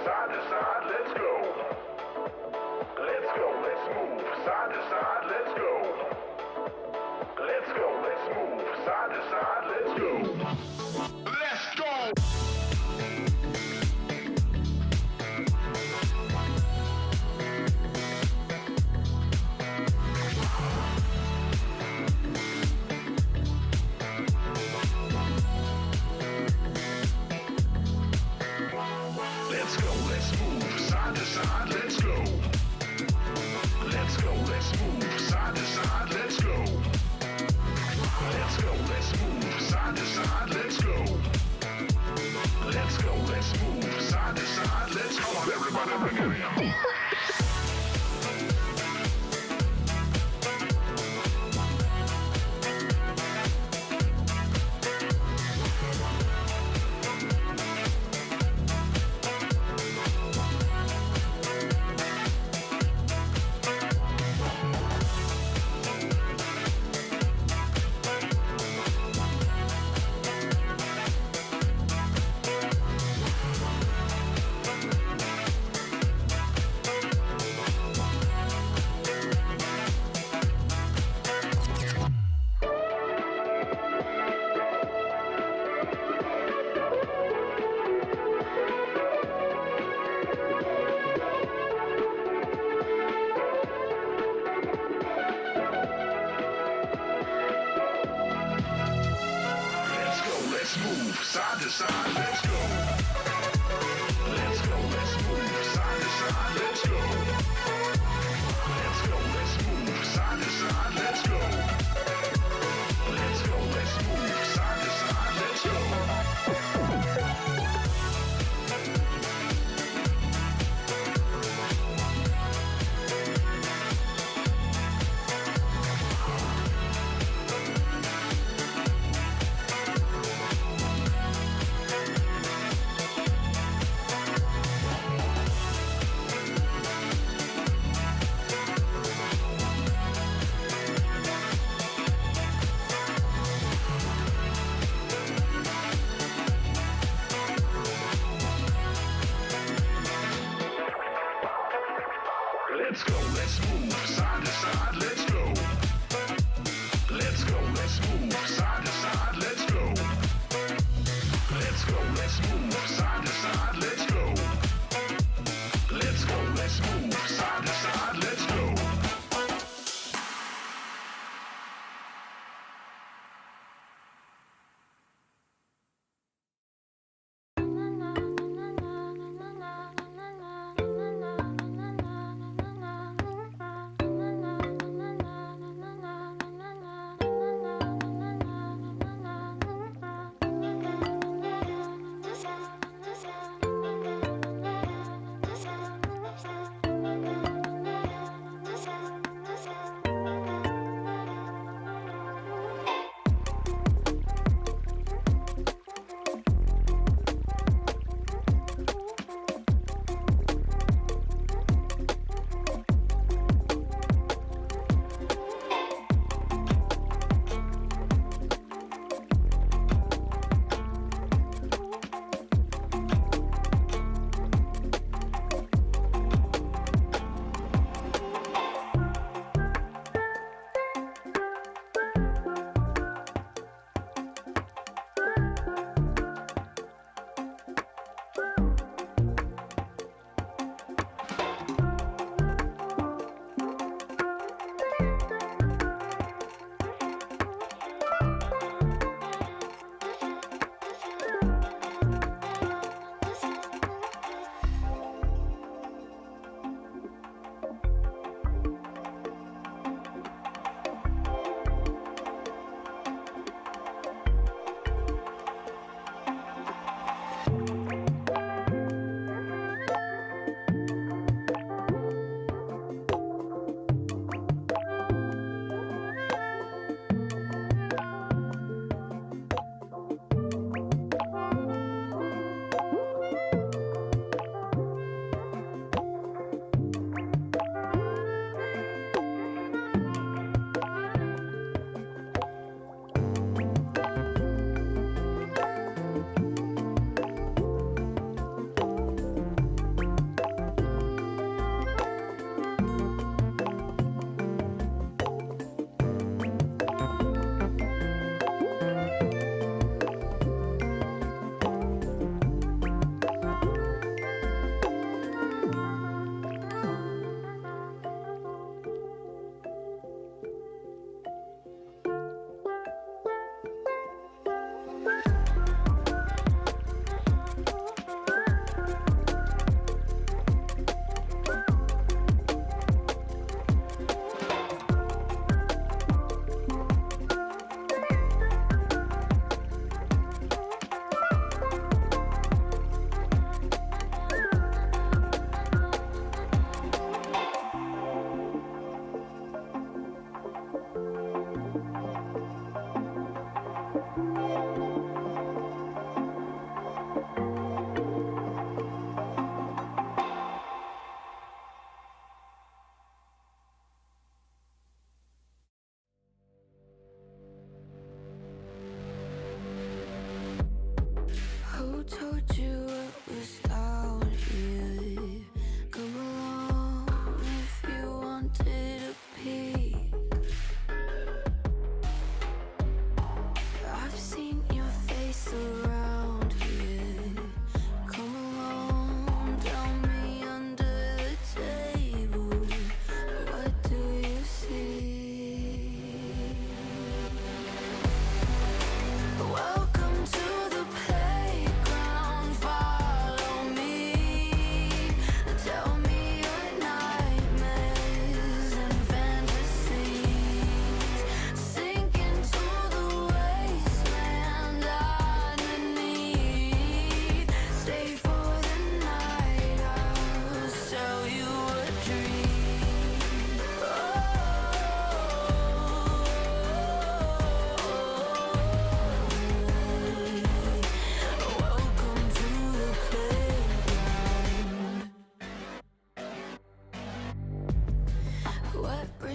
side to side, let's go. Let's go, let's move, side to side, let's go. Let's go, let's move, side to side, let's go. Let's go! Let's go, let's move, side to side, let's go. Let's go, let's move, side to side, let's go. Let's go, let's move, side to side, let's go. Let's go, let's move, side to side, let's go. Come on, everybody, bring it in.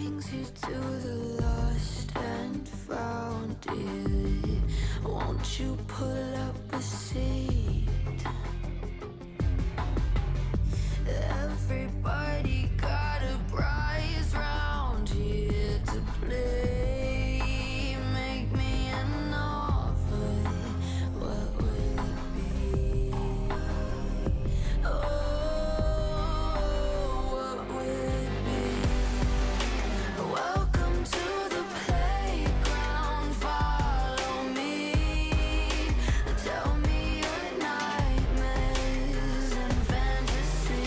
brings you to the lost and found, dear. Won't you pull up a seat? Everybody got a prize round here to play. Make me an offer, what will it be? Oh, what will it be? Welcome to the playground, follow me. Tell me your nightmares and fantasies.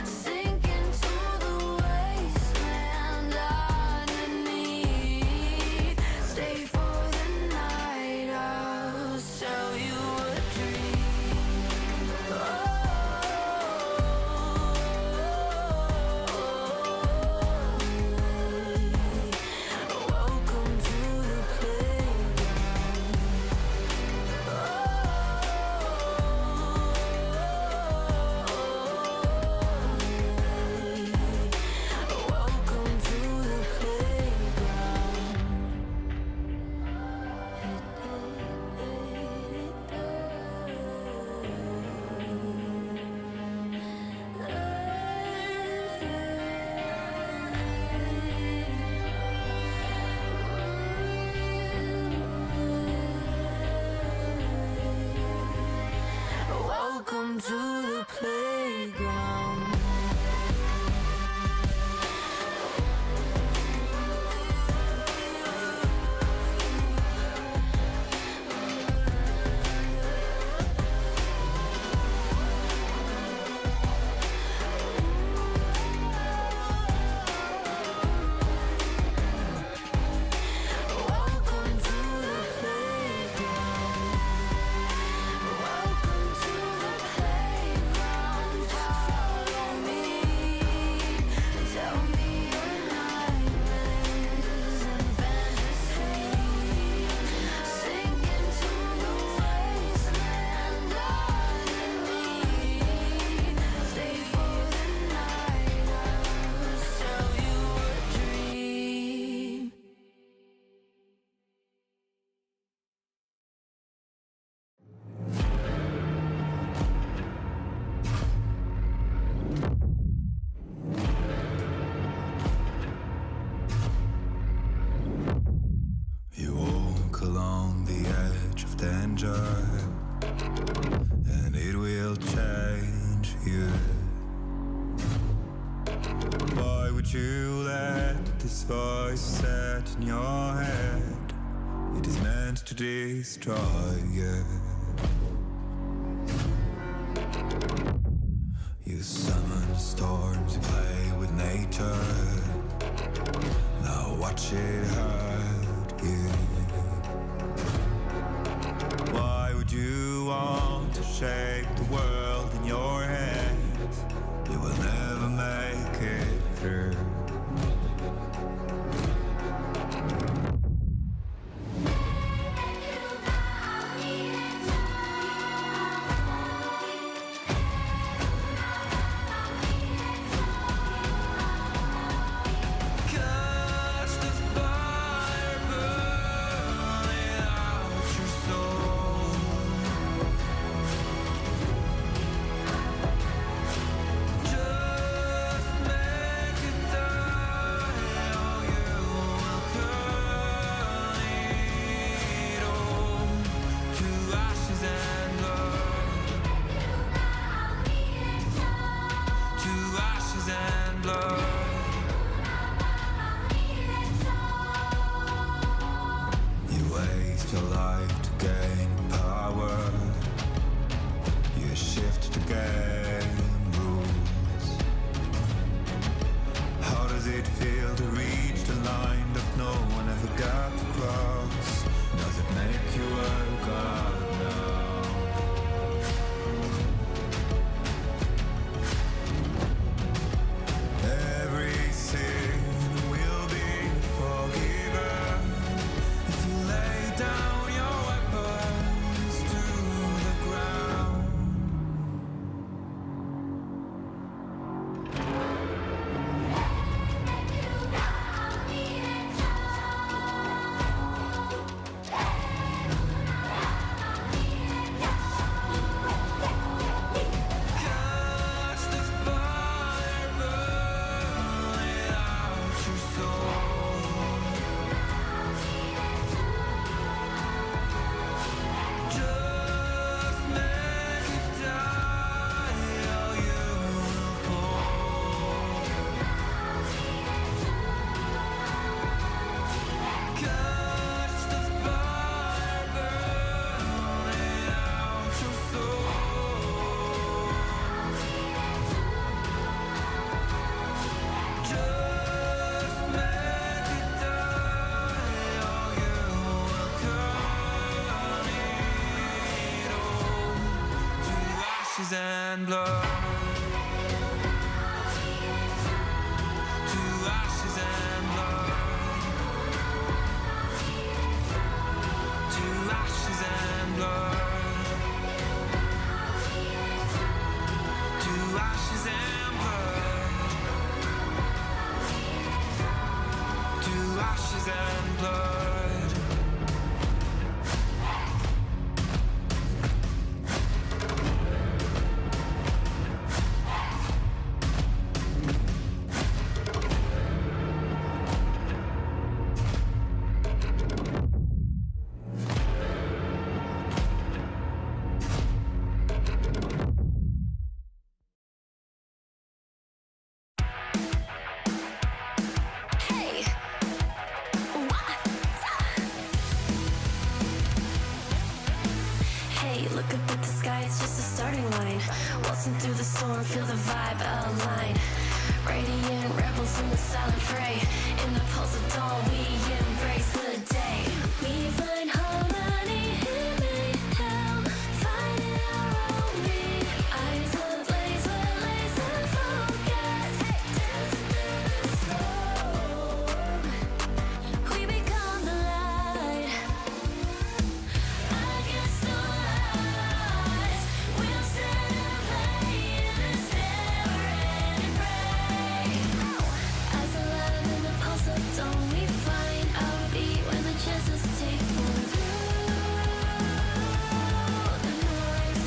Sink into the wasteland underneath. Stay for the night, I'll sell you a dream. Welcome to the playground. Welcome to the playground. Welcome to the playground. Welcome to the playground. Welcome to the playground. Follow me. Tell me your nightmares and fantasies. Sink into the wasteland underneath. Stay for the night, I'll sell you a dream. You walk along the edge of danger, and it will change you. Why would you let this voice set in your head? It is meant to destroy you. You summon storms, you play with nature. Now watch it hurt you. Why would you want to shape the world in your hands? You will never make it through. Catch the fire burning out your soul. Just make it ashes and blood. To ashes and blood. To ashes and blood. To ashes and blood. To ashes and blood. Hey, what? Hey, look up at the sky, it's just a starting line. Waltzing through the storm, feel the vibe align. Radiant rebels in the silent fray. In the pulse of dawn, we embrace the day. We find harmony in mayhem, finding our own beat. Eyes ablaze with laser focus. Dancing through the storm, we become the light. Against the lies, we'll stand and play in this never-ending fray. As alive in the pulse of dawn, we find our beat when the chances take form through the noise.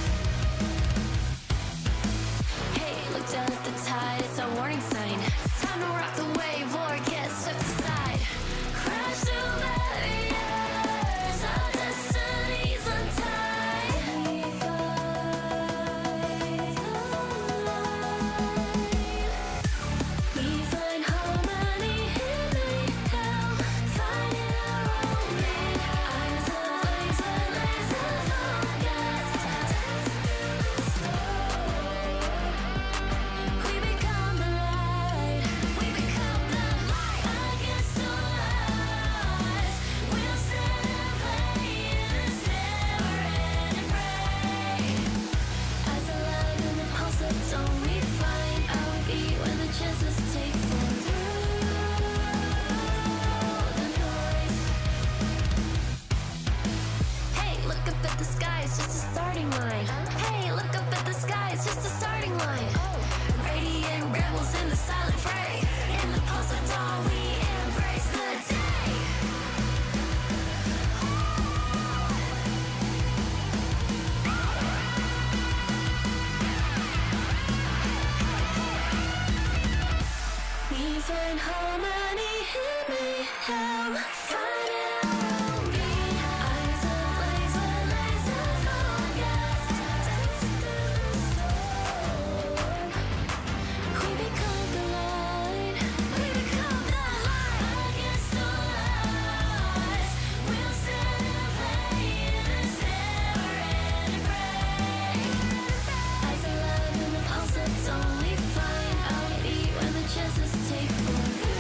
Hey, look down at the tide, it's our warning sign. It's time to rock the wave or get swept aside. Crash through barriers, our destinies untied. We find harmony in mayhem, finding our own beat. Eyes ablaze with laser focus. We become the light. We become the light. Against the lies, we'll stand and play in this never-ending fray. As alive in the pulse of dawn, we find our beat when the chances take form through the noise. Hey, look up at the sky, it's just a starting line. Hey, look up at the sky, it's just a starting line. Radiant rebels in the silent fray. In the pulse of dawn, we embrace the day. We find harmony in mayhem, finding our own beat. Eyes ablaze with laser focus. Dancing through the storm, we become the light. We become the light. Against the lies, we'll stand and play in this never-ending fray. As alive in the pulse of dawn, we find our beat when the chances take form through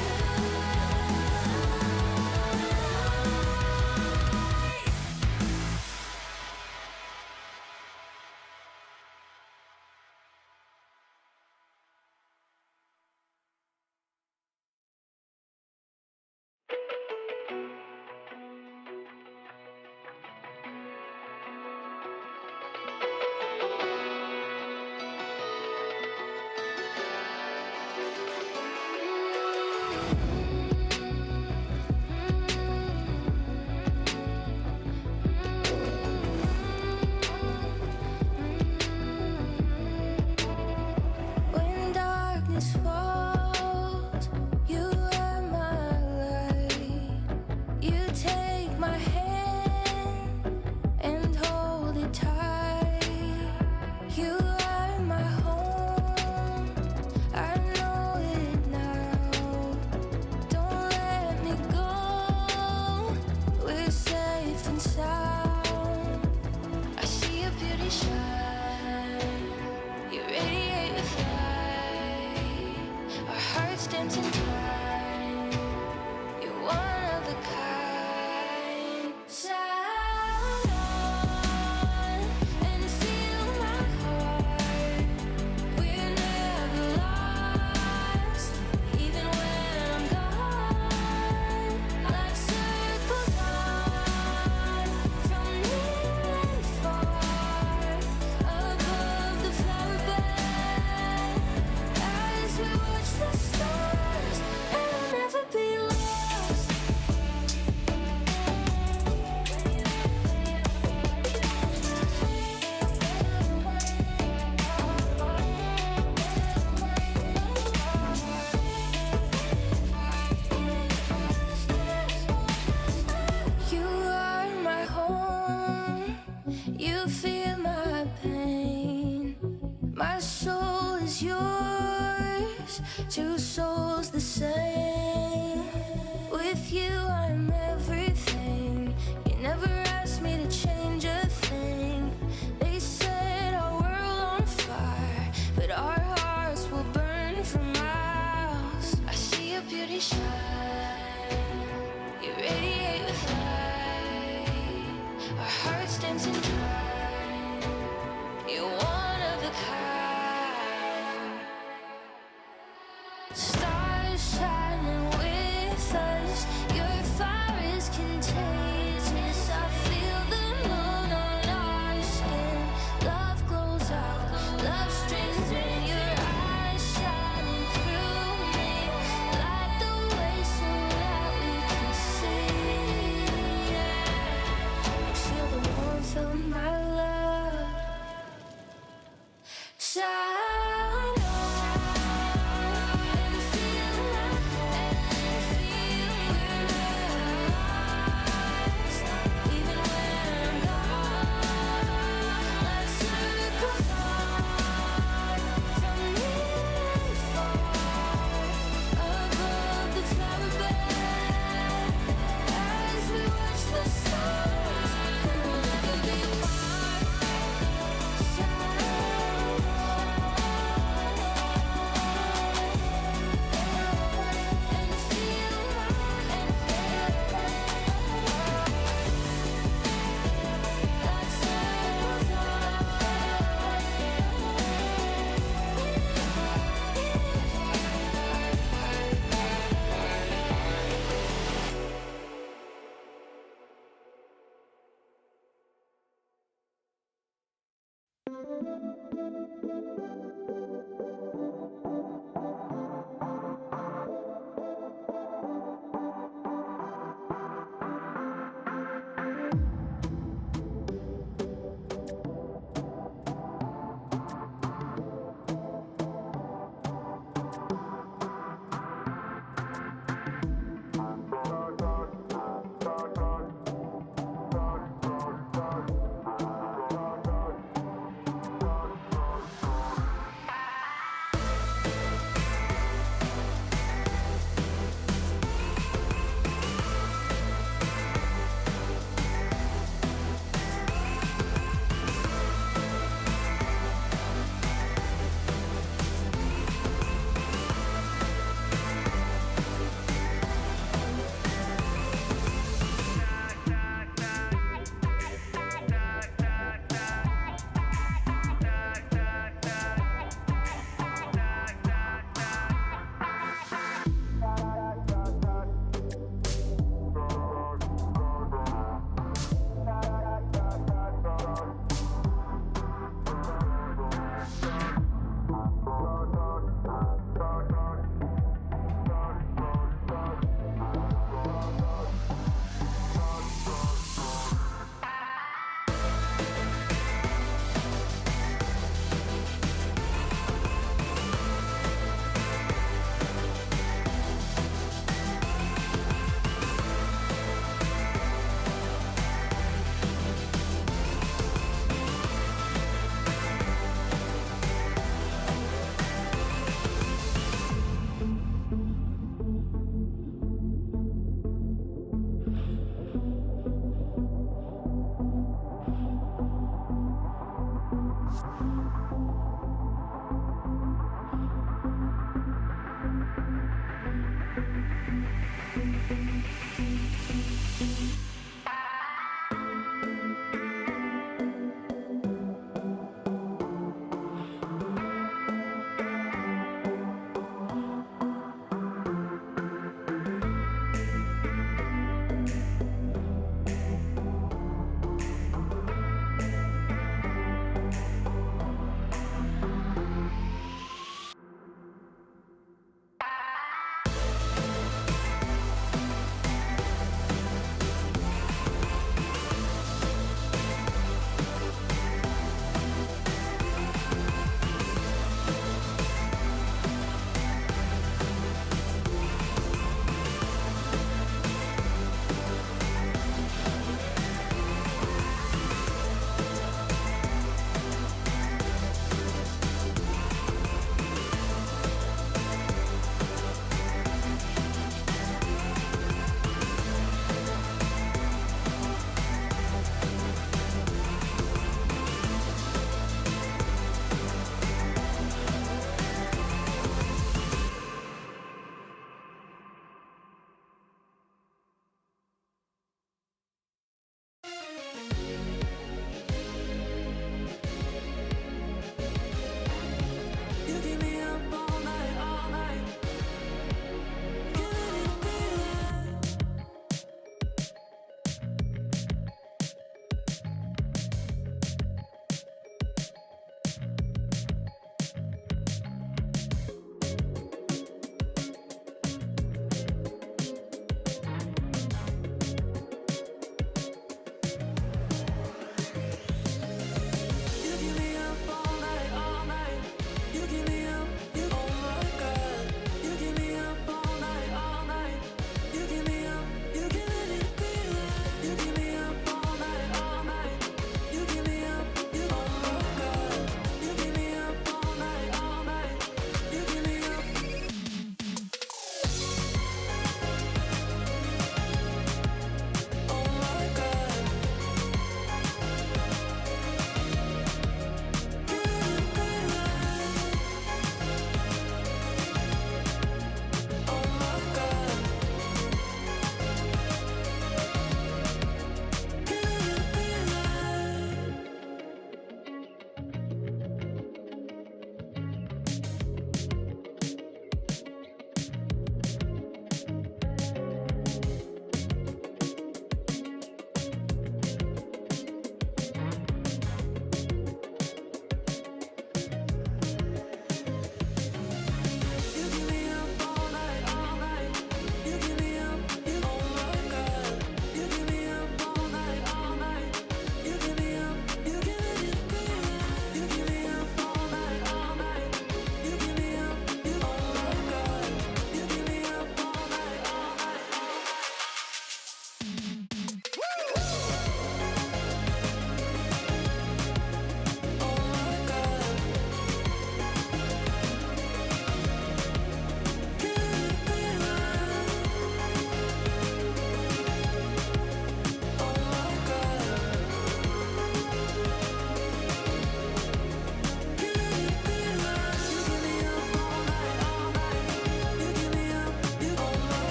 us, two souls the same. With you I'm everything. You never asked me to change a thing. They set our world on fire, but our hearts will burn for miles. I see your beauty shine, you radiate with light. Our hearts dancing dry, you're one of a kind. Stars shining with us, your fire is contagious. I feel the moon on our skin. Love glows out, love streams in. Your eyes shining through me, light the way so that we can see. I feel the warmth of my love. Shine on and feel your eyes. Even when I'm gone, like circles on from near and far, above the flower bed, as we watch the stars, and we'll never be apart.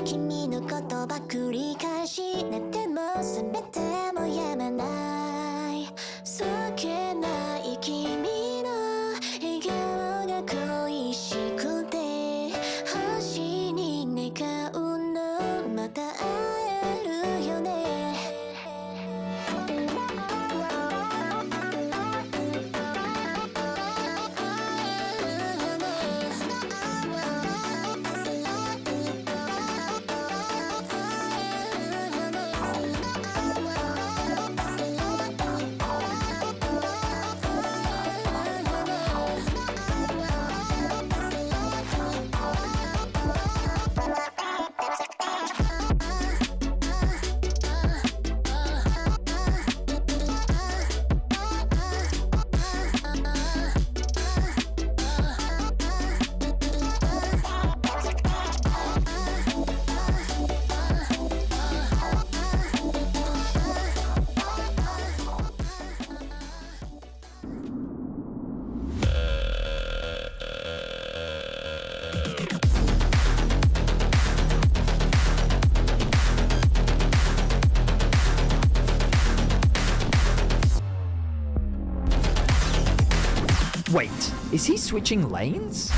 君のことば繰り返し寝ても覚めてもやまないそっけない君の笑顔が恋しくて星に願うのまた会えるよねWait, is he switching lanes?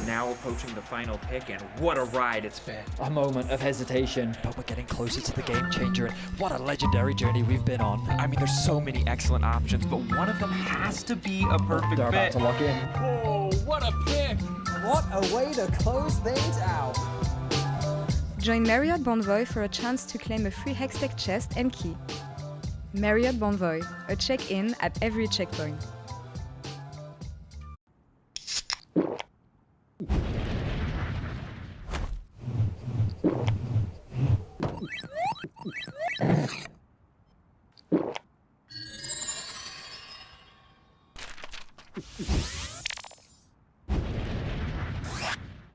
Now approaching the final pick, and what a ride it's been. A moment of hesitation, but we're getting closer to the game changer, and what a legendary journey we've been on. I mean, there's so many excellent options, but one of them has to be a perfect They're about fit. to lock in. Oh, what a pick! What a way to close things out. Join Marriott Bonvoy for a chance to claim a free Hextech chest and key. Marriott Bonvoy, a check-in at every checkpoint.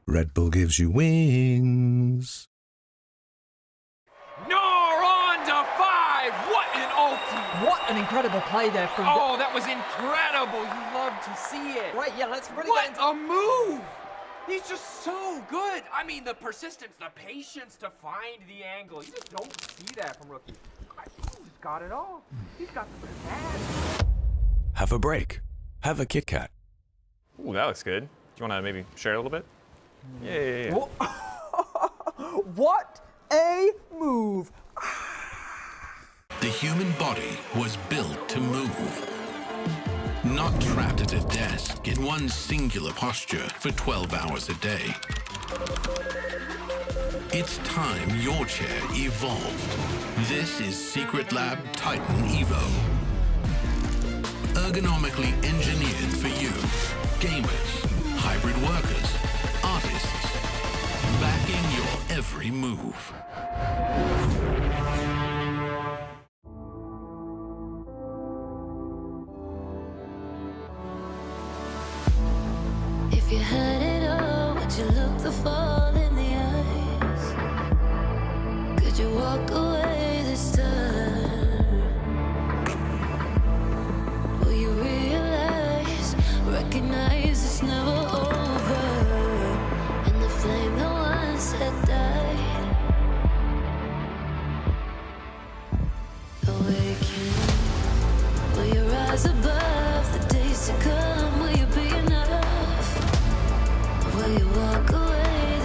Red Bull gives you wings. No, on to 5! What an ulti! What an incredible play there from... Oh, that was incredible! You love to see it. Right, yeah, let's really What get into... a move! He's just so good. I mean, the persistence, the patience to find the angle. You just don't see that from rookies. He's got it all. He's got the pizzazz. Have a break. Have a Kit Kat. Ooh, that looks good. Do you want to maybe share a little bit? Yeah. What a move. The human body was built to move. Not trapped at a desk in one singular posture for 12 hours a day. It's time your chair evolved. This is Secret Lab Titan Evo. Ergonomically engineered for you, gamers, hybrid workers, artists, backing your every move. If you had it all, would you look the fall in the eyes? Could you walk away this time? Will you realize, recognize it's never over? And the flame that once had died. Awaken. Will you rise above the days to come? Will you be enough? Will you walk away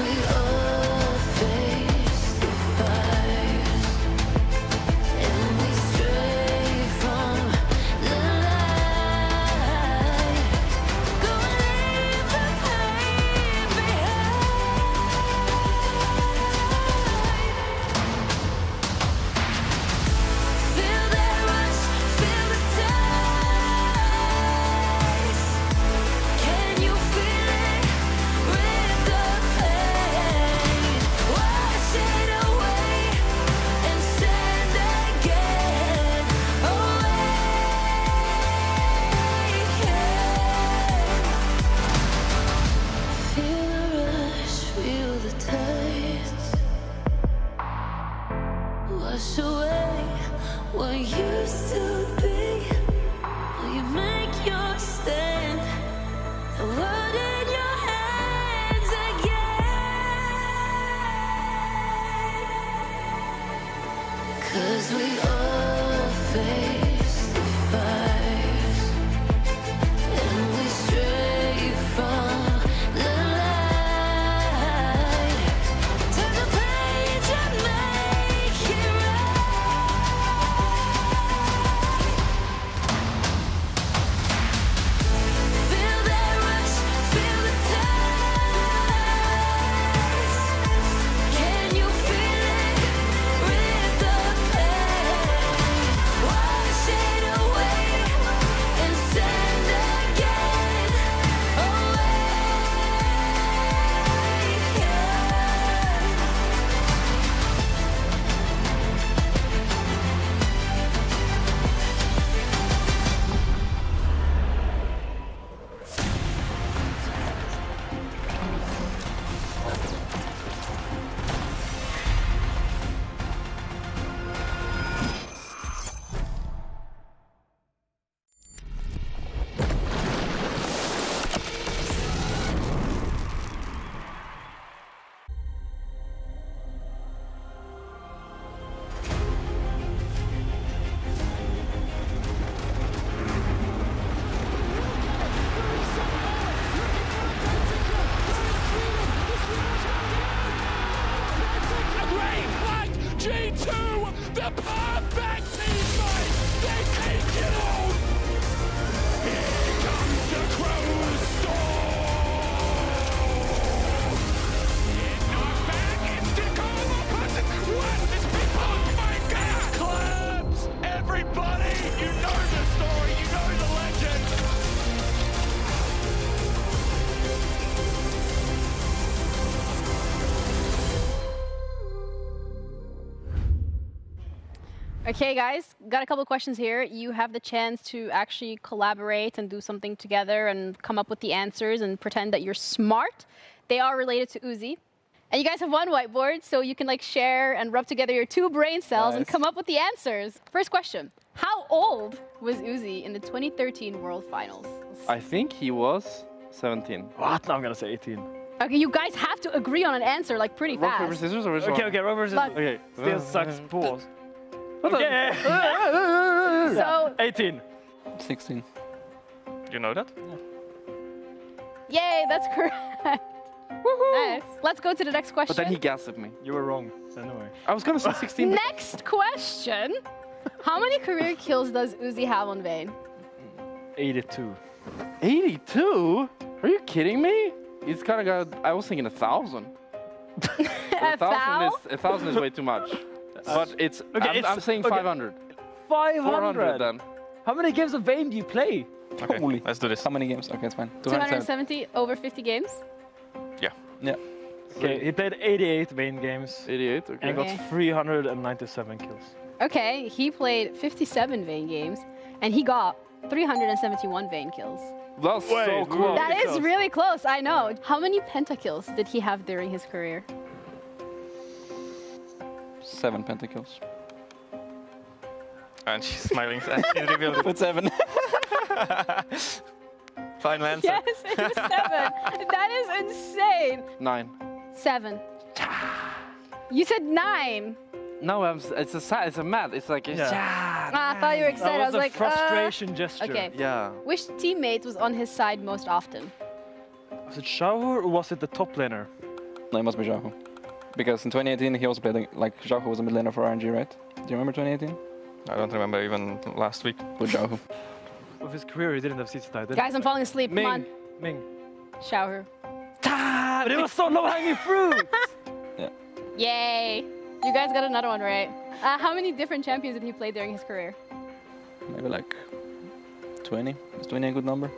we all face the fires, and we stray from the light. Go and leave the pain behind. Feel that rush, feel the taste. Can you feel it with the pain? Wash it away and stand again. Awaken. Feel the rush, feel the taste. Wash away what used to be. Will you make your stand? The world in your hands again. 'Cause we all face the fires, and we stray from the light. Turn the page and make it feel that rush, feel the taste. Can you feel it with the pain? Wash it away and stand again. G2, the perfect teammate. They take it all. Here comes the Crow Storm. Knock back, instant combo punch. What is people? Oh my God! Claps, everybody. You know the story. You know the legend. Okay, guys, got a couple of questions here. You have the chance to actually collaborate and do something together and come up with the answers and pretend that you're smart. They are related to Uzi. And you guys have one whiteboard, so you can like share and rub together your two brain cells and come up with the answers. First question. How old was Uzi in the 2013 World Finals? I think he was 17. What? No, I'm gonna say 18. Okay, you guys have to agree on an answer like pretty Rock, fast. paper, scissors, or which Okay, one? okay, rubber, scissors. But- Okay. Still sucks. Pause. Okay. So, 18. 16. You know that? yay, that's correct. Nice. Let's go to the next question. But then he gassed me. You were wrong. Anyway. I was gonna say 16. but- Next question. How many career kills does Uzi have on Vayne? 82. 82? Are you kidding me? He's kind of got. I was thinking 1,000. A thou? 1,000 is way too much. But it's. Okay, I'm saying 500. 500. 400 then. How many games of Vayne do you play? Okay, Holy. let's do this. How many games? Okay, it's fine. 270 over 50 games? Yeah. Yeah. Okay, he played 88 Vayne games 88. Okay. and got Okay. 397 kills. Okay, he played 57 Vayne games and he got 371 Vayne kills. That's so cool. That is really close, I know. How many pentakills did he have during his career? 7 pentakills. And she's smiling. She's revealed it. Put 7. Final answer. Yes, it was 7. That is insane. 9. 7. You said 9. No, it's a math. It's like Yeah. Ah, I thought you were excited. I was That was like, a frustration gesture. Okay. Yeah. Which teammate was on his side most often? Was it Shower or was it the top laner? No, it must be Xiaohu. Because in 2018 he also played like Xiaohu was a mid laner for RNG, right? Do you remember 2018? I don't remember even last week. With Xiaohu. Of his career, he didn't have CC title. Guys, I'm falling asleep. Come on. Ming. Shower. But it was so low-hanging fruit! Yeah. Yay. You guys got another one right. How many different champions did he play during his career? Maybe like 20. Is 20 a good number?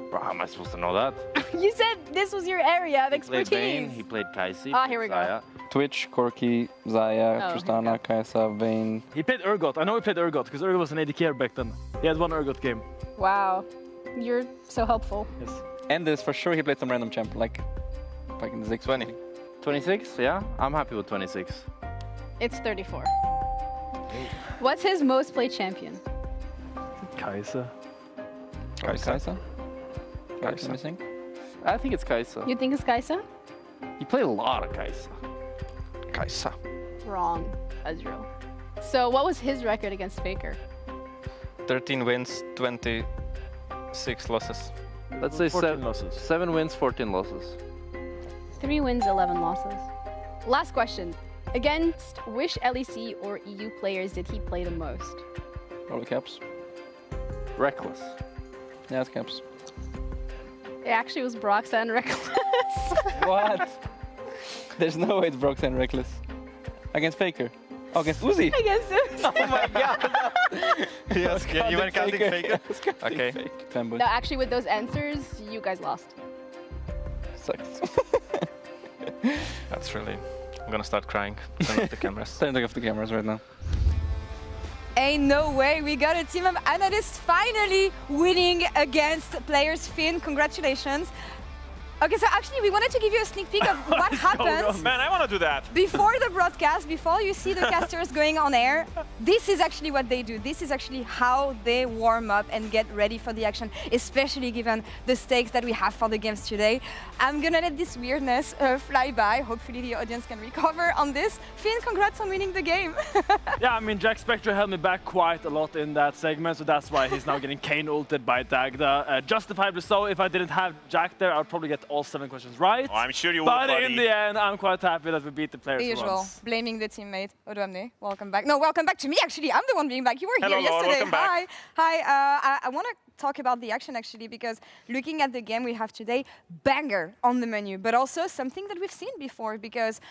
Bro, how am I supposed to know that? You said this was your area of He played expertise. Vayne, he played Kai'Si. Ah, here we go. Xayah. Twitch, Corki, Xayah, Oh, Tristana, Kai'Sa, Vayne. He played Urgot. I know he played Urgot because Urgot was an AD carry back then. He had one Urgot game. Wow. You're so helpful. Yes. And there's for sure he played some random champ, like in the 20. 26, yeah? I'm happy with 26. It's 34. What's his most played champion? Kai'Sa. Kai'Sa? Kai'Sa missing? I think it's Kai'Sa. You think it's Kai'Sa? You played a lot of Kai'Sa. Kai'Sa. Wrong, Ezreal. So what was his record against Faker? 13 wins, 26 losses. Let's say 14 losses. 7 wins, 14 losses. 3 wins, 11 losses. Last question. Against which LEC or EU players did he play the most? Probably Caps. Reckless. Yeah, it's Caps. It actually was Brox and Reckless. What? There's no way it's Brox and Reckless. Against Faker. Oh, against Uzi. Against Uzi. Oh my god. Yes, you were counting Faker? Okay. No, actually with those answers, you guys lost. Sucks. That's really... I'm gonna start crying. Turn off the cameras. Turn off the cameras right now. Ain't no way, we got a team of analysts finally winning against players Finn. Congratulations. Okay, so actually we wanted to give you a sneak peek of what happens Man, I want to do that. before the broadcast, before you see the casters going on air. This is actually what they do. This is actually how they warm up and get ready for the action, especially given the stakes that we have for the games today. I'm gonna let this weirdness fly by. Hopefully the audience can recover on this. Finn, congrats on winning the game. Yeah, I mean, Jack Spectre held me back quite a lot in that segment, so that's why he's now getting Kane ulted by Dagda. Justifiably so. If I didn't have Jack there, I'd probably get all 7 questions right. Oh, I'm sure you would, But buddy. in the end, I'm quite happy that we beat the players The for usual, once. blaming the teammate. Odoamne, welcome back. No, welcome back to me, actually. I'm the one being back. You were Hello, here Laura, yesterday. welcome back. Hi. I want to talk about the action, actually, because looking at the game we have today, banger on the menu, but also something that we've seen before, because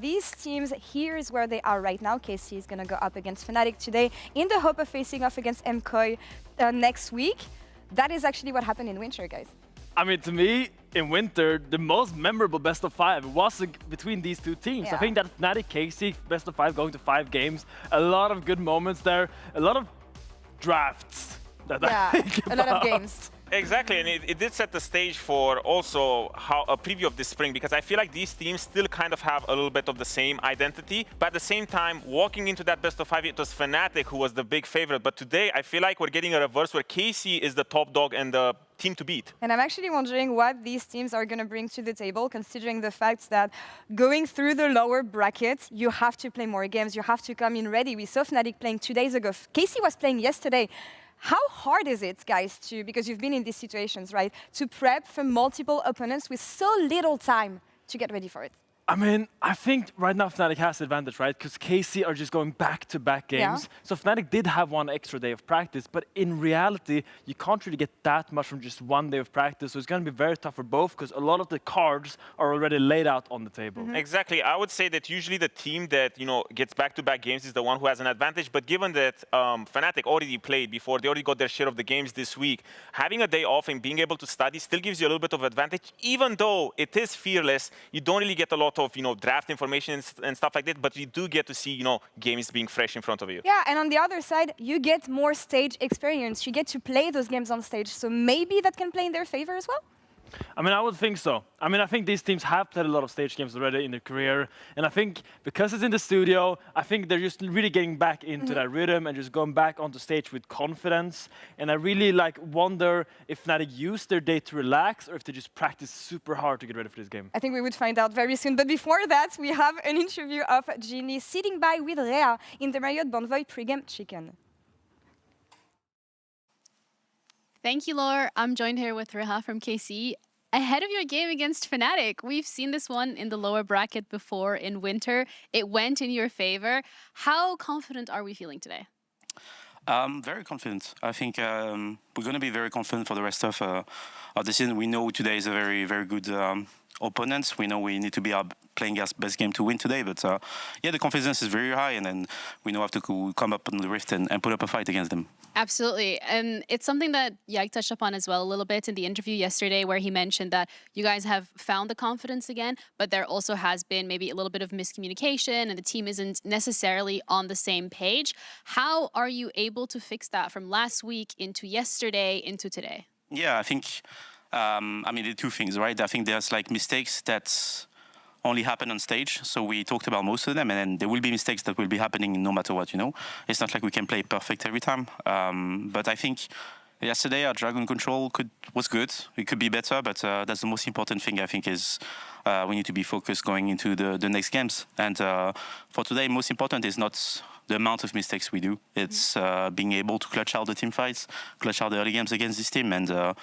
these teams, here is where they are right now. KC is going to go up against Fnatic today in the hope of facing off against MKOI next week. That is actually what happened in Winter, guys. I mean, to me, in Winter, the most memorable best of 5 was between these two teams. Yeah. I think that Fnatic KC best of 5 going to 5 games, a lot of good moments there, a lot of drafts. That I think a lot of about. games. Exactly, and it did set the stage for also how a preview of this spring, because I feel like these teams still kind of have a little bit of the same identity, but at the same time, walking into that best of 5, it was Fnatic who was the big favorite. But today, I feel like we're getting a reverse where KC is the top dog and the team to beat. And I'm actually wondering what these teams are going to bring to the table, considering the fact that going through the lower bracket, you have to play more games, you have to come in ready. We saw Fnatic playing 2 days ago. KC was playing yesterday. How hard is it, guys, because you've been in these situations, right, to prep for multiple opponents with so little time to get ready for it? I mean, I think right now Fnatic has the advantage, right? Because KC are just going back-to-back games. Yeah. So Fnatic did have 1 extra day of practice, but in reality, you can't really get that much from just 1 day of practice. So it's going to be very tough for both, because a lot of the cards are already laid out on the table. Exactly. I would say that usually the team that gets back-to-back games is the one who has an advantage. But given that Fnatic already played before, they already got their share of the games this week, having a day off and being able to study still gives you a little bit of advantage. Even though it is fearless, you don't really get a lot of draft information and stuff like that, but you do get to see games being fresh in front of you. Yeah, and on the other side, you get more stage experience. You get to play those games on stage, so maybe that can play in their favor as well? I mean, I would think so. I mean, I think these teams have played a lot of stage games already in their career. And I think because it's in the studio, I think they're just really getting back into that rhythm and just going back onto stage with confidence. And I really wonder if Fnatic use their day to relax or if they just practice super hard to get ready for this game. I think we would find out very soon. But before that, we have an interview of Ginny sitting by with Rhea in the Marriott Bonvoy pregame chicken. Thank you, Laure. I'm joined here with Reha from KC. Ahead of your game against Fnatic, we've seen this one in the lower bracket before in winter. It went in your favor. How confident are we feeling today? Very confident. I think we're going to be very confident for the rest of the season. We know today is a very, very good opponent. We know we need to be playing our best game to win today. But yeah, the confidence is very high, and then we know have to come up on the Rift and put up a fight against them. Absolutely. And it's something that Yike touched upon as well a little bit in the interview yesterday, where he mentioned that you guys have found the confidence again, but there also has been maybe a little bit of miscommunication and the team isn't necessarily on the same page. How are you able to fix that from last week into yesterday into today? Yeah, I think, I mean, the two things, right? I think there's like mistakes that only happen on stage. So we talked about most of them, and then there will be mistakes that will be happening no matter what, you know. It's not like we can play perfect every time. But I think yesterday our Dragon control was good. It could be better, but that's the most important thing, I think, is we need to be focused going into the next games. And for today, most important is not the amount of mistakes we do. It's being able to clutch out the team fights, clutch out the early games against this team, and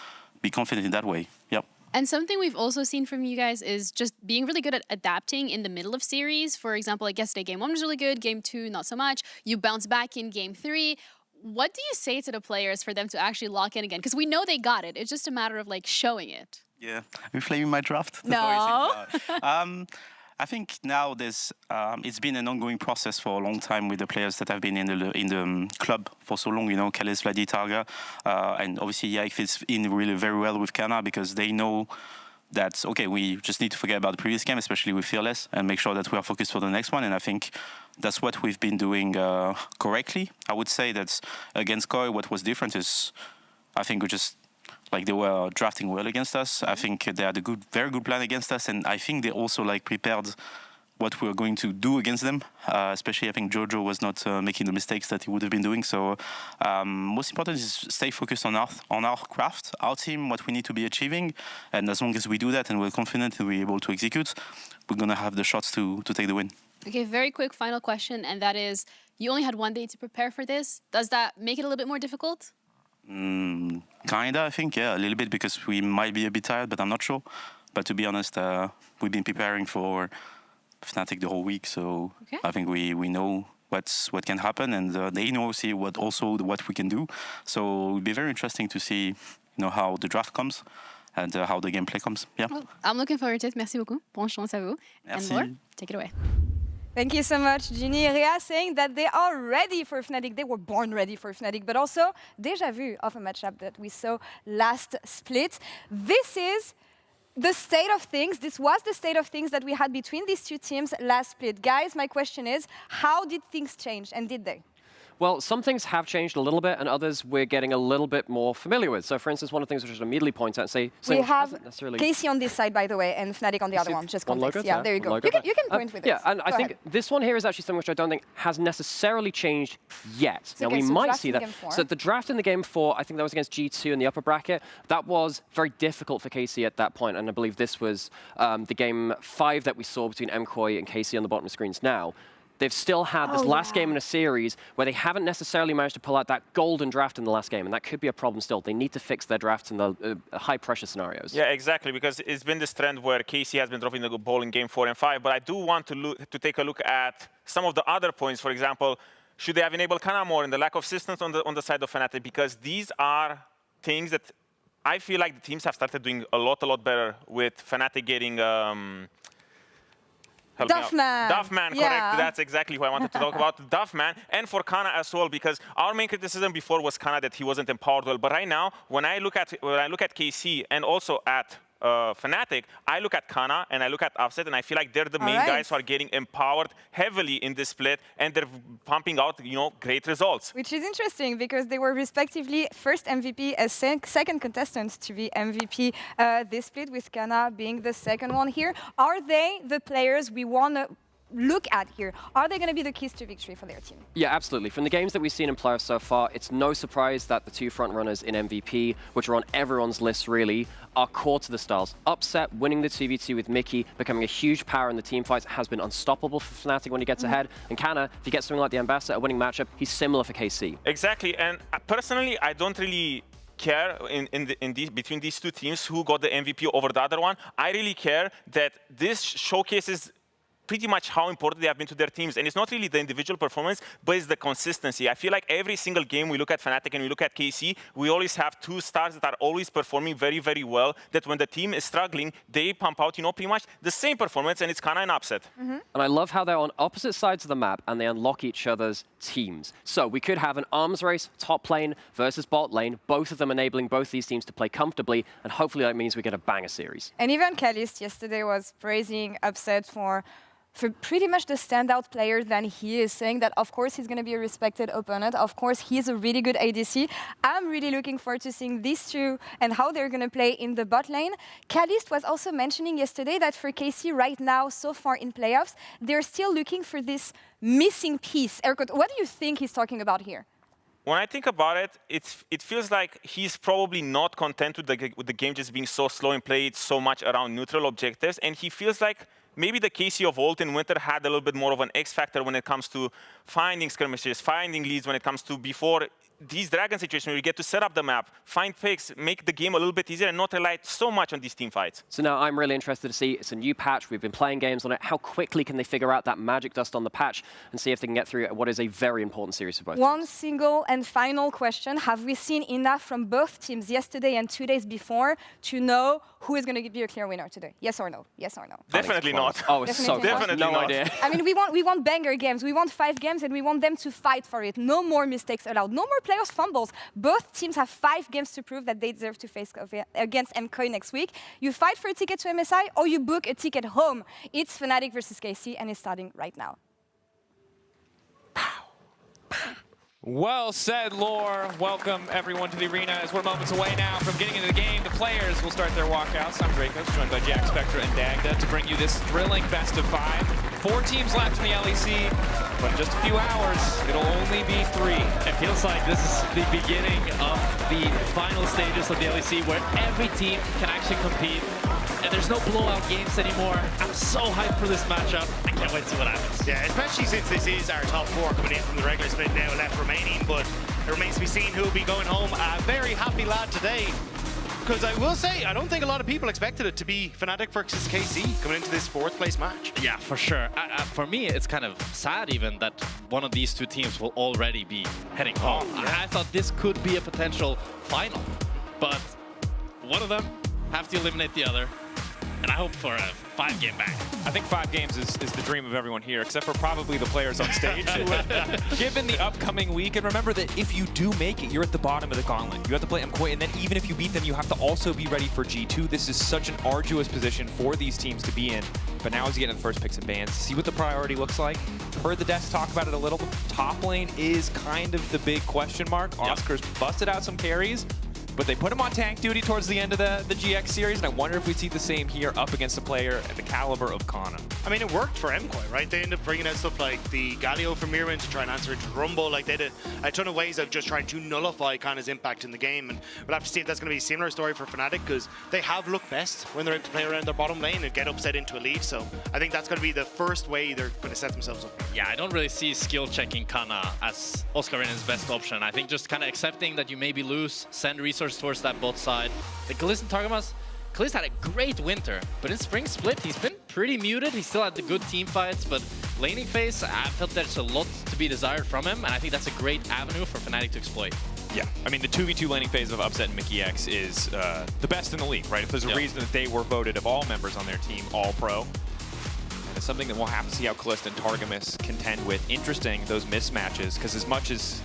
be confident in that way. Yep. And something we've also seen from you guys is just being really good at adapting in the middle of series. For example, like yesterday, game 1 was really good, game 2, not so much. You bounce back in game 3. What do you say to the players for them to actually lock in again? Because we know they got it. It's just a matter of like showing it. Yeah, we're flaming my draft. No. I think now there's it's been an ongoing process for a long time with the players that have been in the club for so long. You know, Kales, Vladi, Targa, and obviously Yike fits in really very well with Kana because they know that okay, we just need to forget about the previous game, especially with Fearless, and make sure that we are focused for the next one. And I think that's what we've been doing correctly. I would say that against Koi, what was different is I think we just like they were drafting well against us. I think they had a very good plan against us, and I think they also like prepared what we were going to do against them. Especially, I think Jojo was not making the mistakes that he would have been doing. So, most important is stay focused on our craft, our team, what we need to be achieving, and as long as we do that and we're confident and we're able to execute, we're gonna have the shots to take the win. Okay, very quick final question, and that is: you only had 1 day to prepare for this. Does that make it a little bit more difficult? Kinda, I think, yeah, a little bit because we might be a bit tired, but I'm not sure. But to be honest, we've been preparing for Fnatic the whole week, so okay. I think we know what can happen, and they know what we can do. So it'll be very interesting to see, how the draft comes and how the gameplay comes. Yeah. Well, I'm looking forward to it. Merci beaucoup. Bonne chance à vous. Merci. And Laure, take it away. Thank you so much, Ginny. Rhea saying that they are ready for Fnatic. They were born ready for Fnatic, but also déjà vu of a matchup that we saw last split. This is the state of things. This was the state of things that we had between these two teams last split. Guys, my question is, how did things change, and did they? Well, some things have changed a little bit, and others we're getting a little bit more familiar with. So, for instance, one of the things which I should immediately point out and say... We have Casey on this side, by the way, and Fnatic on the other one, just context. Yeah, there you go. You can point with it. Yeah, and I think this one here is actually something which I don't think has necessarily changed yet. So now, we might see that. So, the draft in the game 4, I think that was against G2 in the upper bracket. That was very difficult for Casey at that point, and I believe this was the game 5 that we saw between MKOI and Casey on the bottom of screens now. They've still had this last game in a series where they haven't necessarily managed to pull out that golden draft in the last game, and that could be a problem still. They need to fix their drafts in the high-pressure scenarios. Yeah, exactly, because it's been this trend where Casey has been dropping the ball in game 4 and 5, but I do want to take a look at some of the other points. For example, should they have enabled Kana more and the lack of systems on the side of Fnatic, because these are things that I feel like the teams have started doing a lot better with Fnatic getting... Duffman, correct. That's exactly who I wanted to talk about. Duffman, and for Kana as well, because our main criticism before was Kana that he wasn't empowered well. But right now, when I look at KC and also at Fnatic, I look at Kana and I look at Offset, and I feel like they're the main guys who are getting empowered heavily in this split, and they're pumping out, great results. Which is interesting because they were respectively first MVP and second contestant to be MVP this split, with Kana being the second one here. Are they the players we want to look at here? Are they going to be the keys to victory for their team? Yeah, absolutely. From the games that we've seen in playoffs so far, it's no surprise that the two front runners in MVP, which are on everyone's list really, are core to the styles. Upset, winning the 2v2 with Mickey, becoming a huge power in the team fights, has been unstoppable for Fnatic when he gets ahead. And Kana, if he gets something like the Ambassador, a winning matchup, he's similar for KC. Exactly, and personally, I don't really care between these two teams who got the MVP over the other one. I really care that this showcases pretty much how important they have been to their teams. And it's not really the individual performance, but it's the consistency. I feel like every single game we look at Fnatic and we look at KC, we always have two stars that are always performing very, very well, that when the team is struggling, they pump out, pretty much the same performance, and it's kind of an upset. And I love how they're on opposite sides of the map and they unlock each other's teams. So we could have an arms race, top lane versus bot lane, both of them enabling both these teams to play comfortably, and hopefully that means we get a banger series. And even Calist yesterday was praising Upset for pretty much the standout player that he is, saying that of course he's going to be a respected opponent. Of course he's a really good ADC. I'm really looking forward to seeing these two and how they're going to play in the bot lane. Calist was also mentioning yesterday that for KC right now, so far in playoffs, they're still looking for this missing piece. Erkut, what do you think he's talking about here? When I think about it, it feels like he's probably not content with the game just being so slow and played so much around neutral objectives, and he feels like maybe the KC of old in Winter had a little bit more of an X factor when it comes to finding skirmishes, finding leads, when it comes to before these Dragon situations where you get to set up the map, find picks, make the game a little bit easier and not rely so much on these team fights. So now I'm really interested to see, it's a new patch, we've been playing games on it, how quickly can they figure out that magic dust on the patch and see if they can get through what is a very important series for both One teams. single and final question. Have we seen enough from both teams yesterday and 2 days before to know who is going to be a clear winner today? Yes or no? Yes or no? Definitely not. Oh, it's so close. No idea. I mean, we want banger games. We want 5 games and we want them to fight for it. No more mistakes allowed. No more players fumbles. Both teams have 5 games to prove that they deserve to face against MKOI next week. You fight for a ticket to MSI or you book a ticket home. It's Fnatic versus KC and it's starting right now. Well said, Lore. Welcome everyone to the arena as we're moments away now from getting into the game. The players will start their walkouts. I'm Dracos, joined by Jack, Spectra, and Dagda to bring you this thrilling best of 5. 4 teams left in the LEC, but in just a few hours, it'll only be 3. It feels like this is the beginning of the final stages of the LEC where every team can actually compete. And there's no blowout games anymore. I'm so hyped for this matchup. I can't wait to see what happens. Yeah, especially since this is our top 4 coming in from the regular split now left remaining. But it remains to be seen who will be going home. A very happy lad today. Because I will say, I don't think a lot of people expected it to be Fnatic versus KC coming into this 4th place match. Yeah, for sure. For me, it's kind of sad even that one of these two teams will already be heading home. I thought this could be a potential final, but one of them have to eliminate the other. And I hope for a 5-game back. I think 5 games is the dream of everyone here, except for probably the players on stage. Given the upcoming week, and remember that if you do make it, you're at the bottom of the gauntlet. You have to play MKOI, and then even if you beat them, you have to also be ready for G2. This is such an arduous position for these teams to be in. But now as you get into the first picks and bans, see what the priority looks like. Heard the devs talk about it a little. Top lane is kind of the big question mark. Oscar's busted out some carries, but they put him on tank duty towards the end of the GX series, and I wonder if we see the same here up against a player at the caliber of Kana. I mean, it worked for MKOI, right? They ended up bringing out stuff like the Galio from Mirren to try and answer into Rumble. Like, they did a ton of ways of just trying to nullify Kana's impact in the game. And we'll have to see if that's going to be a similar story for Fnatic, because they have looked best when they're able to play around their bottom lane and get upset into a lead. So I think that's going to be the first way they're going to set themselves up. Yeah, I don't really see skill checking Kana as Oscarinen's best option. I think just kind of accepting that you maybe lose, send resources towards that bot side. The Kalist and Targamas, Kalist had a great winter, but in Spring Split, he's been pretty muted. He still had the good team fights, but laning phase, I felt there's a lot to be desired from him, and I think that's a great avenue for Fnatic to exploit. Yeah, I mean, the 2v2 laning phase of Upset and Mickey X is the best in the league, right? If there's a reason that they were voted of all members on their team, all-pro. And it's something that we'll have to see how Kalist and Targamas contend with. Interesting, those mismatches, because as much as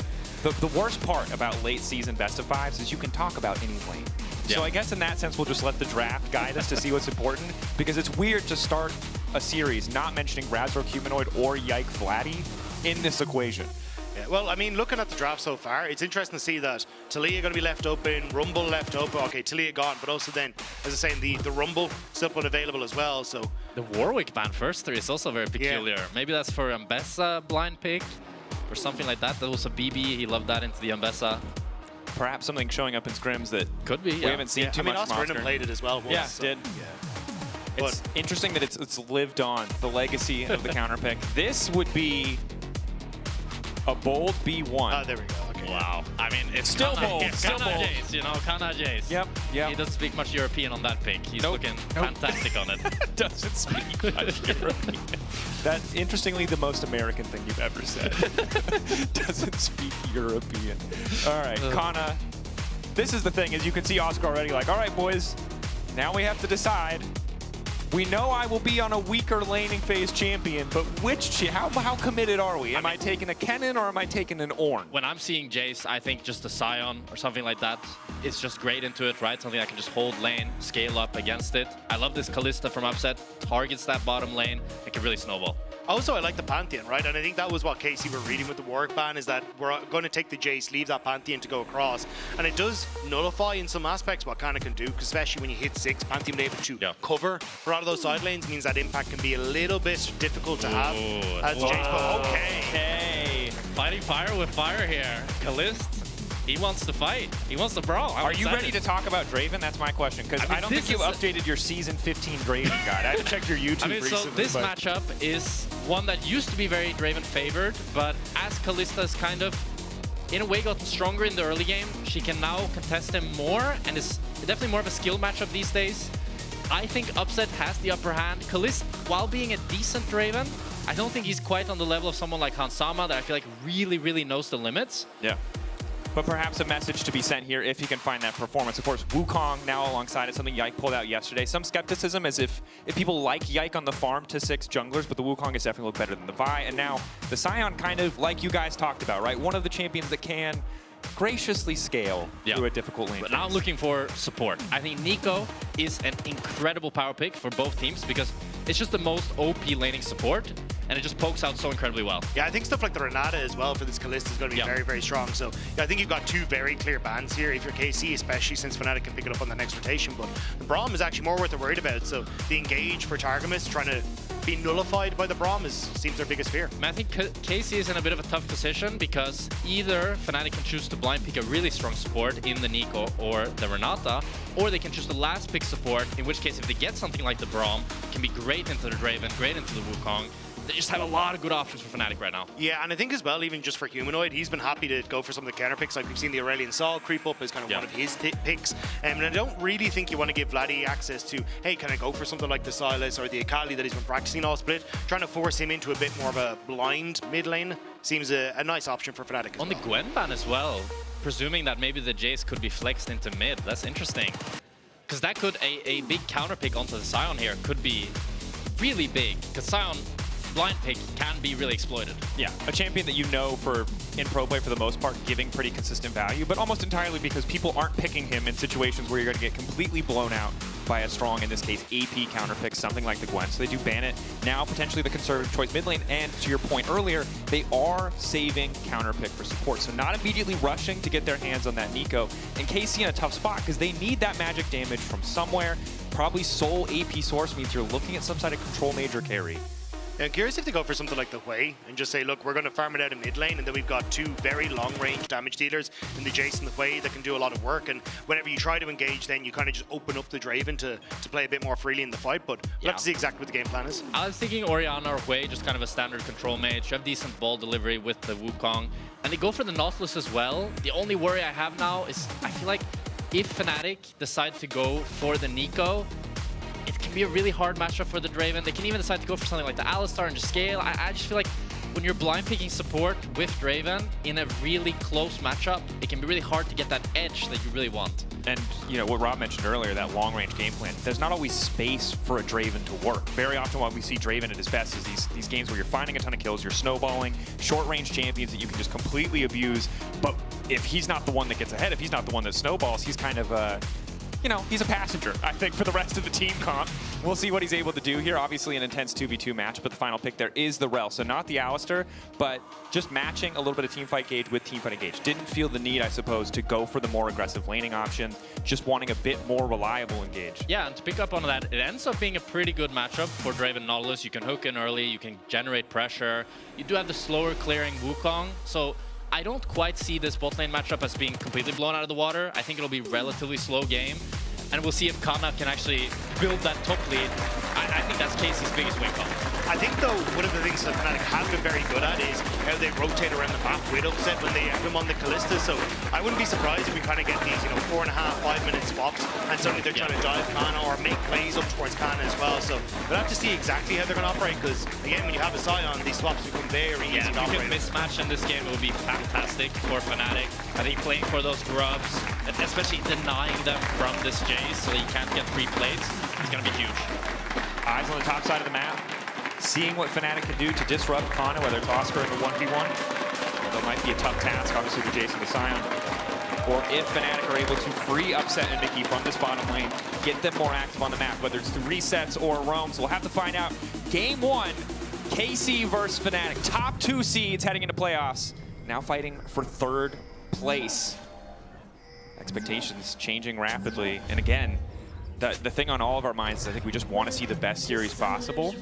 the worst part about late season best of 5s is you can talk about any lane. So I guess in that sense, we'll just let the draft guide us to see what's important, because it's weird to start a series not mentioning Razork Humanoid or Yike Vladdy in this equation. Yeah, well, I mean, looking at the draft so far, it's interesting to see that Taliyah going to be left open, Rumble left open. Okay, Taliyah gone, but also then, as I say, the Rumble still unavailable as well. So the Warwick ban first 3 is also very peculiar. Maybe that's for Ambessa blind pick or something like that. That was a BB. He loved that into the Ambessa. Perhaps something showing up in scrims that could be. We haven't seen too much from Oscar. Played it as well. Yeah, did. Yeah. It's interesting that it's lived on, the legacy of the counter pick. This would be a bold B1. There we go. Okay. Wow. I mean, it's Still Kana, bold. Still Kana bold. Jace, you know, Kana Jace. Yep. Yep. He doesn't speak much European on that pick. He's looking fantastic on it. Doesn't speak much European. That's interestingly the most American thing you've ever said. Doesn't speak European. All right, Kana. This is the thing, as you can see Oscar already like, all right, boys, now we have to decide. We know I will be on a weaker laning phase champion, but how committed are we? Am I taking a Kennen or am I taking an Ornn? When I'm seeing Jace, I think just a Sion or something like that. It's just great into it, right? Something that can just hold lane, scale up against it. I love this Kalista from Upset. Targets that bottom lane. It can really snowball. Also, I like the Pantheon, right? And I think that was what KC were reading with the Warwick ban, is that we're going to take the Jace, leave that Pantheon to go across. And it does nullify in some aspects what Kana can do, because especially when you hit 6, Pantheon able to cover for a lot of those side lanes means that impact can be a little bit difficult to have as Jace. But okay. Fighting fire with fire here. Kalist, he wants to fight. He wants to brawl. Are you ready to talk about Draven? That's my question, because I don't think you updated your Season 15 Draven guide. I haven't checked your YouTube recently. So this matchup is one that used to be very Draven favored, but as Kalista is kind of, in a way, gotten stronger in the early game, she can now contest him more, and is definitely more of a skill matchup these days. I think Upset has the upper hand. Kalista, while being a decent Draven, I don't think he's quite on the level of someone like Hansama that I feel like really, really knows the limits. Yeah. But perhaps a message to be sent here if he can find that performance. Of course, Wukong now alongside it, something Yike pulled out yesterday. Some skepticism as if people like Yike on the farm to 6 junglers, but the Wukong has definitely looked better than the Vi. And now the Sion kind of, like you guys talked about, right? One of the champions that can graciously scale through a difficult lane. But now I'm looking for support. I think Nico is an incredible power pick for both teams because it's just the most OP laning support, and it just pokes out so incredibly well. Yeah, I think stuff like the Renata as well for this Kalista is going to be very, very strong. So yeah, I think you've got 2 very clear bans here if you're KC, especially since Fnatic can pick it up on the next rotation. But the Braum is actually more worth a worried about. So the engage for Targamas trying to be nullified by the Braum seems their biggest fear. I think KC is in a bit of a tough position because either Fnatic can choose to blind pick a really strong support in the Nico or the Renata, or they can choose the last pick support, in which case if they get something like the Braum, it can be great into the Draven, great into the Wukong. They just have a lot of good options for Fnatic right now. Yeah, and I think as well, even just for Humanoid, he's been happy to go for some of the counter picks. Like we've seen the Aurelion Sol creep up as kind of one of his picks. And I don't really think you want to give Vladdy access to, hey, can I go for something like the Silas or the Akali that he's been practicing all split? Trying to force him into a bit more of a blind mid lane seems a nice option for Fnatic. On the Gwen ban as well, presuming that maybe the Jace could be flexed into mid. That's interesting. Because that could, a big counter pick onto the Sion here could be really big. Because Sion blind pick can be really exploited. Yeah, a champion that you know for in pro play for the most part giving pretty consistent value, but almost entirely because people aren't picking him in situations where you're going to get completely blown out by a strong, in this case, AP counter pick, something like the Gwen. So they do ban it. Now potentially the conservative choice mid lane, and to your point earlier, they are saving counter pick for support. So not immediately rushing to get their hands on that Nico. And KC in a tough spot because they need that magic damage from somewhere. Probably sole AP source means you're looking at some side of control major carry. I'm curious if they go for something like the Hui and just say, look, we're going to farm it out in mid lane, and then we've got 2 very long-range damage dealers in the Jace and the Hui that can do a lot of work. And whenever you try to engage, then you kind of just open up the Draven to play a bit more freely in the fight. But we'll have to see exactly what the game plan is. I was thinking Orianna or Hui, just kind of a standard control mage. You have decent ball delivery with the Wukong. And they go for the Nautilus as well. The only worry I have now is I feel like if Fnatic decides to go for the Nico, it can be a really hard matchup for the Draven. They can even decide to go for something like the Alistar and just scale. I just feel like when you're blind picking support with Draven in a really close matchup, it can be really hard to get that edge that you really want. And you know what Rob mentioned earlier, that long-range game plan, there's not always space for a Draven to work. Very often what we see Draven at his best is these games where you're finding a ton of kills, you're snowballing, short-range champions that you can just completely abuse. But if he's not the one that gets ahead, if he's not the one that snowballs, he's kind of you know, he's a passenger, I think, for the rest of the team comp. We'll see what he's able to do here. Obviously an intense 2v2 match, but the final pick there is the Rel. So not the Alistar, but just matching a little bit of teamfight gauge with teamfight engage. Didn't feel the need, I suppose, to go for the more aggressive laning option, just wanting a bit more reliable engage. Yeah, and to pick up on that, it ends up being a pretty good matchup for Draven Nautilus. You can hook in early, you can generate pressure. You do have the slower clearing Wukong, so I don't quite see this bot lane matchup as being completely blown out of the water. I think it'll be a relatively slow game, and we'll see if Kana can actually build that top lead. I think that's KC's biggest win-up. I think, though, one of the things that Fnatic have been very good at is how they rotate around the map with Upset when they have them on the Kalista. So I wouldn't be surprised if we kind of get these, 4.5, 5-minute swaps, and suddenly they're trying to dive Kana or make plays up towards Kana as well. So we'll have to see exactly how they're going to operate, because, again, when you have a Sion, these swaps become very easy to if you operate. can mismatch in this game, it would be fantastic for Fnatic. I think playing for those grubs, and especially denying them from this Jace so that you can't get free plates, is going to be huge. Eyes on the top side of the map, seeing what Fnatic can do to disrupt Kana, whether it's Oscar in the 1v1. That might be a tough task, obviously, for Jason the Sion. Or if Fnatic are able to free Upset and Mickey from this bottom lane, get them more active on the map, whether it's through resets or roams. We'll have to find out. Game 1, KC versus Fnatic. Top 2 seeds heading into playoffs. Now fighting for 3rd place. Expectations changing rapidly. And again, the thing on all of our minds is I think we just want to see the best series possible.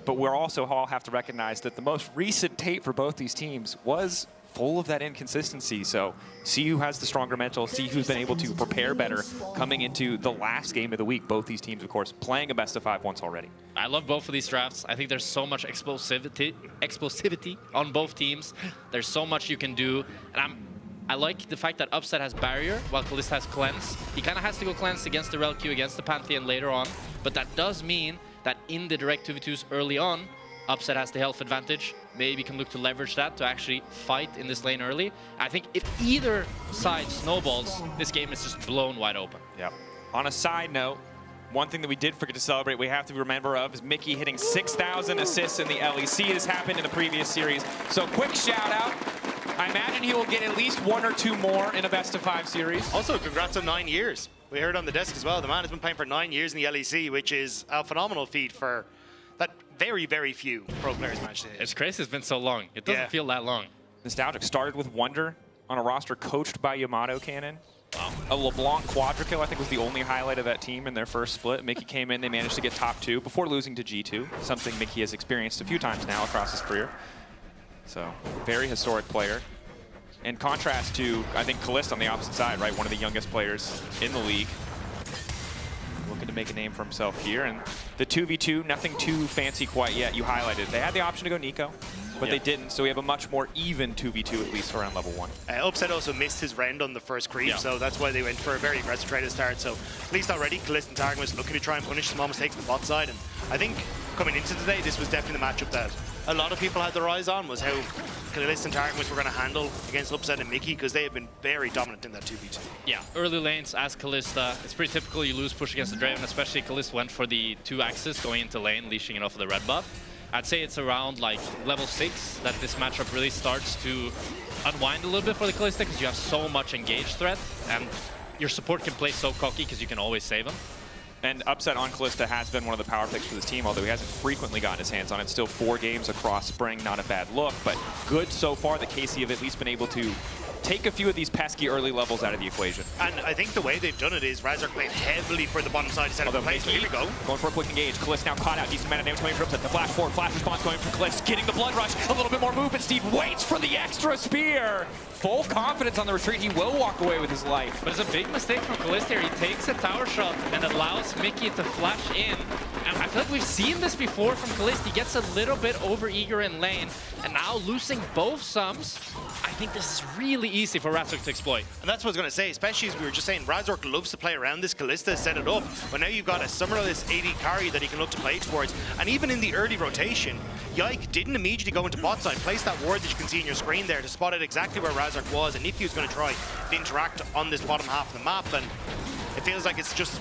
But we're also all have to recognize that the most recent tape for both these teams was full of that inconsistency. So see who has the stronger mental, see who's been able to prepare better coming into the last game of the week. Both these teams, of course, playing a best of 5 once already. I love both of these drafts. I think there's so much explosivity on both teams. There's so much you can do. And I like the fact that Upset has Barrier while Kalista has Cleanse. He kind of has to go Cleanse against the Rel Q, against the Pantheon later on. But that does mean that in the direct 2v2s early on, Upset has the health advantage. Maybe can look to leverage that to actually fight in this lane early. I think if either side snowballs, this game is just blown wide open. Yep. On a side note, one thing that we did forget to celebrate, we have to remember of, is Mickey hitting 6,000 assists in the LEC. This happened in the previous series. So quick shout out. I imagine he will get at least 1 or 2 more in a best of 5 series. Also, congrats on 9 years. We heard on the desk as well. The man has been playing for 9 years in the LEC, which is a phenomenal feat for that very, very few pro players managed to hit. It's crazy it's been so long. It doesn't feel that long. Nostalgic started with Wonder on a roster coached by Yamato Cannon. Wow. A LeBlanc quadra-kill, I think, was the only highlight of that team in their first split. Mickey came in, they managed to get top 2 before losing to G2, something Mickey has experienced a few times now across his career. So, very historic player. In contrast to, I think, Kalista on the opposite side, right? One of the youngest players in the league. Looking to make a name for himself here. And the 2v2, nothing too fancy quite yet. You highlighted. They had the option to go Nico, but they didn't. So we have a much more even 2v2, at least around level 1. Upset also missed his round on the first creep, so that's why they went for a very aggressive trade to start. So at least already, Kalista and Targan was looking to try and punish small mistakes on the bot side. And I think coming into today, this was definitely the matchup that a lot of people had their eyes on, was how Kalista and Targan were going to handle against Upset and Mickey, because they have been very dominant in that 2v2. Yeah, early lanes as Kalista, it's pretty typical you lose push against the Draven, especially Kalista went for the 2 axis going into lane, leashing it off of the red buff. I'd say it's around like level 6 that this matchup really starts to unwind a little bit for the Kalista, because you have so much engaged threat, and your support can play so cocky because you can always save him. And Upset on Kalista has been one of the power picks for this team, although he hasn't frequently gotten his hands on it. Still 4 games across spring, not a bad look, but good so far that KC have at least been able to take a few of these pesky early levels out of the equation. And I think the way they've done it is Razork played heavily for the bottom side instead of the play. So here we go. Going for a quick engage. Kalista now caught out. Decent amount of damage coming from Upset. The flash forward, flash response going from Kalista. Getting the blood rush. A little bit more movement. Steve waits for the extra spear. Full confidence on the retreat. He will walk away with his life. But it's a big mistake from Kalista here. He takes a tower shot and allows Mickey to flash in. And I feel like we've seen this before from Kalista. He gets a little bit over-eager in lane. And now losing both sums, I think this is really easy for Razork to exploit. And that's what I was going to say, especially as we were just saying, Razork loves to play around this Kalista, set it up. But now you've got a summerless AD carry that he can look to play towards. And even in the early rotation, Yike didn't immediately go into bot side, place that ward that you can see on your screen there to spot out exactly where Razork was. And if he was going to try to interact on this bottom half of the map, and it feels like it's just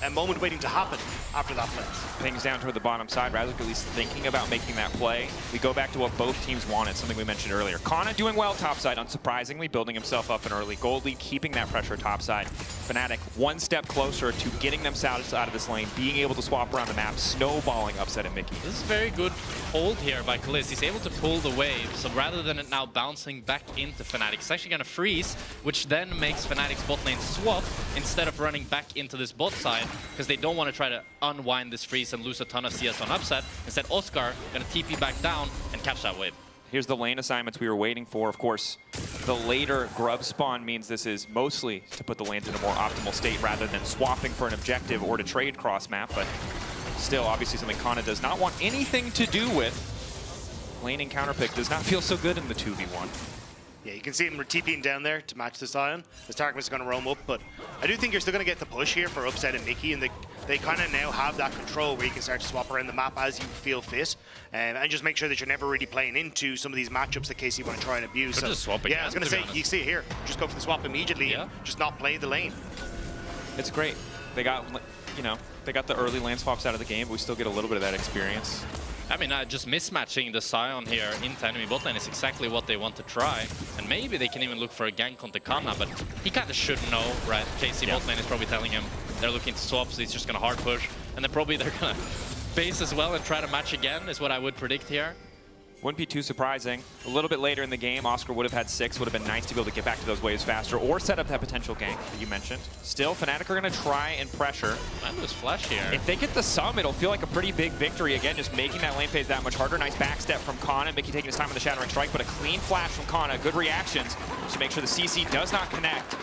a moment waiting to happen after that play. Things down toward the bottom side. Razork at least thinking about making that play. We go back to what both teams wanted, something we mentioned earlier. Kana doing well topside, unsurprisingly, building himself up an early gold lead, keeping that pressure topside. Fnatic one step closer to getting themselves out of this lane, being able to swap around the map, snowballing Upset and Mickey. This is very good hold here by Kalista. He's able to pull the wave, so rather than it now bouncing back into Fnatic, it's actually going to freeze, which then makes Fnatic's bot lane swap instead of running back into this bot side, because they don't want to try to unwind this freeze and lose a ton of CS on Upset. Instead, Oscar going to TP back down and catch that wave. Here's the lane assignments we were waiting for. Of course, the later grub spawn means this is mostly to put the lanes in a more optimal state rather than swapping for an objective or to trade cross map, but Still, obviously something Kana does not want anything to do with. Laning counterpick does not feel so good in the 2v1. Yeah, you can see him TPing down there to match the Sion. The Targamas is going to roam up, but I do think you're still going to get the push here for Upset and Mickey, and they kind of now have that control where you can start to swap around the map as you feel fit, and just make sure that you're never really playing into some of these matchups that KC want to try and abuse. Could just swap again, yeah, I was going to say, you see it here. Just go for the swap immediately and just not play the lane. It's great. They got, you know, they got the early lane swaps out of the game, but we still get a little bit of that experience. I mean, just mismatching the Sion here into enemy bot lane is exactly what they want to try. And maybe they can even look for a gank onto Kana, but he kind of should know, right? KC bot lane is probably telling him they're looking to swap, so he's just going to hard push. And then probably they're going to base as well and try to match again, is what I would predict here. Wouldn't be too surprising. A little bit later in the game, Oscar would have had 6. Would have been nice to be able to get back to those waves faster or set up that potential gank that you mentioned. Still, Fnatic are going to try and pressure. Might lose flash here. If they get the sum, it'll feel like a pretty big victory. Again, just making that lane phase that much harder. Nice backstep from Kana. Mickey taking his time with the Shattering Strike, but a clean flash from Kana. Good reactions to make sure the CC does not connect.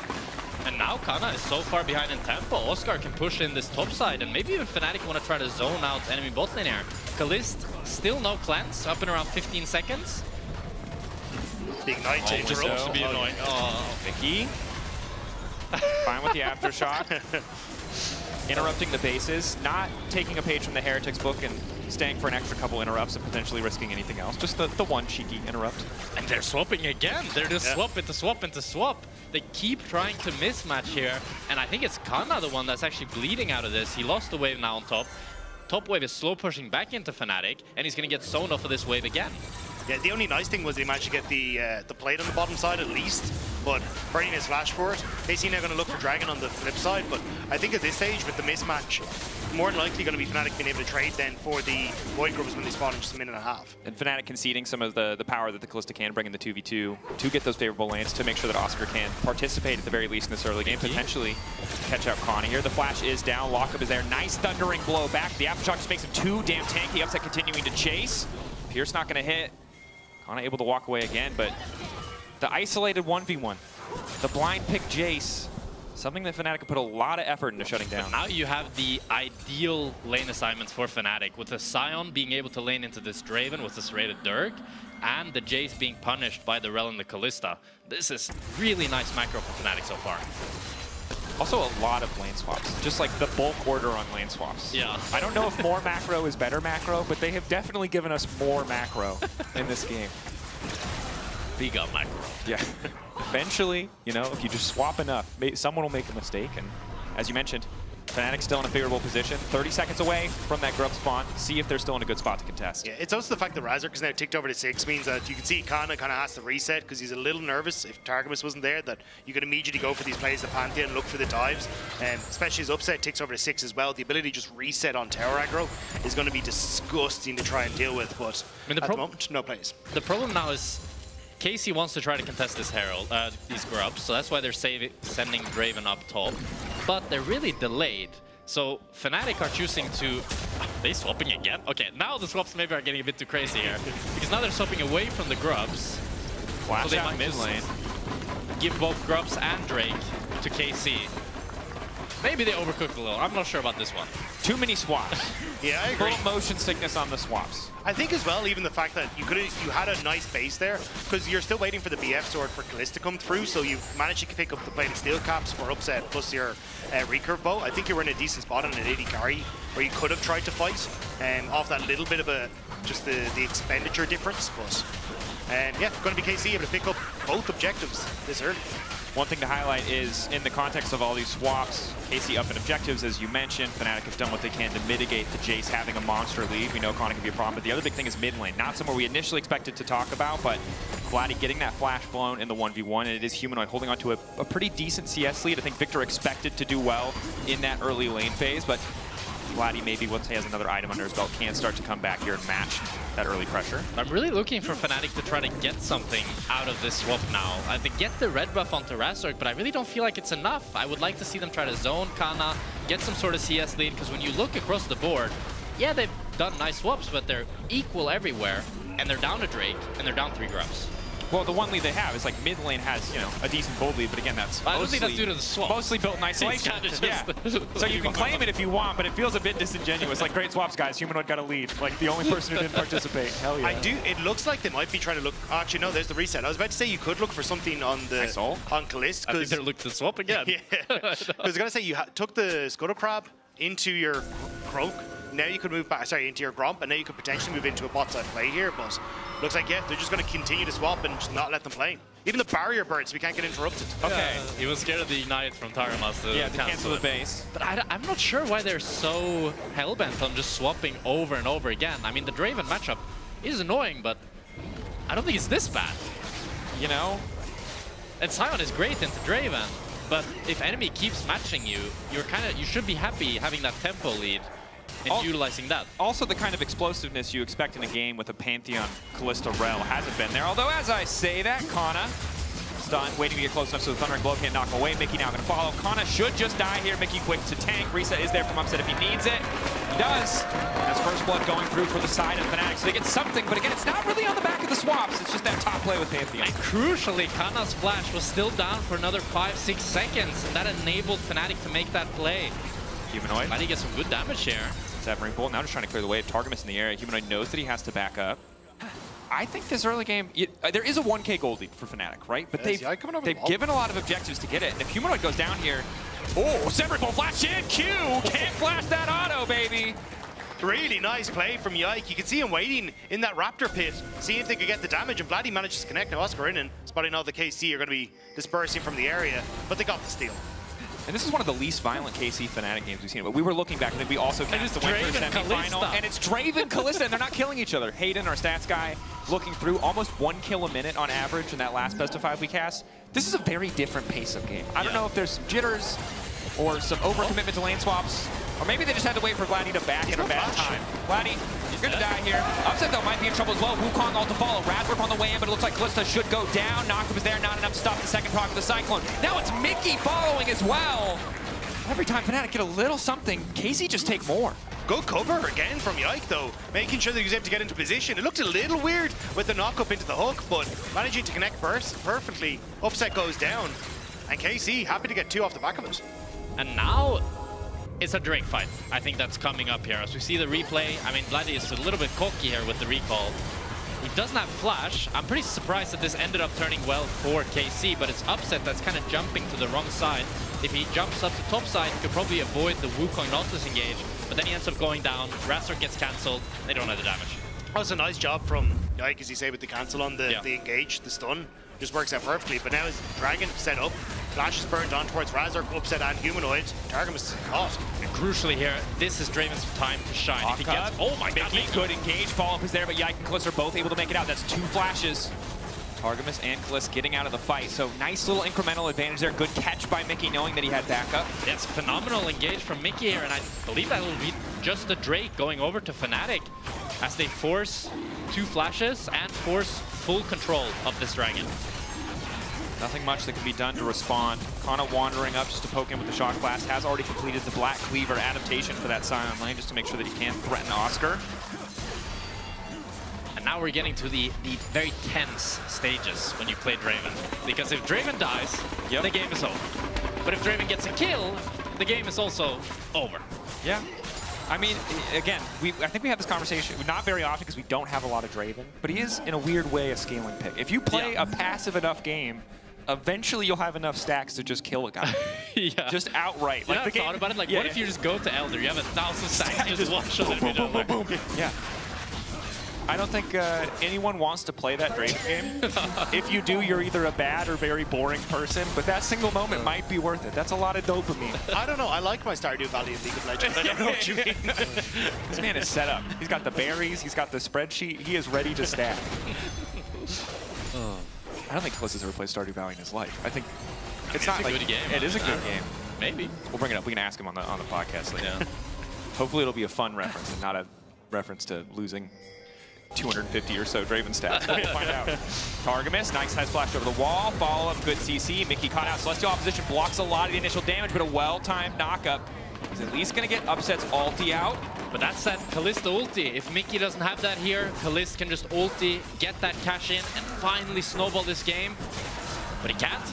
And now Kana is so far behind in tempo. Oscar can push in this top side, and maybe even Fnatic want to try to zone out enemy bot lane here. Kalist, still no cleanse, up in around 15 seconds. Big Knight just looks to be annoying. Oh, Mickey. Fine with the aftershock. Interrupting the bases, not taking a page from the Heretics book and staying for an extra couple interrupts and potentially risking anything else. Just the one cheeky interrupt. And they're swapping again. They're just swap into swap into swap. They keep trying to mismatch here. And I think it's Kana the one that's actually bleeding out of this. He lost the wave now on top. Top wave is slow pushing back into Fnatic, and he's going to get zoned off of this wave again. Yeah, the only nice thing was they managed to get the plate on the bottom side at least, but burning his flash for it. KC now going to look for Dragon on the flip side, but I think at this stage with the mismatch, more than likely going to be Fnatic being able to trade then for the Void Grubs when they spawn in just a minute and a half. And Fnatic conceding some of the power that the Kalista can bring in the 2v2 to get those favorable lanes to make sure that Oscar can participate at the very least in this early game, potentially catch out Kana here. The flash is down, lockup is there, nice thundering blow back. The aftershock just makes him too damn tanky, Upset continuing to chase. Pierce not going to hit. Kana able to walk away again, but the isolated 1v1, the blind pick Jace, something that Fnatic could put a lot of effort into shutting down. But now you have the ideal lane assignments for Fnatic, with the Sion being able to lane into this Draven with this rated Dirk, and the Jace being punished by the Rel and the Kalista. This is really nice macro for Fnatic so far. Also a lot of lane swaps, just like the bulk order on lane swaps. Yeah. I don't know if more macro is better macro, but they have definitely given us more macro in this game. Big up macro. Yeah. Eventually, you know, if you just swap enough, someone will make a mistake. And as you mentioned, Fnatic still in a favorable position, 30 seconds away from that grub spawn. See if they're still in a good spot to contest. Yeah, it's also the fact that Razork is now ticked over to 6 means that you can see Kana kind of has to reset because he's a little nervous if Targamas wasn't there, that you could immediately go for these plays of Pantheon and look for the dives. Especially as Upset ticks over to 6 as well. The ability to just reset on tower aggro is going to be disgusting to try and deal with, but I mean, at the moment, no plays. The problem now is KC wants to try to contest this Herald, these grubs, so that's why they're sending Draven up top. But they're really delayed. So Fnatic are choosing to... Are they swapping again? Okay, now the swaps maybe are getting a bit too crazy here. Because now they're swapping away from the grubs. Flash so they out might mid lane. Give both grubs and Drake to KC. Maybe they overcooked a little. I'm not sure about this one. Too many swaps. Yeah, I agree. Little motion sickness on the swaps. I think as well, even the fact that you had a nice base there, because you're still waiting for the BF sword for Kalista to come through, so you managed to pick up the plated steel caps for Upset plus your recurve bow. I think you were in a decent spot on an 80 carry where you could have tried to fight off that little bit of just the expenditure difference. But yeah, going to be KC able to pick up both objectives this early. One thing to highlight is, in the context of all these swaps, KC up in objectives, as you mentioned. Fnatic have done what they can to mitigate the Jace having a monster lead. We know Kana can be a problem, but the other big thing is mid lane. Not somewhere we initially expected to talk about, but Vladdy getting that flash blown in the 1v1, and it is Humanoid holding on to a pretty decent CS lead. I think Victor expected to do well in that early lane phase, but Vladdy maybe once he has another item under his belt can start to come back here and match that early pressure. I'm really looking for Fnatic to try to get something out of this swap now. They get the red buff onto Razork, but I really don't feel like it's enough. I would like to see them try to zone Kana, get some sort of CS lead, because when you look across the board, yeah, they've done nice swaps, but they're equal everywhere, and they're down to Drake, and they're down 3 grubs. Well, the one lead they have is like mid lane has, you know, a decent gold lead, but again, that's I don't think that's due to the swap. Mostly built in isolation. Yeah. So you can claim it if you want, but it feels a bit disingenuous. Like, great swaps, guys. Humanoid got a lead. Like, the only person who didn't participate. Hell yeah. I do. It looks like they might be trying to look. Actually, no. There's the reset. I was about to say you could look for something on the on Calist. I think they're looking to swap again. Yeah. I was gonna say you took the Scuttle Crab into your Croak. Now you could move back, sorry, into your Gromp, and now you could potentially move into a bot side play here, but looks like, yeah, they're just going to continue to swap and just not let them play. Even the barrier birds, we can't get interrupted. Okay. He was scared of the Ignite from Targamas to cancel the base. But I'm not sure why they're so hellbent on just swapping over and over again. I mean, the Draven matchup is annoying, but I don't think it's this bad. You know? And Sion is great into Draven, but if enemy keeps matching you, you should be happy having that tempo lead. And utilizing that. Also, the kind of explosiveness you expect in a game with a Pantheon Kalista Rel hasn't been there. Although, as I say that, Kana stunned, waiting to get close enough so the Thunder and Glow can't knock him away. Mickey now going to follow. Kana should just die here. Mickey quick to tank. Reset is there from Upset if he needs it. He does. That's first blood going through for the side of Fnatic. So they get something, but again, it's not really on the back of the swaps. It's just that top play with Pantheon. And crucially, Kana's flash was still down for another 5-6 seconds, and that enabled Fnatic to make that play. Humanoid. Fnatic gets some good damage here. Severing Bolt now just trying to clear the way. Targamas in the area. Humanoid knows that he has to back up. I think this early game, there is a 1K gold lead for Fnatic, right? But they've given a lot of objectives to get it. And if Humanoid goes down here, Severing Bolt flash in, Q! Can't flash that auto, baby! Really nice play from Yike. You can see him waiting in that Raptor pit, seeing if they could get the damage, and Vladdy manages to connect. Now Oscar in and spotting all the KC are going to be dispersing from the area, but they got the steal. And this is one of the least violent KC Fnatic games we've seen. But we were looking back, and then we also cast the Winter semifinal, and it's Draven Kalista, and they're not killing each other. Hayden, our stats guy, looking through almost 1 kill a minute on average in that last best of 5 we cast. This is a very different pace of game. I don't know if there's some jitters or some overcommitment to lane swaps, or maybe they just had to wait for Vladdy to back at a bad time. Vladdy, you're going to die here. Upset, though, might be in trouble as well. Wukong all to follow. Razorp on the way in, but it looks like Kalista should go down. Noctum is there, not enough to stop the second proc of the Cyclone. Now it's Mickey following as well. Every time Fnatic get a little something, KC just take more. Good cover again from Yike, though, making sure that he was able to get into position. It looked a little weird with the knock-up into the hook, but managing to connect perfectly. Upset goes down, and KC happy to get 2 off the back of it. And now it's a Drake fight. I think that's coming up here. As we see the replay, I mean, Vladdy is a little bit cocky here with the recall. He doesn't have flash. I'm pretty surprised that this ended up turning well for KC, but it's Upset that's kind of jumping to the wrong side. If he jumps up to top side, he could probably avoid the Wukong Nautilus engage, but then he ends up going down. Razor gets cancelled. They don't have the damage. That was a nice job from Yike, as you say, with the cancel on the engage, the stun. Just works out perfectly, but now his Dragon set up. Flash is burned on towards Razor, Upset and Humanoid. Targamas is caught. And crucially here, this is Draven's time to shine. If he gets, oh my god, Mickey could engage. Follow-up is there, but Yike and Kalista are both able to make it out. That's 2 flashes. Targamas and Kalista getting out of the fight. So nice little incremental advantage there. Good catch by Mickey, knowing that he had backup. It's phenomenal engage from Mickey here, and I believe that will be just the Drake going over to Fnatic as they force 2 flashes and force full control of this Dragon. Nothing much that can be done to respond. Kana wandering up just to poke him with the Shock Blast. Has already completed the Black Cleaver adaptation for that Sion lane just to make sure that he can't threaten Oscar. And now we're getting to the very tense stages when you play Draven. Because if Draven dies, the game is over. But if Draven gets a kill, the game is also over. Yeah. I mean, again, I think we have this conversation, not very often because we don't have a lot of Draven, but he is, in a weird way, a scaling pick. If you play a passive enough game, eventually you'll have enough stacks to just kill a guy. Just outright. You know, I've thought about it, like, what if you just go to Elder, you have 1,000 stacks, just watch us boom, boom, boom, boom. Yeah. I don't think anyone wants to play that Draven game. If you do, you're either a bad or very boring person, but that single moment might be worth it. That's a lot of dopamine. I don't know. I like my Stardew Valley in League of Legends. I don't know what you mean. This man is set up. He's got the berries. He's got the spreadsheet. He is ready to stack. I don't think Kalista's ever played Stardew Valley in his life. I think it's not a like good game. It is a good game. Maybe. We'll bring it up. We can ask him on the podcast later. Yeah. Hopefully it'll be a fun reference and not a reference to losing 250 or so Draven stats. We'll find out. Targamas, nice has flashed over the wall. Follow up, good CC. Mickey caught out. Celestial opposition blocks a lot of the initial damage, but a well-timed knockup. He's at least going to get Upset's ulti out. But that said, Kalista ulti. If Mickey doesn't have that here, Kalista can just ulti, get that cash in, and finally snowball this game. But he can't.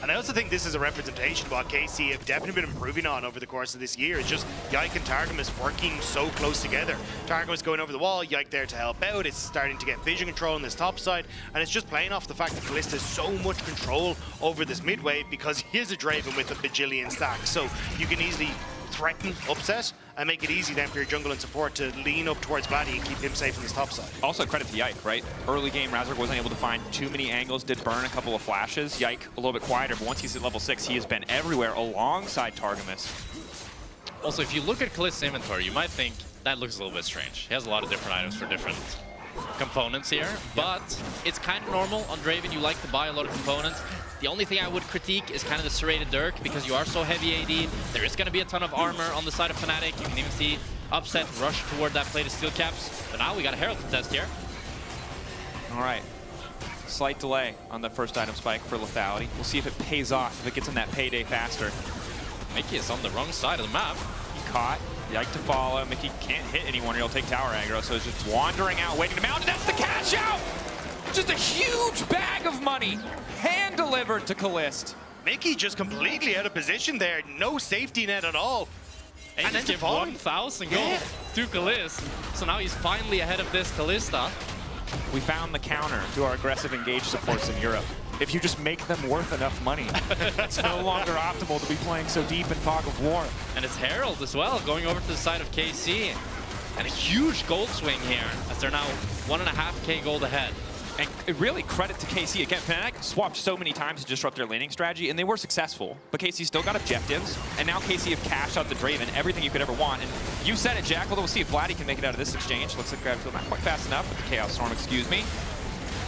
And I also think this is a representation of what KC have definitely been improving on over the course of this year. It's just Yike and Targamas working so close together. Targamas going over the wall, Yike there to help out. It's starting to get vision control on this top side. And it's just playing off the fact that Kalista has so much control over this mid wave because he is a Draven with a bajillion stacks. So you can easily threaten upset and make it easy then for your jungle and support to lean up towards Vladdy and keep him safe on this top side. Also credit to Yike, right? Early game, Razork wasn't able to find too many angles, did burn a couple of flashes. Yike a little bit quieter, but once he's at level 6, he has been everywhere alongside Targamas. Also, if you look at Kalista's inventory, you might think that looks a little bit strange. He has a lot of different items for different components here, but it's kind of normal. On Draven, you like to buy a lot of components. The only thing I would critique is kind of the serrated Dirk, because you are so heavy AD. There is going to be a ton of armor on the side of Fnatic. You can even see Upset rush toward that plate of steel caps. But now we got a Herald to test here. All right. Slight delay on the first item spike for lethality. We'll see if it pays off, if it gets him that payday faster. Mickey is on the wrong side of the map. He caught. Yike to follow. Mickey can't hit anyone or he'll take tower aggro, so it's just wandering out, waiting to mount, and that's the cash out! Just a huge bag of money, hand-delivered to Kalist. Mickey just completely out of position there. No safety net at all. And then give 1,000 gold to Kalist. So now he's finally ahead of this Kalista. We found the counter to our aggressive engage supports in Europe. If you just make them worth enough money, it's no longer optimal to be playing so deep in Fog of War. And it's Herald as well, going over to the side of KC. And a huge gold swing here, as they're now 1.5k gold ahead. And really credit to KC. Again, Fnatic swapped so many times to disrupt their laning strategy, and they were successful. But KC still got objectives, and now KC have cashed out the Draven, everything you could ever want. And you said it, Jack. Well, we'll see if Vladdy can make it out of this exchange. Looks like Gravfield not quite fast enough with the Chaos Storm, excuse me.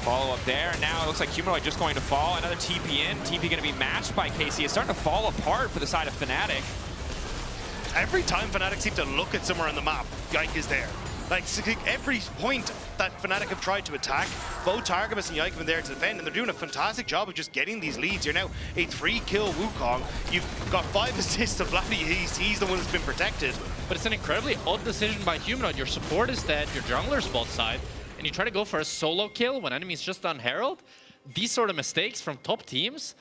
Follow up there, and now it looks like Humanoid just going to fall. Another TP in. TP going to be matched by KC. It's starting to fall apart for the side of Fnatic. Every time Fnatic seem to look at somewhere on the map, Yike is there. Like, every point that Fnatic have tried to attack, both Targamas and Yike have been there to defend, and they're doing a fantastic job of just getting these leads. You're now a 3-kill Wukong. You've got 5 assists to Vladdy. He's the one that's been protected. But it's an incredibly odd decision by Humanoid. Your support is dead, your jungler's both side, and you try to go for a solo kill when enemies just on Herald. These sort of mistakes from top teams,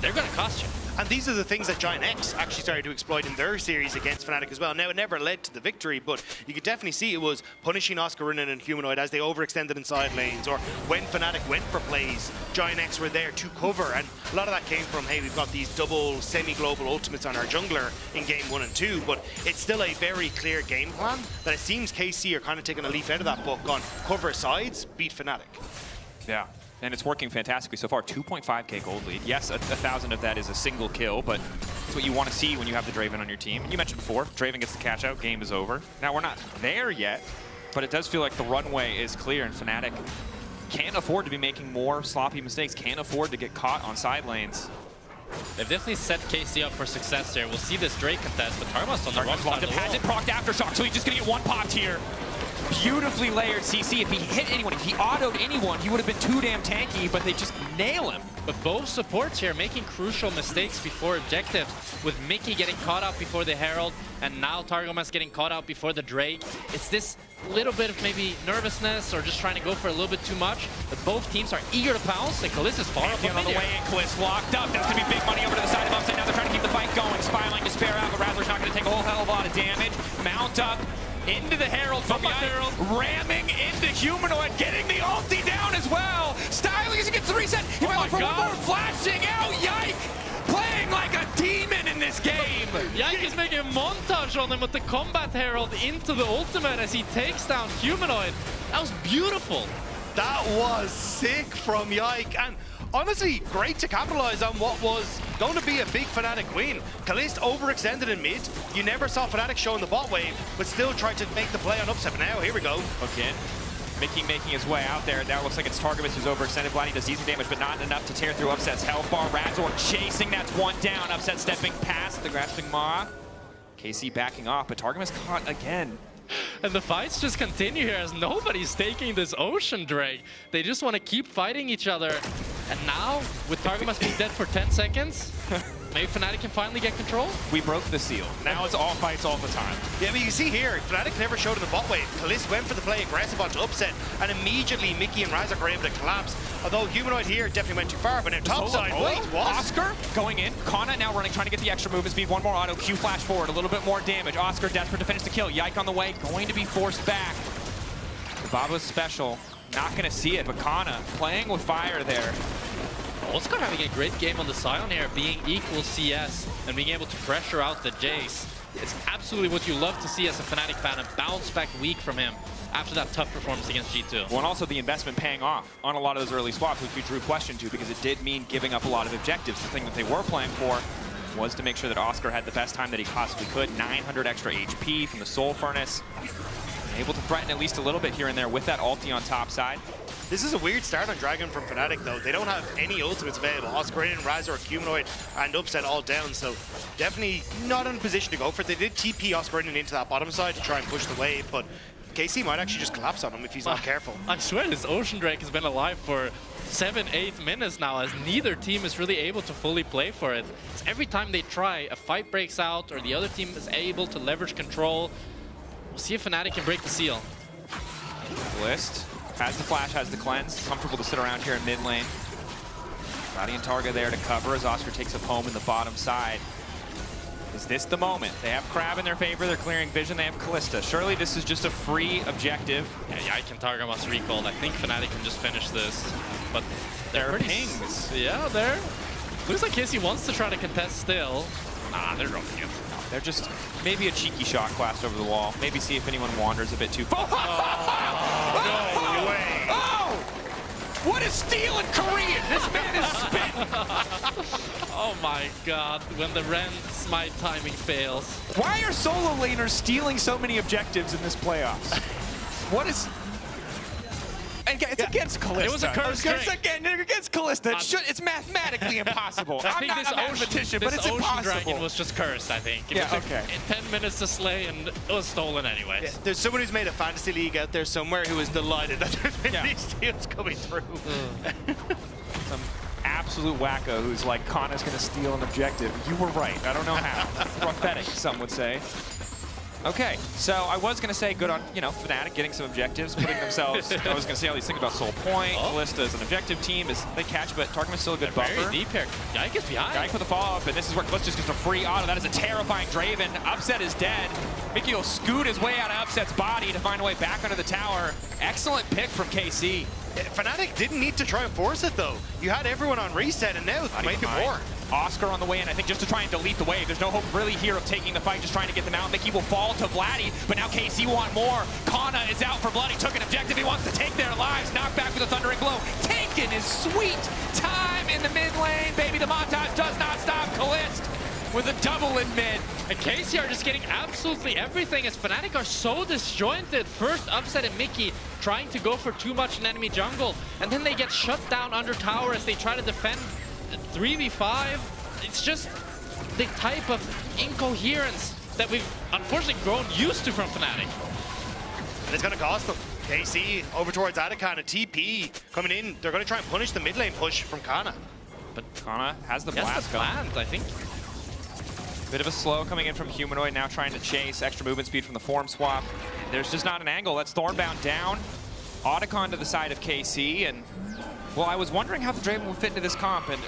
they're going to cost you. And these are the things that Giant X actually started to exploit in their series against Fnatic as well. Now, it never led to the victory, but you could definitely see it was punishing Oscarina and Humanoid as they overextended in side lanes, or when Fnatic went for plays, Giant X were there to cover, and a lot of that came from, hey, we've got these double semi-global ultimates on our jungler in game 1 and 2, but it's still a very clear game plan that it seems KC are kind of taking a leaf out of that book on cover sides, beat Fnatic. Yeah. And it's working fantastically so far. 2.5k gold lead. Yes, 1,000 of that is a single kill, but it's what you want to see when you have the Draven on your team. You mentioned before, Draven gets the catch out, game is over. Now, we're not there yet, but it does feel like the runway is clear, and Fnatic can't afford to be making more sloppy mistakes, can't afford to get caught on side lanes. They've definitely set KC up for success there. We'll see this Drake contest, but Targamas on the wrong side of the wall. Has it procced Aftershock, so he's just going to get one popped here. Beautifully layered CC. If he hit anyone, if he autoed anyone, he would have been too damn tanky, but they just nail him. But both supports here making crucial mistakes before objectives, with Mickey getting caught out before the Herald, and now Targamas getting caught out before the Drake. It's this little bit of maybe nervousness or just trying to go for a little bit too much, but both teams are eager to pounce, and Kalista's far up on the way in. Kalista's locked up. That's going to be big money over to the side of Upside. Now they're trying to keep the fight going. Spyline to spare out, but Rattler's not going to take a whole hell of a lot of damage. Mount up. Into the Herald from Herald, ramming into Humanoid, getting the ulti down as well. Styling as he gets the reset. He might look for one more, flashing out. Yike, playing like a demon in this game. Yike is making a montage on him with the Combat Herald into the ultimate as he takes down Humanoid. That was beautiful. That was sick from Yike, and honestly, great to capitalize on what was going to be a big Fnatic win. Kalist overextended in mid. You never saw Fnatic show in the bot wave, but still tried to make the play on upset. But now, here we go. Again, Mickey making his way out there. Now it looks like it's Targamas who's overextended. Vladdy does decent damage, but not enough to tear through Upset's health bar. Razor chasing, that's one down. Upset stepping past the grasping Mara. KC backing off, but Targamas caught again. And the fights just continue here as nobody's taking this Ocean Drake. They just want to keep fighting each other. And now, with Targamas being dead for 10 seconds, Maybe Fnatic can finally get control? We broke the seal. Now it's all fights all the time. Yeah, but you can see here, Fnatic never showed in the bot wave. Kalist went for the play aggressive onto upset, and immediately Mickey and Razak were able to collapse. Although Humanoid here definitely went too far, but now topside, wait, what? Oscar going in. Kana now running, trying to get the extra movement speed. One more auto, Q flash forward, a little bit more damage. Oscar desperate to finish the kill. Yike on the way, going to be forced back. The Baba's special, not going to see it, but Kana playing with fire there. Oscar having a great game on the Sion here, being equal CS and being able to pressure out the Jace. It's absolutely what you love to see as a Fnatic fan, a bounce back week from him after that tough performance against G2. Well, and also the investment paying off on a lot of those early swaps, which we drew question to because it did mean giving up a lot of objectives. The thing that they were playing for was to make sure that Oscar had the best time that he possibly could. 900 extra HP from the Soul Furnace. Able to threaten at least a little bit here and there with that ulti on top side. This is a weird start on Dragon from Fnatic, though. They don't have any ultimates available. Oscarin, Razor, Humanoid, and Upset all down, so definitely not in a position to go for it. They did TP Oscarin into that bottom side to try and push the wave, but KC might actually just collapse on him if he's not careful. I swear this Ocean Drake has been alive for 7-8 minutes now, as neither team is really able to fully play for it. It's every time they try, a fight breaks out, or the other team is able to leverage control. We'll see if Fnatic can break the seal. List has the flash, has the cleanse. Comfortable to sit around here in mid lane. Vladdy and Targa there to cover as Oscar takes up home in the bottom side. Is this the moment? They have Crab in their favor, they're clearing vision, they have Kalista. Surely this is just a free objective. Yeah, Yike and Targa must recall. I think Fnatic can just finish this. But they're pretty pings. Yeah, they're... Looks like Casey wants to try to contest still. Nah, they're dropping it. They're just maybe a cheeky shot blast over the wall. Maybe see if anyone wanders a bit too far. No way. Oh! What is steal in Korean? This man is spitting. Oh my god, when the Ren smite timing fails. Why are solo laners stealing so many objectives in this playoffs? What is... It's against Kalista. It was a curse It's against Kalista. It's mathematically impossible. I'm not a mathematician, but it's impossible. Dragon was just cursed, I think. It took 10 minutes to slay, and it was stolen anyways. Yeah, there's someone who's made a fantasy league out there somewhere who is delighted that there's been these steals coming through. Some absolute wacko who's like, Kana's going to steal an objective. You were right. I don't know how. Prophetic, some would say. Okay, so I was going to say good on, Fnatic getting some objectives, putting themselves, I was going to say all these things about Soul Point, Kalista as an objective team, they catch, but Targamas still a good buffer. Very deep here. Yike is behind. Yike with a follow-up, and this is where Kalista just gets a free auto. That is a terrifying Draven. Upset is dead. Mickey will scoot his way out of Upset's body to find a way back under the tower. Excellent pick from KC. Fnatic didn't need to try and force it, though. You had everyone on reset, and now make it more. Oscar on the way in, I think, just to try and delete the wave. There's no hope really here of taking the fight, just trying to get them out. Mickey will fall to Vladdy, but now KC want more. Kana is out for blood. He took an objective. He wants to take their lives. Knocked back with a thundering blow. Taken is sweet. Time in the mid lane, baby. The montage does not stop. Kalist with a double in mid. And KC are just getting absolutely everything as Fnatic are so disjointed. First Upset and Mickey trying to go for too much in enemy jungle, and then they get shut down under tower as they try to defend 3v5. It's just the type of incoherence that we've unfortunately grown used to from Fnatic. And it's going to cost them. KC over towards Atakan, a TP coming in. They're going to try and punish the mid lane push from Kana. But Kana has the blast going. I think. Bit of a slow coming in from Humanoid, now trying to chase. Extra movement speed from the form swap. There's just not an angle. That's Thornbound down. Otacon to the side of KC, and well, I was wondering how the Draven would fit into this comp, and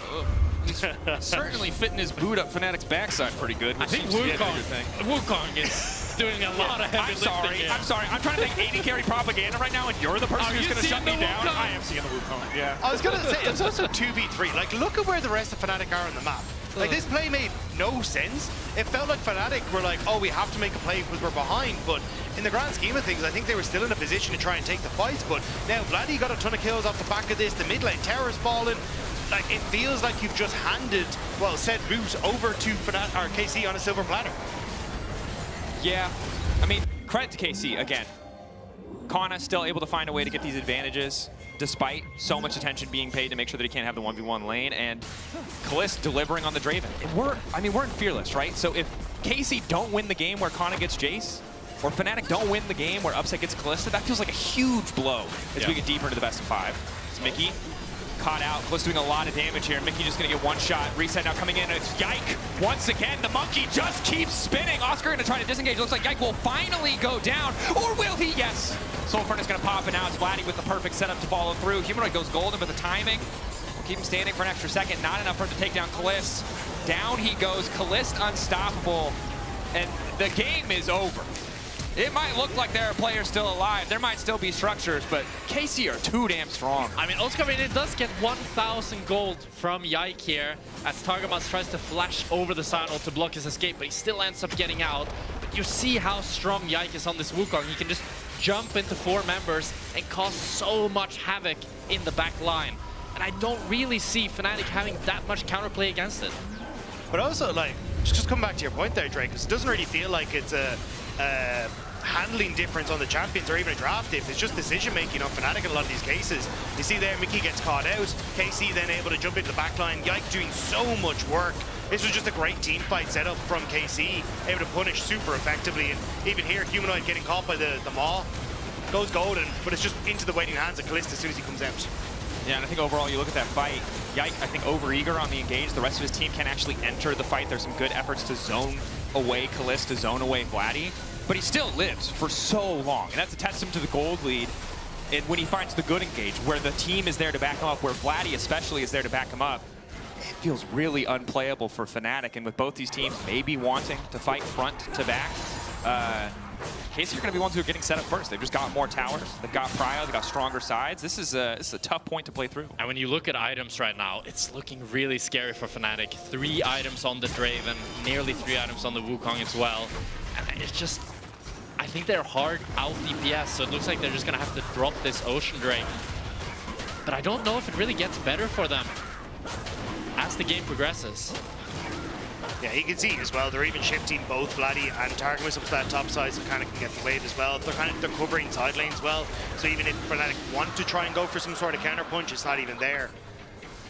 he's certainly fitting his boot up Fnatic's backside pretty good. I think Wukong is doing a lot of heavy lifting here. I'm sorry. I'm trying to think 80 carry propaganda right now, and you're the person who's going to shut me down. I am seeing the Wukong, yeah. I was going to say, it's also 2v3. Like, look at where the rest of Fnatic are on the map. Like, this play made no sense. It felt like Fnatic were like, oh, we have to make a play because we're behind. But in the grand scheme of things, I think they were still in a position to try and take the fights. But now Vladdy got a ton of kills off the back of this. The mid lane tower's fallen. Like, it feels like you've just handed, well, said route over to Fnatic, or KC on a silver platter. Yeah. I mean, credit to KC again. Kana still able to find a way to get these advantages despite so much attention being paid to make sure that he can't have the 1v1 lane, and Kalist delivering on the Draven. We're in Fearless, right? So if KC don't win the game where Kana gets Jace, or Fnatic don't win the game where Upset gets Kalista, that feels like a huge blow as we get deeper into the best of 5. It's Mickey caught out. Close doing a lot of damage here. Mickey just gonna get one shot. Reset now coming in. It's Yike once again. The monkey just keeps spinning. Oscar gonna try to disengage. Looks like Yike will finally go down. Or will he? Yes. Soul Furnace gonna pop, and now it's Vladdy with the perfect setup to follow through. Humanoid goes golden, but the timing will keep him standing for an extra second. Not enough for him to take down Kalist. Down he goes. Kalist unstoppable. And the game is over. It might look like there are players still alive. There might still be structures, but KC are too damn strong. I mean, Oscar Rene does get 1,000 gold from Yike here as Targamas tries to flash over the Sinal to block his escape, but he still ends up getting out. But you see how strong Yike is on this Wukong. He can just jump into 4 members and cause so much havoc in the back line. And I don't really see Fnatic having that much counterplay against it. But also, like, just come back to your point there, Drake, because it doesn't really feel like it's a handling difference on the champions or even a draft diff. It's just decision making on Fnatic in a lot of these cases. You see there, Mickey gets caught out. KC then able to jump into the backline. Yike doing so much work. This was just a great team fight setup from KC, able to punish super effectively. And even here, Humanoid getting caught by the Maw. Goes golden, but it's just into the waiting hands of Kalista as soon as he comes out. Yeah, and I think overall you look at that fight, Yike, I think over-eager on the engage. The rest of his team can't actually enter the fight. There's some good efforts to zone away Kalista, zone away Vladdy. But he still lives for so long, and that's a testament to the gold lead. And when he finds the good engage, where the team is there to back him up, where Vladdy especially is there to back him up, it feels really unplayable for Fnatic. And with both these teams maybe wanting to fight front to back, KC are going to be ones who are getting set up first. They've just got more towers. They've got Prio. They've got stronger sides. This is a tough point to play through. And when you look at items right now, it's looking really scary for Fnatic. 3 items on the Draven, nearly 3 items on the Wukong as well. And it's just, I think they're hard out DPS, so it looks like they're just going to have to drop this Ocean Drake. But I don't know if it really gets better for them as the game progresses. Yeah, you can see as well, they're even shifting both Vladdy and Targamas up to that top side, so kind of can get the wave as well. They're covering side lanes as well, so even if Fnatic want to try and go for some sort of counter punch, it's not even there.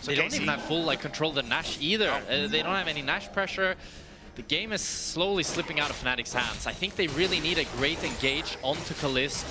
So they don't even have full control of the Nash either. They don't have any Nash pressure. The game is slowly slipping out of Fnatic's hands. I think they really need a great engage onto Kalist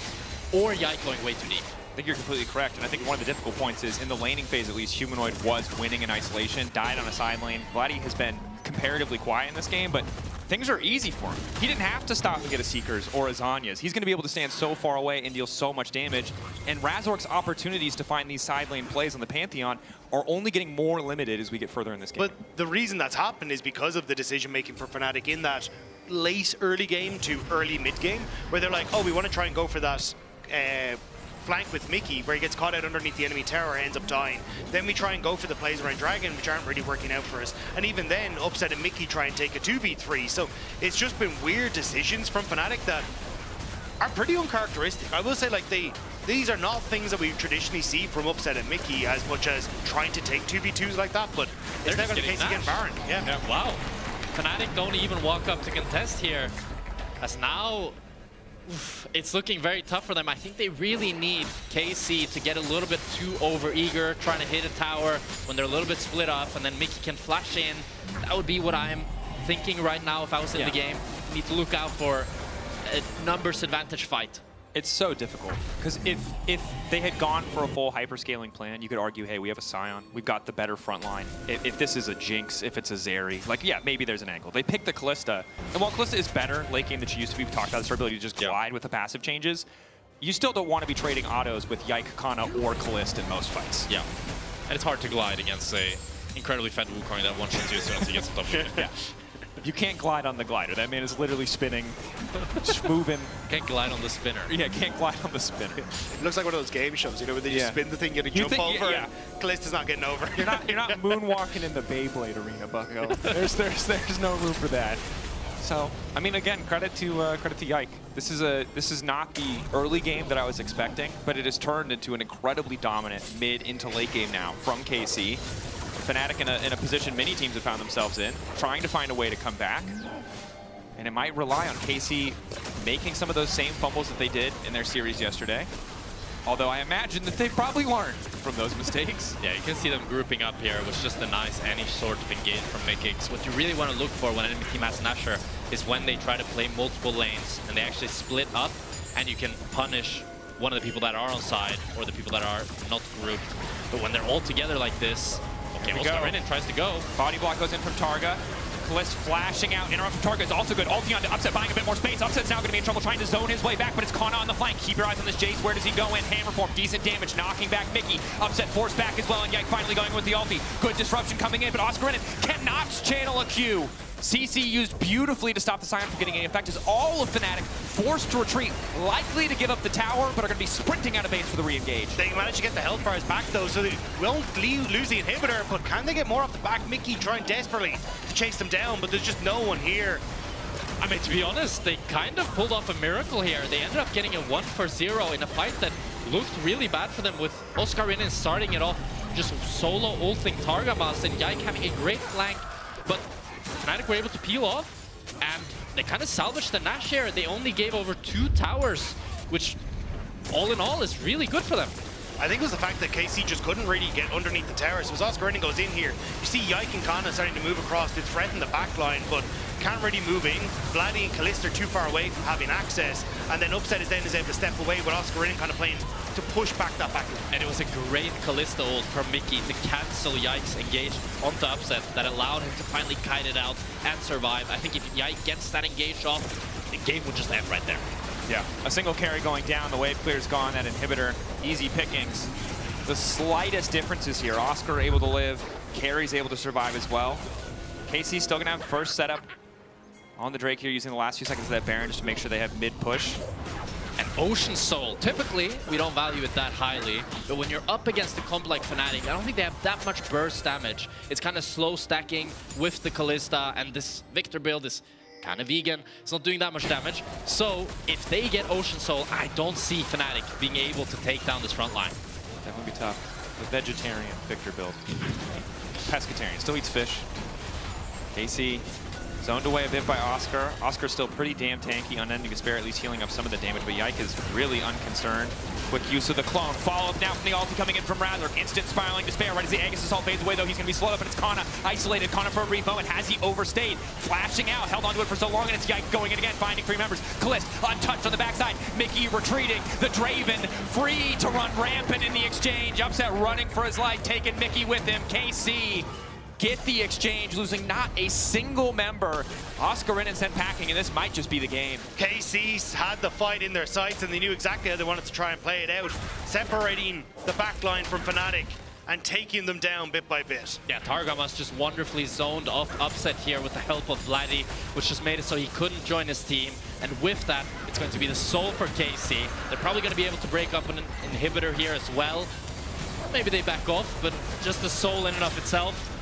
or Yike going way too deep. I think you're completely correct, and I think one of the difficult points is in the laning phase, at least, Humanoid was winning in isolation, died on a side lane. Vladdy has been comparatively quiet in this game, but things are easy for him. He didn't have to stop and get a Seekers or a Zhonya's. He's going to be able to stand so far away and deal so much damage, and Razork's opportunities to find these side lane plays on the Pantheon are only getting more limited as we get further in this game. But the reason that's happened is because of the decision making for Fnatic in that late early game to early mid game, where they're like, oh, we want to try and go for that flank with Mickey, where he gets caught out underneath the enemy tower, ends up dying. Then we try and go for the plays around Dragon, which aren't really working out for us. And even then, Upset and Mickey try and take a 2v3. So it's just been weird decisions from Fnatic that are pretty uncharacteristic. I will say, like, these are not things that we traditionally see from Upset and Mickey as much as trying to take 2v2s like that, but it's never the case again Baron. Yeah. Wow. Fnatic don't even walk up to contest here, as now it's looking very tough for them. I think they really need KC to get a little bit too over-eager, trying to hit a tower when they're a little bit split up, and then Mickey can flash in. That would be what I'm thinking right now if I was in the game. Need to look out for a numbers advantage fight. It's so difficult, because if they had gone for a full hyperscaling plan, you could argue, hey, we have a Scion, we've got the better front line. If this is a Jinx, if it's a Zeri, like, yeah, maybe there's an angle. They picked the Kalista, and while Kalista is better late game than she used to be, we've talked about this, her ability to just glide with the passive changes, you still don't want to be trading autos with Yike, Kana, or Kalista in most fights. Yeah, and it's hard to glide against a incredibly fed Wukong that one-shots you as soon as he gets on top of you. Yeah. You can't glide on the glider. That man is literally spinning, just moving. Can't glide on the spinner. Yeah, can't glide on the spinner. It looks like one of those game shows, you know, where they just spin the thing, you gotta jump over, and Kalista's not getting over. You're not moonwalking in the Beyblade arena, Bucko. There's no room for that. So, I mean, again, credit to Yike. This is not the early game that I was expecting, but it has turned into an incredibly dominant mid into late game now from KC. Fnatic in a position many teams have found themselves in, trying to find a way to come back. And it might rely on KC making some of those same fumbles that they did in their series yesterday. Although I imagine that they probably learned from those mistakes. Yeah, you can see them grouping up here with just a nice any sort of engage from Mikix. What you really want to look for when an enemy team has Nasher is when they try to play multiple lanes and they actually split up and you can punish one of the people that are on side or the people that are not grouped. But when they're all together like this, okay, Oscar tries to go. Body block goes in from Targa. Kalist flashing out. Interrupt from Targa is also good. Ulting onto Upset, buying a bit more space. Upset's now going to be in trouble trying to zone his way back, but it's Kana on the flank. Keep your eyes on this Jace. Where does he go in? Hammer form, decent damage, knocking back Mickey. Upset forced back as well, and Yike finally going with the ulti. Good disruption coming in, but Oscar cannot channel a Q. CC used beautifully to stop the Scion from getting any effect as all of Fnatic forced to retreat, likely to give up the tower, but are going to be sprinting out of base for the re-engage. They managed to get the health bars back though, so they won't lose the inhibitor, but can they get more off the back? Mickey trying desperately to chase them down, but there's just no one here. I mean, to be honest, they kind of pulled off a miracle here. They ended up getting a 1-for-0 in a fight that looked really bad for them, with Oscar starting it off just solo ulting Targamas and Yike having a great flank, but Fnatic were able to peel off, and they kind of salvaged the Nash here. They only gave over 2 towers, which all in all is really good for them. I think it was the fact that KC just couldn't really get underneath the towers. So as Oscar goes in here, you see Yike and Kana starting to move across to threaten the back line, but can't really move in. Vladdy and Kalist are too far away from having access, and then Upset is able to step away with Oscar kind of playing to push back that back line. And it was a great Kalista ult from Mickey to cancel Yike's engage onto Upset that allowed him to finally kite it out and survive. I think if Yike gets that engage off, the game would just end right there. Yeah, a single carry going down, the wave clear's gone, that inhibitor, easy pickings. The slightest differences here. Oscar able to live, Carry's able to survive as well. KC's still gonna have first setup on the Drake here, using the last few seconds of that Baron just to make sure they have mid push. And Ocean Soul, typically we don't value it that highly, but when you're up against a comp like Fnatic, I don't think they have that much burst damage. It's kind of slow stacking with the Kalista, and this Victor build is kind of vegan. It's not doing that much damage. So if they get Ocean Soul, I don't see Fnatic being able to take down this front line. Definitely be tough. The vegetarian Victor build. Pescatarian, still eats fish. KC zoned away a bit by Oscar. Oscar's still pretty damn tanky. Unending Despair at least healing up some of the damage, but Yike is really unconcerned. Quick use of the clone. Follow-up now from the ulti coming in from Rattler. Instant spiraling Despair right as the Aegis Assault fades away, though he's going to be slowed up, and it's Kana. Isolated Kana for a brief moment. Has he overstayed? Flashing out, held onto it for so long, and it's Yike going in again, finding 3 members. Kalist untouched on the backside. Mickey retreating. The Draven free to run rampant in the exchange. Upset running for his life, taking Mickey with him. KC get the exchange, losing not a single member. Oscar in and sent packing, and this might just be the game. KC's had the fight in their sights, and they knew exactly how they wanted to try and play it out, separating the backline from Fnatic and taking them down bit by bit. Yeah, Targamas just wonderfully zoned off Upset here with the help of Vladdy, which just made it so he couldn't join his team. And with that, it's going to be the soul for KC. They're probably going to be able to break up an inhibitor here as well. Or maybe they back off, but just the soul in and of itself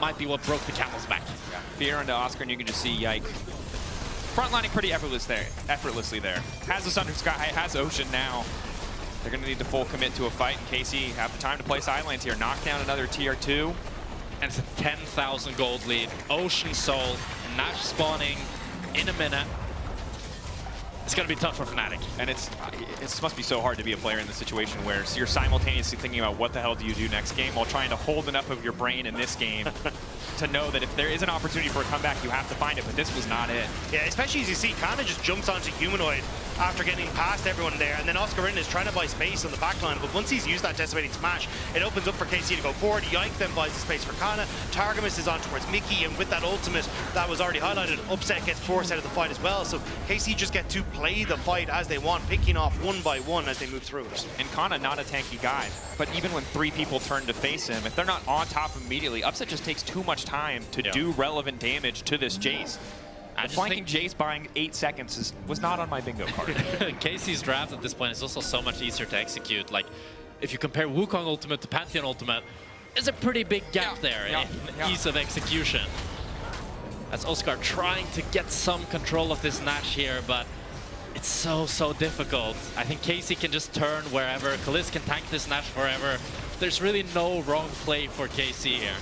might be what broke the camel's back. Yeah. Fear into Oscar, and you can just see Yike frontlining pretty effortlessly there. Has the Thunder Sky, has Ocean now. They're going to need to full commit to a fight, and KC have the time to play side lanes here. Knock down another tier 2. And it's a 10,000 gold lead. Ocean Soul and Nash spawning in a minute. It's going to be tough for Fnatic. And it must be so hard to be a player in this situation where you're simultaneously thinking about what the hell do you do next game while trying to hold enough of your brain in this game to know that if there is an opportunity for a comeback, you have to find it, but this was not it. Yeah, especially as you see, Kana just jumps onto Humanoid after getting past everyone there, and then Oscar is trying to buy space on the backline, but once he's used that Decimating Smash, it opens up for KC to go forward. Yike then buys the space for Kana. Targamas is on towards Mickey, and with that ultimate that was already highlighted, Upset gets forced out of the fight as well, so KC just get to play the fight as they want, picking off one by one as they move through it. And Kana, not a tanky guy, but even when 3 people turn to face him, if they're not on top immediately, Upset just takes too much time to do relevant damage to this Jace. Flanking Jace buying 8 seconds was not on my bingo card. KC's draft at this point is also so much easier to execute. Like, if you compare Wukong Ultimate to Pantheon Ultimate, there's a pretty big gap there in ease of execution. That's Oscar trying to get some control of this Nash here, but it's so difficult. I think KC can just turn wherever. Kalist can tank this Nash forever. There's really no wrong play for KC here.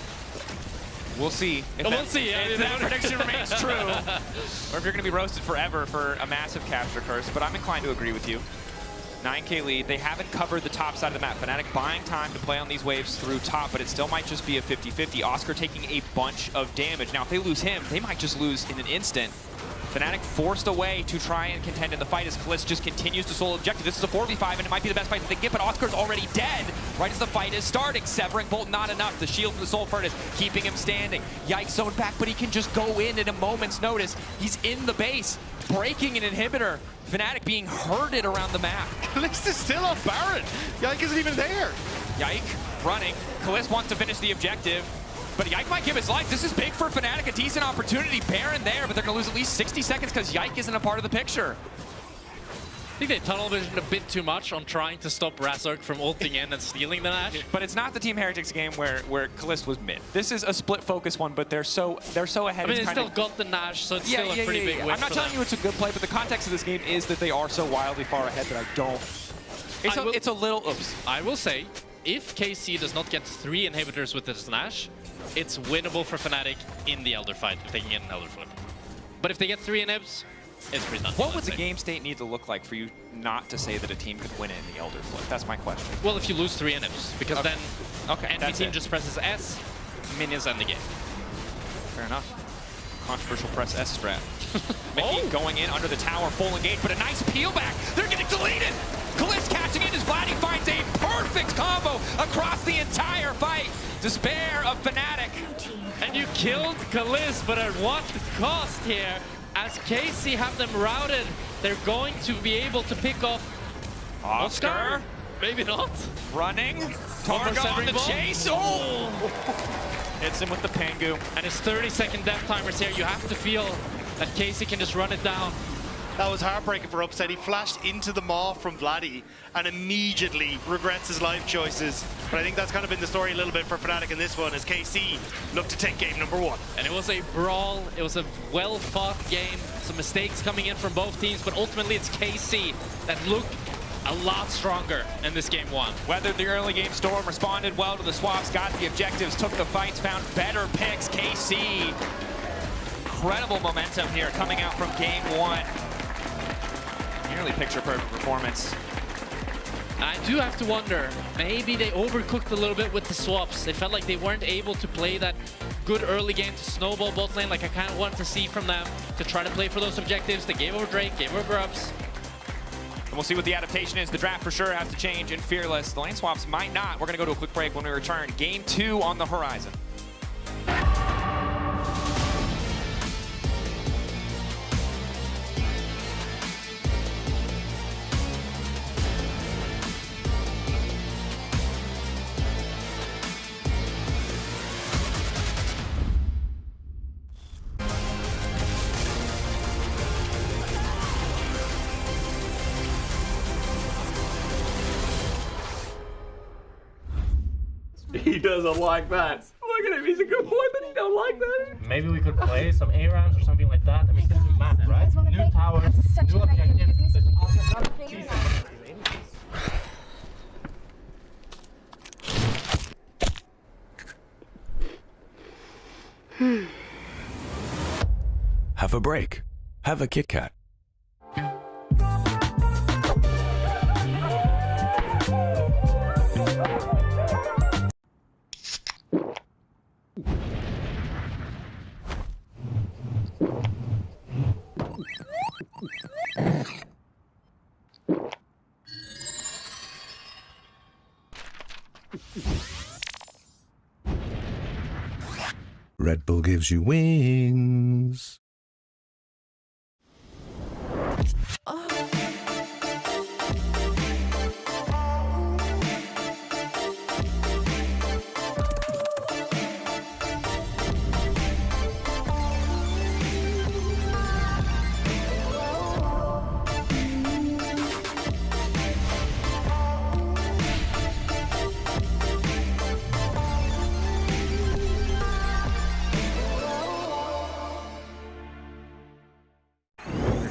We'll see. If that prediction remains true, or if you're going to be roasted forever for a massive capture curse, but I'm inclined to agree with you. 9K lead. They haven't covered the top side of the map. Fnatic buying time to play on these waves through top, but it still might just be a 50-50. Oscar taking a bunch of damage. Now, if they lose him, they might just lose in an instant. Fnatic forced away to try and contend in the fight as Kalisz just continues to solo objective. This is a 4v5 and it might be the best fight that they get, but Oscar's already dead right as the fight is starting. Severing Bolt not enough. The shield from the Soul Furnace keeping him standing. Yikes zoned back, but he can just go in at a moment's notice. He's in the base, breaking an inhibitor. Fnatic being herded around the map. Kalisz is still off Baron. Yike isn't even there. Yike running. Kalisz wants to finish the objective. But Yike might give his life. This is big for Fnatic, a decent opportunity. Baron there, but they're going to lose at least 60 seconds because Yike isn't a part of the picture. I think they tunnel visioned a bit too much on trying to stop Razork from ulting in and stealing the Nash. But it's not the Team Heretics game where Kalisz was mid. This is a split focus one, but they're so ahead. I mean, they still got the Nash, so it's still a pretty big win. I'm not telling you it's a good play, but the context of this game is that they are so wildly far ahead that I don't. It's a little oops. I will say, if KC does not get 3 inhibitors with this Nash, it's winnable for Fnatic in the Elder fight if they can get an Elder flip. But if they get 3 inhibs, it's pretty done. What would the game state need to look like for you not to say that a team could win it in the Elder flip? That's my question. Well, if you lose 3 inhibs, because then enemy team just presses S, minions end the game. Fair enough. Controversial press S strat. Mickey going in under the tower, full engage, but a nice peel back. They're getting deleted. Kalisz catching in as Vladdy finds a perfect combo across the entire fight. Despair of Fnatic. And you killed Kalisz, but at what cost here? As KC have them routed, they're going to be able to pick off Oscar? Maybe not. Running. Targa on the chase. Oh! Hits him with the Pangu. And his 30-second death timers here. You have to feel that KC can just run it down. That was heartbreaking for Upset. He flashed into the maw from Vladdy and immediately regrets his life choices. But I think that's kind of been the story a little bit for Fnatic in this one as KC look to take game number 1. And it was a brawl. It was a well-fought game. Some mistakes coming in from both teams, but ultimately it's KC that look a lot stronger in this game 1. Weathered the early game storm, responded well to the swaps, got the objectives, took the fights, found better picks. KC, incredible momentum here coming out from game 1. Nearly picture-perfect performance. I do have to wonder, maybe they overcooked a little bit with the swaps. They felt like they weren't able to play that good early game to snowball bot lane like I kind of wanted to see from them, to try to play for those objectives. They gave over Drake, gave over Grubs. And we'll see what the adaptation is. The draft for sure has to change in Fearless. The lane swaps might not. We're going to go to a quick break when we return. Game 2 on the horizon. He doesn't like that. Look at him, he's a good boy, but he don't like that. Maybe we could play some A rounds or something like that, and we can do map, right? New towers, new objectives. Have a break. Have a Kit Kat. Red Bull gives you wings.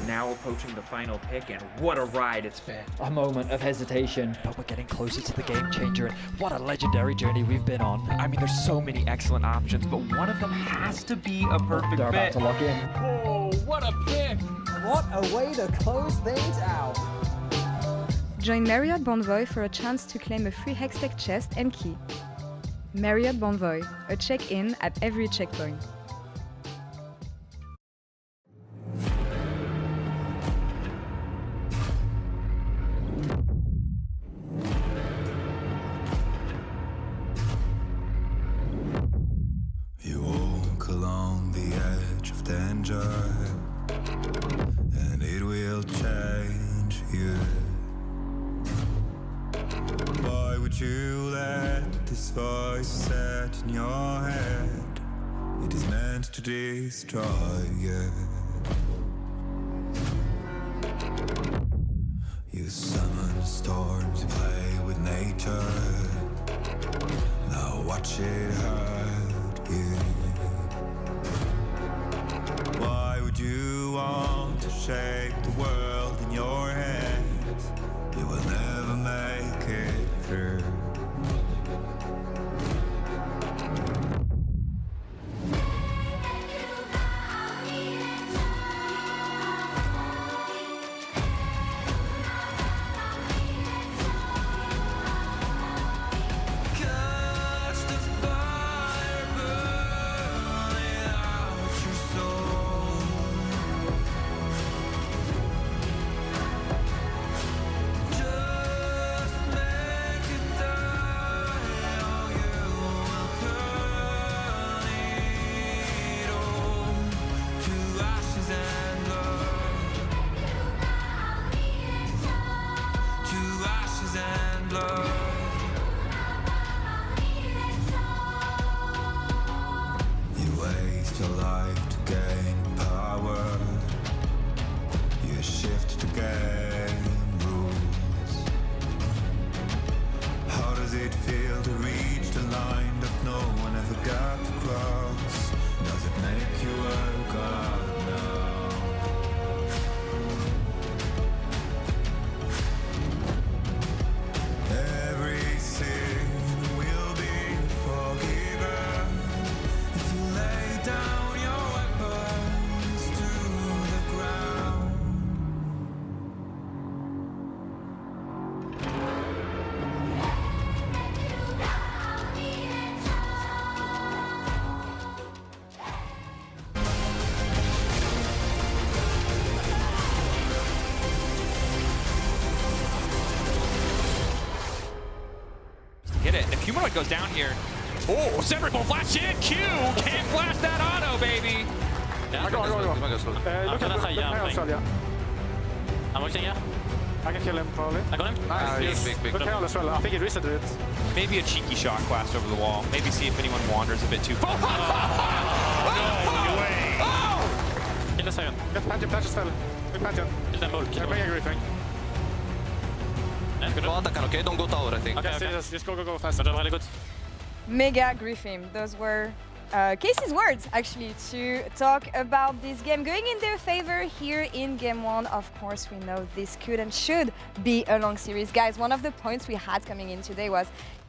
Now approaching the final pick, and what a ride it's been. A moment of hesitation, but we're getting closer to the game changer, and what a legendary journey we've been on. I mean, there's so many excellent options, but one of them has to be a perfect They're about fit. to lock in. Oh, what a pick! What a way to close things out. Join Marriott Bonvoy for a chance to claim a free Hextech chest and key. Marriott Bonvoy, a check-in at every checkpoint. the edge of danger, and it will change you. Why would you let this voice set in your head? It is meant to destroy you. You summon storms, you play with nature. Now watch it hurt you. Why would you want to shape the world in your hands? You will never make it through. Your life to gain power. You shift to gain rules. How does it feel to reach the line that no one ever got to cross? Does it make you a god now? Every sin will be forgiven if you lay down your weapons to the ground. Get it. If Humanoid goes down here. Oh, Severin will flash in. Q can't flash that auto, baby. Han kan säga någonting. Han var klinga. I can kill him probably. I got him. Nice. Big. Okay, as well. I think he resetted it. Maybe a cheeky shot blast over the wall. Maybe see if anyone wanders a bit too far. No way. Kill the Sion. Get Pantheon flash istället. With Pantheon. Kill den bulk. Jag bringar Griffin. Okay, don't go tower, I think. Okay. Just go fast. Really good. Mega Griffin. Those were Casey's words, actually, to talk about this game. Going in their favor here in Game 1, of course, we know this could and should be a long series. Guys, one of the points we had coming in today was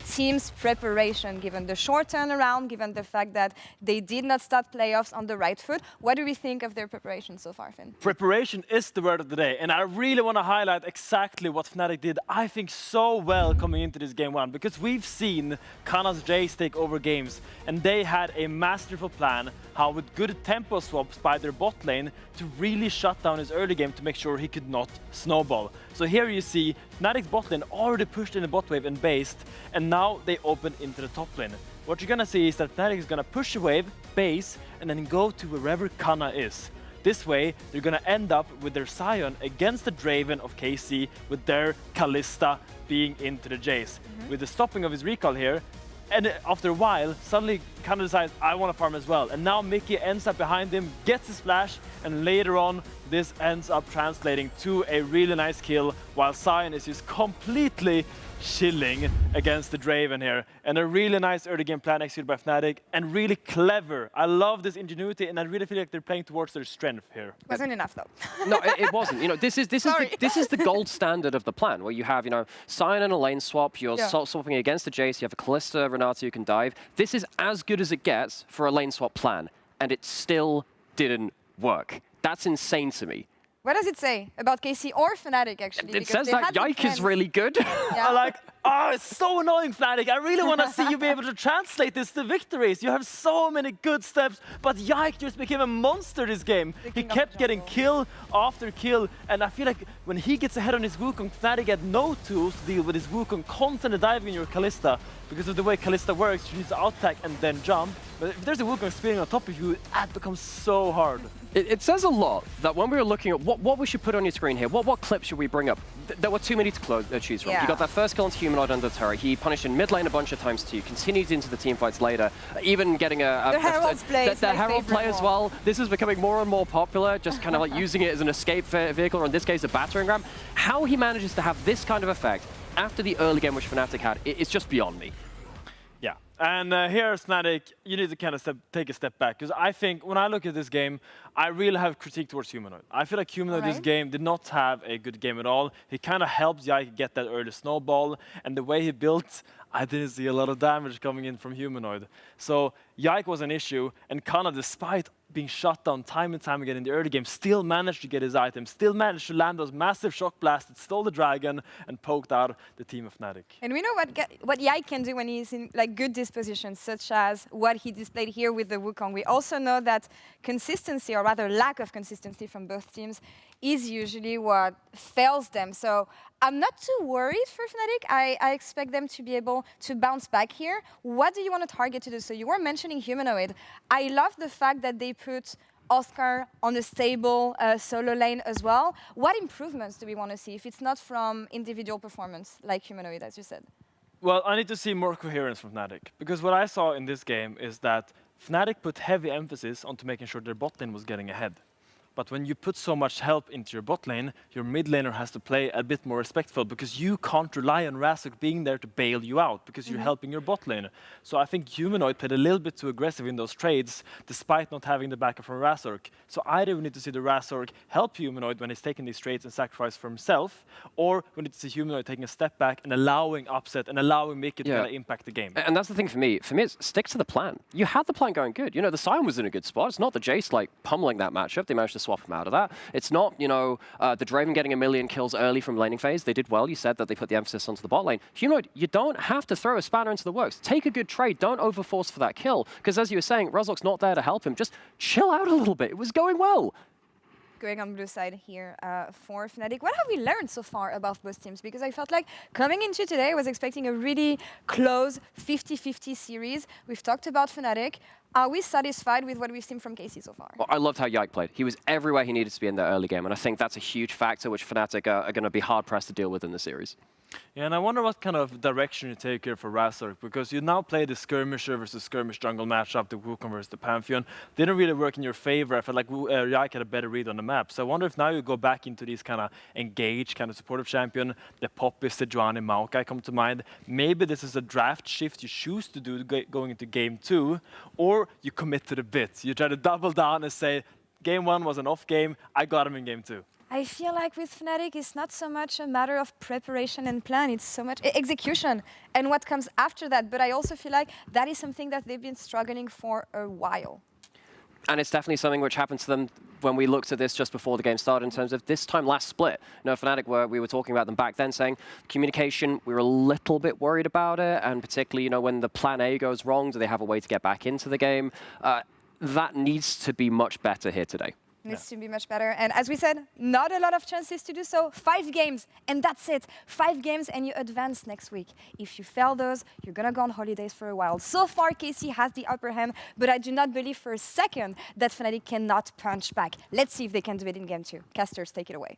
team's preparation, given the short turnaround, given the fact that they did not start playoffs on the right foot. What do we think of their preparation so far, Finn? Preparation is the word of the day, and I really want to highlight exactly what Fnatic did, I think, so well coming into this Game 1, because we've seen Kana's Jace take over games, and they had a masterful plan how with good tempo swaps by their bot lane to really shut down his early game to make sure he could not snowball. So here you see Fnatic's bot lane already pushed in the bot wave and based, and now they open into the top lane. What you're gonna see is that Fnatic is gonna push a wave, base, and then go to wherever Kana is. This way, they're gonna end up with their Sion against the Draven of KC, with their Kalista being into the Jace. With the stopping of his recall here, and after a while, suddenly Kana decides, I want to farm as well. And now Mickey ends up behind him, gets his flash, and later on, this ends up translating to a really nice kill, while Sion is just completely chilling against the Draven here. And a really nice early game plan executed by Fnatic, and really clever. I love this ingenuity, and I really feel like they're playing towards their strength here. Wasn't enough, though. No, it wasn't. You know, this is the gold standard of the plan, where you have, you know, Sion and a lane swap. You're swapping against the Jace. You have a Kalista, Renata who can dive. This is as good as it gets for a lane swap plan, and it still didn't work. That's insane to me. What does it say about KC or Fnatic, actually? It says that Yike is really good. Yeah. Like, oh, it's so annoying, Fnatic. I really want to see you be able to translate this to victories. You have so many good steps, but Yike just became a monster this game. He kept getting kill after kill, and I feel like when he gets ahead on his Wukong, Fnatic had no tools to deal with his Wukong constantly diving in your Kalista. Because of the way Kalista works, you need to out-attack and then jump. But if there's a Wukong spinning on top of you, that becomes so hard. It says a lot that when we were looking at what we should put on your screen here, what clip should we bring up? There were too many to choose from. Yeah. He got that first kill into Humanoid under turret. He punished in mid lane a bunch of times too. Continued into the team fights later, even getting the Herald's play. The Herald play as well. This is becoming more and more popular, just kind of like using it as an escape vehicle, or in this case, a battering ram. How he manages to have this kind of effect after the early game which Fnatic had, it's just beyond me. Yeah, and here, Fnatic, you need to kind of take a step back, because I think when I look at this game, I really have critique towards Humanoid. I feel like Humanoid this game did not have a good game at all. He kind of helped Yike get that early snowball, and the way he built, I didn't see a lot of damage coming in from Humanoid. So Yike was an issue, and Kana, despite being shut down time and time again in the early game, still managed to get his items, still managed to land those massive shock blasts that stole the dragon and poked out the team of Fnatic. And we know what Yike can do when he's in like good disposition, such as what he displayed here with the Wukong. We also know that consistency, or rather lack of consistency from both teams, is usually what fails them. So I'm not too worried for Fnatic. I expect them to be able to bounce back here. What do you want to target to do? So you were mentioning Humanoid. I love the fact that they put Oscar on a stable solo lane as well. What improvements do we want to see if it's not from individual performance like Humanoid, as you said? Well, I need to see more coherence from Fnatic, because what I saw in this game is that Fnatic put heavy emphasis onto making sure their bot lane was getting ahead. But when you put so much help into your bot lane, your mid laner has to play a bit more respectful, because you can't rely on Razork being there to bail you out, because you're helping your bot lane. So I think Humanoid played a little bit too aggressive in those trades, despite not having the backup from Razork. So either we need to see the Razork help Humanoid when he's taking these trades and sacrifice for himself, or we need to see Humanoid taking a step back and allowing upset and allowing Mickey to kind of impact the game. And that's the thing for me. For me, it's stick to the plan. You had the plan going good. You know, the Sion was in a good spot. It's not the Jace like pummeling that matchup. They managed to swap him out of that. It's not, you know, the Draven getting a million kills early from laning phase. They did well. You said that they put the emphasis onto the bot lane. Humanoid, you don't have to throw a spanner into the works. Take a good trade. Don't overforce for that kill. Because as you were saying, Razork's not there to help him. Just chill out a little bit. It was going well. Going on blue side here for Fnatic. What have we learned so far about both teams? Because I felt like coming into today, I was expecting a really close 50-50 series. We've talked about Fnatic. Are we satisfied with what we've seen from KC so far? Well, I loved how Yike played. He was everywhere he needed to be in the early game, and I think that's a huge factor which Fnatic are going to be hard-pressed to deal with in the series. Yeah, and I wonder what kind of direction you take here for Razork, because you now play the skirmisher versus skirmish jungle matchup, the Wukong versus the Pantheon. Didn't really work in your favor. I felt like Yike had a better read on the map. So I wonder if now you go back into these kind of engaged, kind of supportive champion, the Poppy, Sejuani, Maokai come to mind. Maybe this is a draft shift you choose to do going into game 2, or you commit to the bit. You try to double down and say, game 1 was an off game, I got him in game 2. I feel like with Fnatic, it's not so much a matter of preparation and plan, it's so much execution and what comes after that. But I also feel like that is something that they've been struggling for a while. And it's definitely something which happened to them when we looked at this just before the game started in terms of this time last split. You know, Fnatic, we were talking about them back then, saying communication, we were a little bit worried about it, and particularly, you know, when the plan A goes wrong, do they have a way to get back into the game? That needs to be much better here today. Needs to be much better. And as we said, not a lot of chances to do so. 5 games, and that's it. 5 games, and you advance next week. If you fail those, you're going to go on holidays for a while. So far, KC has the upper hand, but I do not believe for a second that Fnatic cannot punch back. Let's see if they can do it in game 2. Casters, take it away.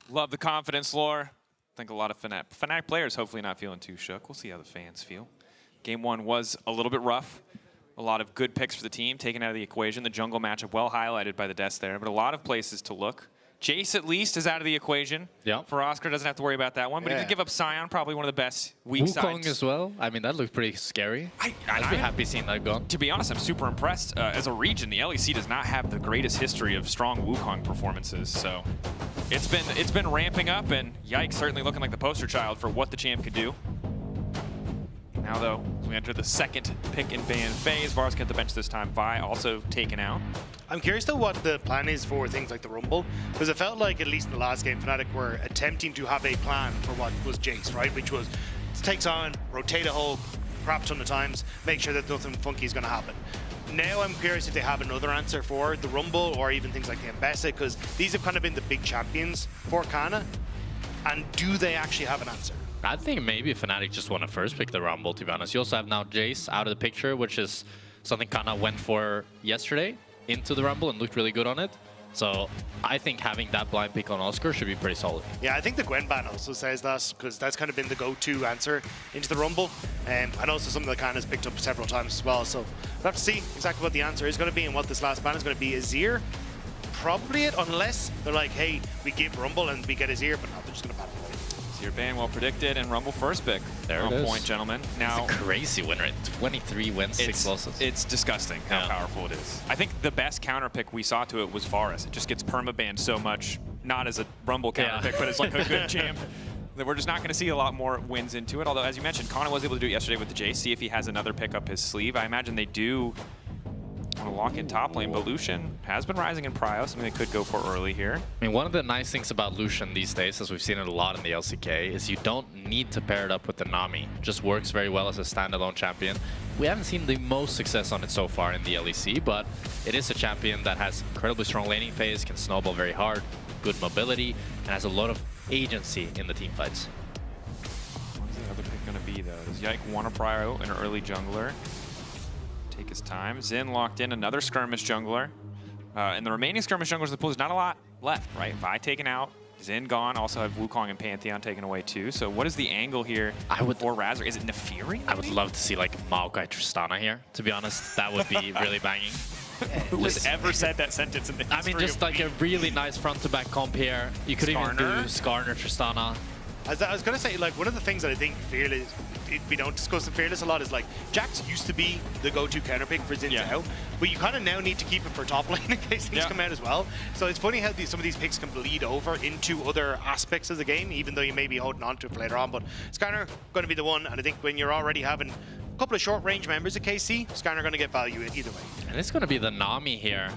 Love the confidence, Lore. I think a lot of Fnatic players hopefully not feeling too shook. We'll see how the fans feel. Game 1 was a little bit rough. A lot of good picks for the team, taken out of the equation. The jungle matchup well highlighted by the deaths there, but a lot of places to look. Jace, at least, is out of the equation. Yeah. For Oscar, doesn't have to worry about that one, but he did give up Sion, probably one of the best weak Wukong sides. as well. I mean, that looked pretty scary. I'd be happy seeing that gone. To be honest, I'm super impressed. As a region, the LEC does not have the greatest history of strong Wukong performances, so it's been ramping up, and Yike certainly looking like the poster child for what the champ could do. Now, though, as we enter the second pick and ban phase, Vars get the bench this time. Vi also taken out. I'm curious though what the plan is for things like the Rumble, because it felt like, at least in the last game, Fnatic were attempting to have a plan for what was Jace, right? Which was, takes on, rotate a whole crap ton of times, make sure that nothing funky is going to happen. Now I'm curious if they have another answer for the Rumble or even things like the Mbessa, because these have kind of been the big champions for Kana, and do they actually have an answer? I think maybe Fnatic just want to first pick the Rumble, to be honest. You also have now Jace out of the picture, which is something Kana went for yesterday into the Rumble and looked really good on it. So I think having that blind pick on Oscar should be pretty solid. Yeah, I think the Gwen ban also says that, because that's kind of been the go-to answer into the Rumble. And also something that Kana's picked up several times as well. So we'll have to see exactly what the answer is going to be and what this last ban is going to be. Azir, probably it, unless they're like, hey, we give Rumble and we get Azir, but no, they're just going to ban it. Your ban well predicted, and Rumble first pick. There on it is. Point, gentlemen. Now, it's a crazy win rate. 23 wins, 6 losses. It's disgusting how powerful it is. I think the best counter pick we saw to it was Varus. It just gets permabanned so much, not as a Rumble counter pick, but as like a good champ. That we're just not going to see a lot more wins into it. Although, as you mentioned, Kana was able to do it yesterday with the Jace. See if he has another pick up his sleeve. I imagine they do want to lock in top lane, but Lucian has been rising in prio, something they could go for early here. I mean, one of the nice things about Lucian these days, as we've seen it a lot in the LCK, is you don't need to pair it up with the Nami. It just works very well as a standalone champion. We haven't seen the most success on it so far in the LEC, but it is a champion that has incredibly strong laning phase, can snowball very hard, good mobility, and has a lot of agency in the team fights. What is the other pick going to be, though? Does Yike want to prio an early jungler? Take his time. Xin locked in, another skirmish jungler. And the remaining skirmish junglers in the pool, there's not a lot left, right? Vi taken out, Xin gone. Also have Wukong and Pantheon taken away too. So what is the angle here for Razor? Is it Nefiri? I would love to see like Maokai Tristana here, to be honest. That would be really banging. Who has ever said that sentence in the history? I mean, just like a really nice front-to-back comp here. You could even do Skarner, Tristana. I was going to say, like, one of the things that I think Fearless, we don't discuss in Fearless a lot, is like, Jax used to be the go-to counter pick for Xin Zhao, but you kind of now need to keep it for top lane in case things come out as well. So it's funny how some of these picks can bleed over into other aspects of the game, even though you may be holding on to it for later on. But Skarner going to be the one, and I think when you're already having a couple of short-range members at KC, Skarner going to get value in either way. And it's going to be the Nami here.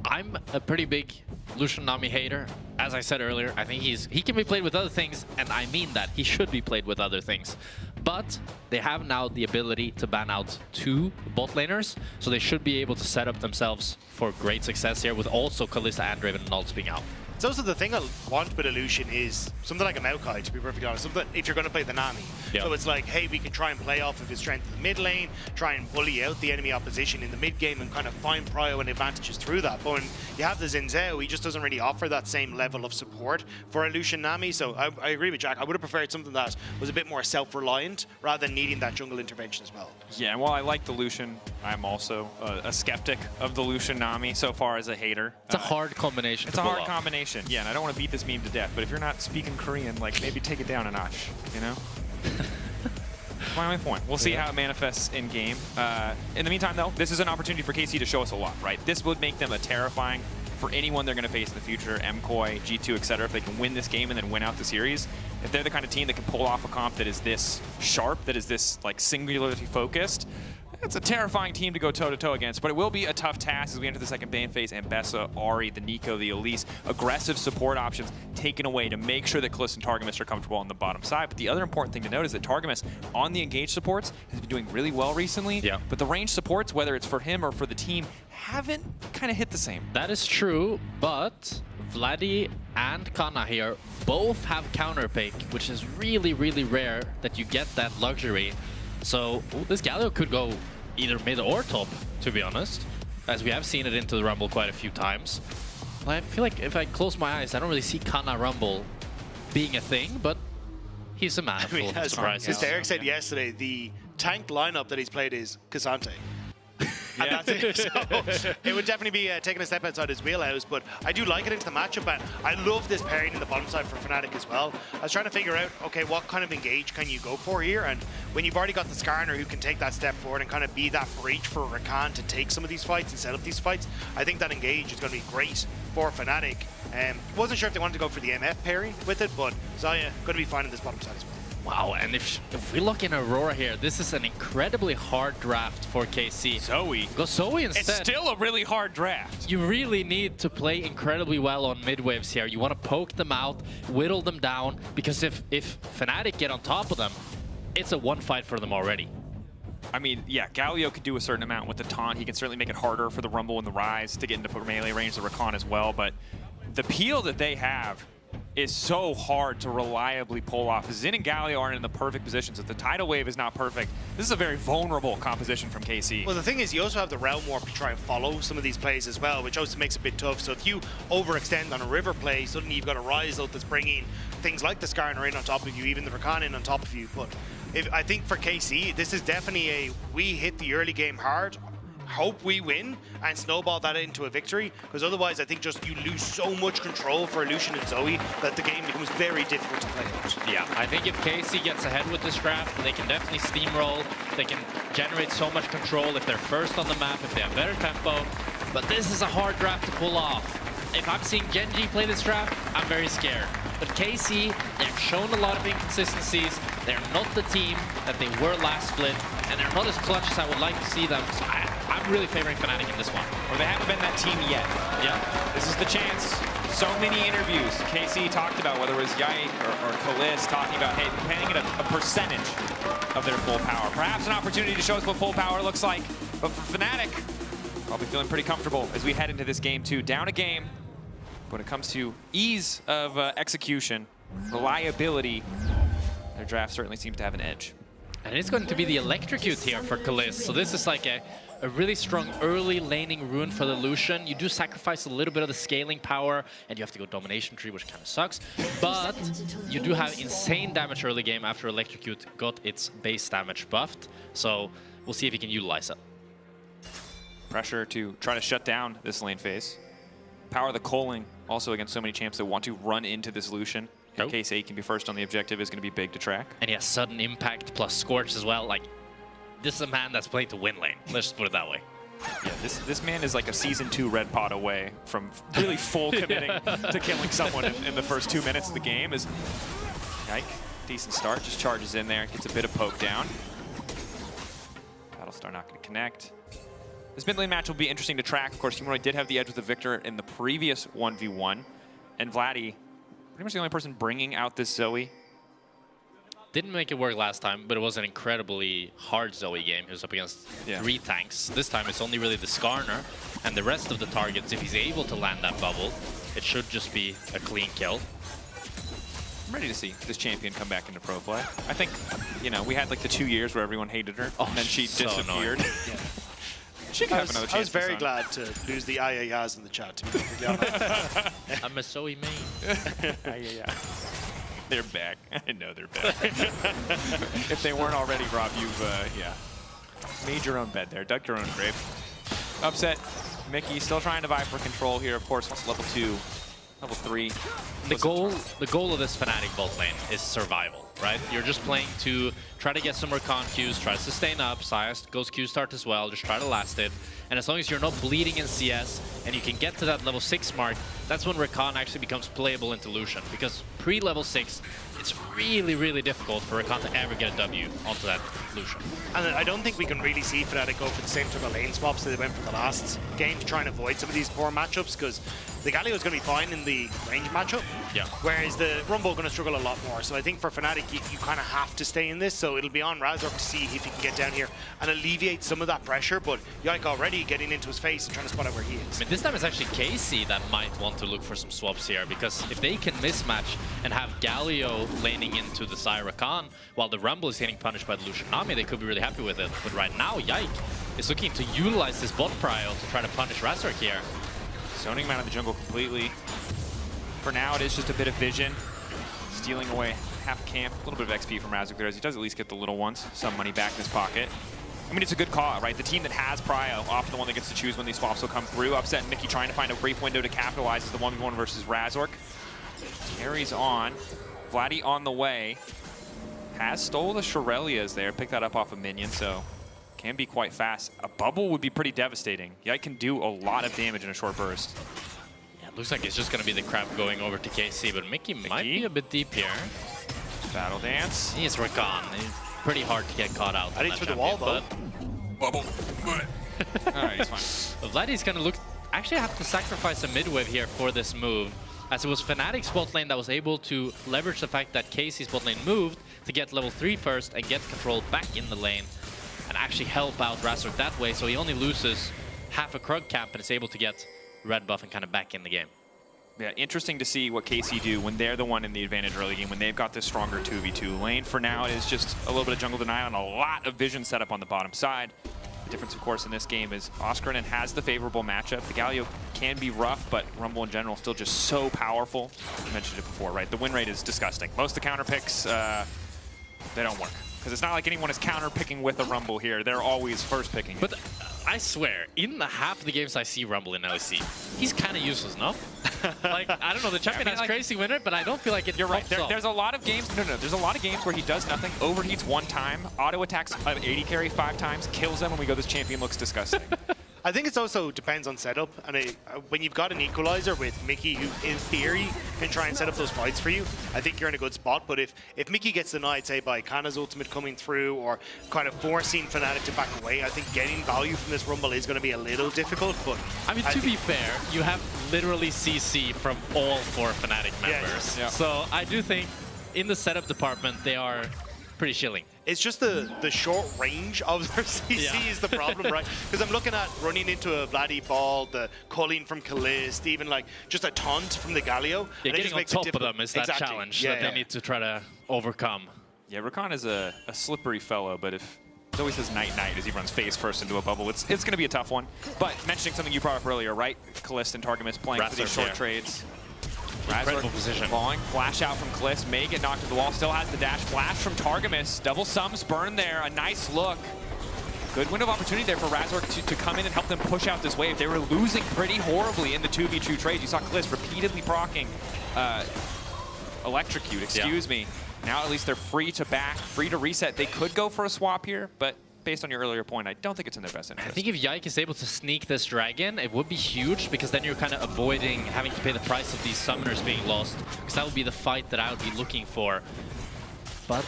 I'm a pretty big Lucian Nami hater. As I said earlier, I think he can be played with other things, and I mean that. He should be played with other things. But they have now the ability to ban out 2 bot laners, so they should be able to set up themselves for great success here with also Kalista and Draven and Nulls being out. It's also the thing I want with Illusion is something like a Maokai, to be perfectly honest. Something if you're going to play the Nami. Yeah. So it's like, hey, we can try and play off of his strength in the mid lane, try and bully out the enemy opposition in the mid game and kind of find prio and advantages through that. But when you have the Xin Zhao, he just doesn't really offer that same level of support for Illusion Nami. So I agree with Jack. I would have preferred something that was a bit more self-reliant rather than needing that jungle intervention as well. Yeah, and while I like the Lucian, I'm also a skeptic of the Lucian Nami so far as a hater. It's a hard combination. It's a hard combination. Yeah, and I don't want to beat this meme to death, but if you're not speaking Korean, like maybe take it down a notch, you know? My only point. We'll see how it manifests in game. In the meantime, though, this is an opportunity for KC to show us a lot, right? This would make them a terrifying for anyone they're going to face in the future, MKOI, G2, etc. If they can win this game and then win out the series, if they're the kind of team that can pull off a comp that is this sharp, that is this like singularly focused, it's a terrifying team to go toe-to-toe against, but it will be a tough task as we enter the second ban phase. Mbessa, Ahri, the Nico, the Elise, aggressive support options taken away to make sure that Kalista and Targamas are comfortable on the bottom side. But the other important thing to note is that Targamas on the engaged supports has been doing really well recently, but the range supports, whether it's for him or for the team, haven't kind of hit the same. That is true, but Vladdy and Kana here both have counter pick, which is really, really rare that you get that luxury. So this Galio could go either mid or top, to be honest, as we have seen it into the Rumble quite a few times. I feel like if I close my eyes, I don't really see Kana Rumble being a thing, but he's a man of full surprises. As Derek said yesterday, the tank lineup that he's played is Cassante. And that's it. So it would definitely be taking a step outside his wheelhouse, but I do like it into the matchup, and I love this pairing in the bottom side for Fnatic as well. I was trying to figure out, okay, what kind of engage can you go for here? And when you've already got the Skarner who can take that step forward and kind of be that bridge for Rakan to take some of these fights and set up these fights, I think that engage is going to be great for Fnatic. Wasn't sure if they wanted to go for the MF pairing with it, but Xayah going to be fine in this bottom side as well. Wow, and if we look in Aurora here, this is an incredibly hard draft for KC. Zoe. Go Zoe instead. It's still a really hard draft. You really need to play incredibly well on mid waves here. You want to poke them out, whittle them down, because if Fnatic get on top of them, it's a one fight for them already. I mean, yeah, Galio could do a certain amount with the taunt. He can certainly make it harder for the Rumble and the Rise to get into melee range, the Rakan as well, but the peel that they have is so hard to reliably pull off. Xin and Galio aren't in the perfect positions. If the tidal wave is not perfect, this is a very vulnerable composition from KC. Well, the thing is, you also have the Realm Warp to try and follow some of these plays as well, which also makes it a bit tough. So if you overextend on a river play, suddenly you've got a Rise out that's bringing things like the Skarner in on top of you, even the Rakan in on top of you. But I think for KC, this is definitely we hit the early game hard, hope we win, and snowball that into a victory, because otherwise I think just you lose so much control for Lucian and Zoe that the game becomes very difficult to play out. Yeah, I think if KC gets ahead with this draft, they can definitely steamroll, they can generate so much control if they're first on the map, if they have better tempo, but this is a hard draft to pull off. If I'm seeing Genji play this draft, I'm very scared. But KC, they've shown a lot of inconsistencies. They're not the team that they were last split, and they're not as clutch as I would like to see them. So I'm really favoring Fnatic in this one. Or they haven't been that team yet. Yeah. This is the chance. So many interviews. KC talked about, whether it was Yike or Kalis, talking about, hey, paying it a percentage of their full power. Perhaps an opportunity to show us what full power looks like. But for Fnatic, I'll be feeling pretty comfortable as we head into this game too. Down a game. When it comes to ease of execution, reliability, their draft certainly seems to have an edge. And it's going to be the Electrocute here for Kalis. So this is like a really strong early laning rune for the Lucian. You do sacrifice a little bit of the scaling power, and you have to go Domination Tree, which kind of sucks. But you do have insane damage early game after Electrocute got its base damage buffed. So we'll see if he can utilize it. Pressure to try to shut down this lane phase. Power the Coaling also against so many champs that want to run into this Lucian. In case 8 can be first on the objective is going to be big to track. And he has sudden impact plus Scorch as well. Like, this is a man that's playing to win lane. Let's just put it that way. Yeah, this man is like a Season 2 Red Pot away from really full committing to killing someone in the first 2 minutes of the game. Is Yike, decent start, just charges in there, gets a bit of poke down. Battlestar not going to connect. This mid lane match will be interesting to track. Of course, Humanoid did have the edge with the Victor in the previous 1v1. And Vladdy, pretty much the only person bringing out this Zoe. Didn't make it work last time, but it was an incredibly hard Zoe game. He was up against 3 tanks. This time it's only really the Skarner, and the rest of the targets, if he's able to land that bubble, it should just be a clean kill. I'm ready to see this champion come back into pro play. I think, you know, we had like the 2 years where everyone hated her, and then she disappeared. She could have another chance. I was very glad to lose the ayayas in the chat, to be completely honest. I'm a Zoe main. They're back. I know they're back. If they weren't already, Rob, you've, made your own bed there, dug your own grave. Upset. Mickey still trying to vie for control here, of course, level 2, level 3. The goal of this Fnatic bot lane is survival, right? You're just playing to try to get some Rakan Qs, try to sustain up, Syas goes Q start as well, just try to last it. And as long as you're not bleeding in CS and you can get to that level 6 mark, that's when Rakan actually becomes playable into Lucian. Because pre-level 6, it's really, really difficult for Rakan to ever get a W onto that Lucian. And I don't think we can really see Fnatic go for the same type of lane swaps that they went for the last game to try and avoid some of these poor matchups, because the Galio is going to be fine in the range matchup, whereas the Rumble going to struggle a lot more. So I think for Fnatic, you kind of have to stay in this, so it'll be on Razork to see if he can get down here and alleviate some of that pressure, but Yike already getting into his face and trying to spot out where he is. I mean, this time it's actually KC that might want to look for some swaps here, because if they can mismatch and have Galio laning into the Zyra Khan while the Rumble is getting punished by the Lucian Nami, they could be really happy with it. But right now, Yike is looking to utilize this bot prio to try to punish Razork here. Zoning him out of the jungle completely. For now, it is just a bit of vision. Stealing away half camp. A little bit of XP from Razork there, as he does at least get the little ones. Some money back in his pocket. I mean, it's a good call, right? The team that has prio, often the one that gets to choose when these swaps will come through. Upset and Mickey trying to find a brief window to capitalize as the 1v1 versus Razork. Carries on. Vladdy on the way. Has stole the Shirelias there. Picked that up off a minion, so can be quite fast. A bubble would be pretty devastating. Yike can do a lot of damage in a short burst. Yeah, it looks like it's just going to be the crab going over to KC, but Mickey might be a bit deep here. Battle dance. He is Rakan. He's pretty hard to get caught out. I think through the wall, though. Bubble. Alright, he's fine. Vladdy's gonna actually have to sacrifice a mid-wave here for this move, as it was Fnatic's bot lane that was able to leverage the fact that Casey's bot lane moved to get level 3 first and get control back in the lane and actually help out Razork that way, so he only loses half a Krug camp and is able to get red buff and kind of back in the game. Yeah, interesting to see what KC do when they're the one in the advantage early game, when they've got this stronger 2v2 lane. For now, it is just a little bit of jungle denial and a lot of vision set up on the bottom side. The difference, of course, in this game is Oscarinen has the favorable matchup. The Galio can be rough, but Rumble in general still just so powerful. I mentioned it before, right? The win rate is disgusting. Most of the counter picks, they don't work. Because it's not like anyone is counter picking with a Rumble here. They're always first picking. But I swear, in the half of the games I see Rumble in LEC, he's kind of useless, no? Like, I don't know, the champion has crazy win rate, but I don't feel like it. You're right. There's a lot of games. No, there's a lot of games where he does nothing, overheats one time, auto attacks an 80 carry 5 times, kills them, and we go, this champion looks disgusting. I think it also depends on setup, and when you've got an equalizer with Mickey, who in theory can try and set up those fights for you, I think you're in a good spot. But if Mickey gets denied, say by Kana's ultimate coming through, or kind of forcing Fnatic to back away, I think getting value from this Rumble is going to be a little difficult. But I mean, to be fair, you have literally CC from all 4 Fnatic members. Yeah. So I do think in the setup department, they are pretty chilling. It's just the short range of their CC is the problem, right? Because I'm looking at running into a Vladdy ball, the culling from Kalist, even like just a taunt from the Galio. Yeah, getting on top of them is that challenge that they need to try to overcome. Yeah, Rakan is a slippery fellow, but if he always says night-night as he runs face first into a bubble, it's going to be a tough one. But mentioning something you brought up earlier, right? Kalist and Targamas playing for these short trades. Incredible position. Falling, flash out from Kalist, may get knocked to the wall, still has the dash. Flash from Targamas, double sums burn there, a nice look. Good window of opportunity there for Razork to come in and help them push out this wave. They were losing pretty horribly in the 2v2 trade. You saw Kalist repeatedly proccing Electrocute, excuse me. Now at least they're free to back, free to reset. They could go for a swap here, but based on your earlier point, I don't think it's in their best interest. I think if Yike is able to sneak this dragon, it would be huge, because then you're kind of avoiding having to pay the price of these summoners being lost, because that would be the fight that I would be looking for. But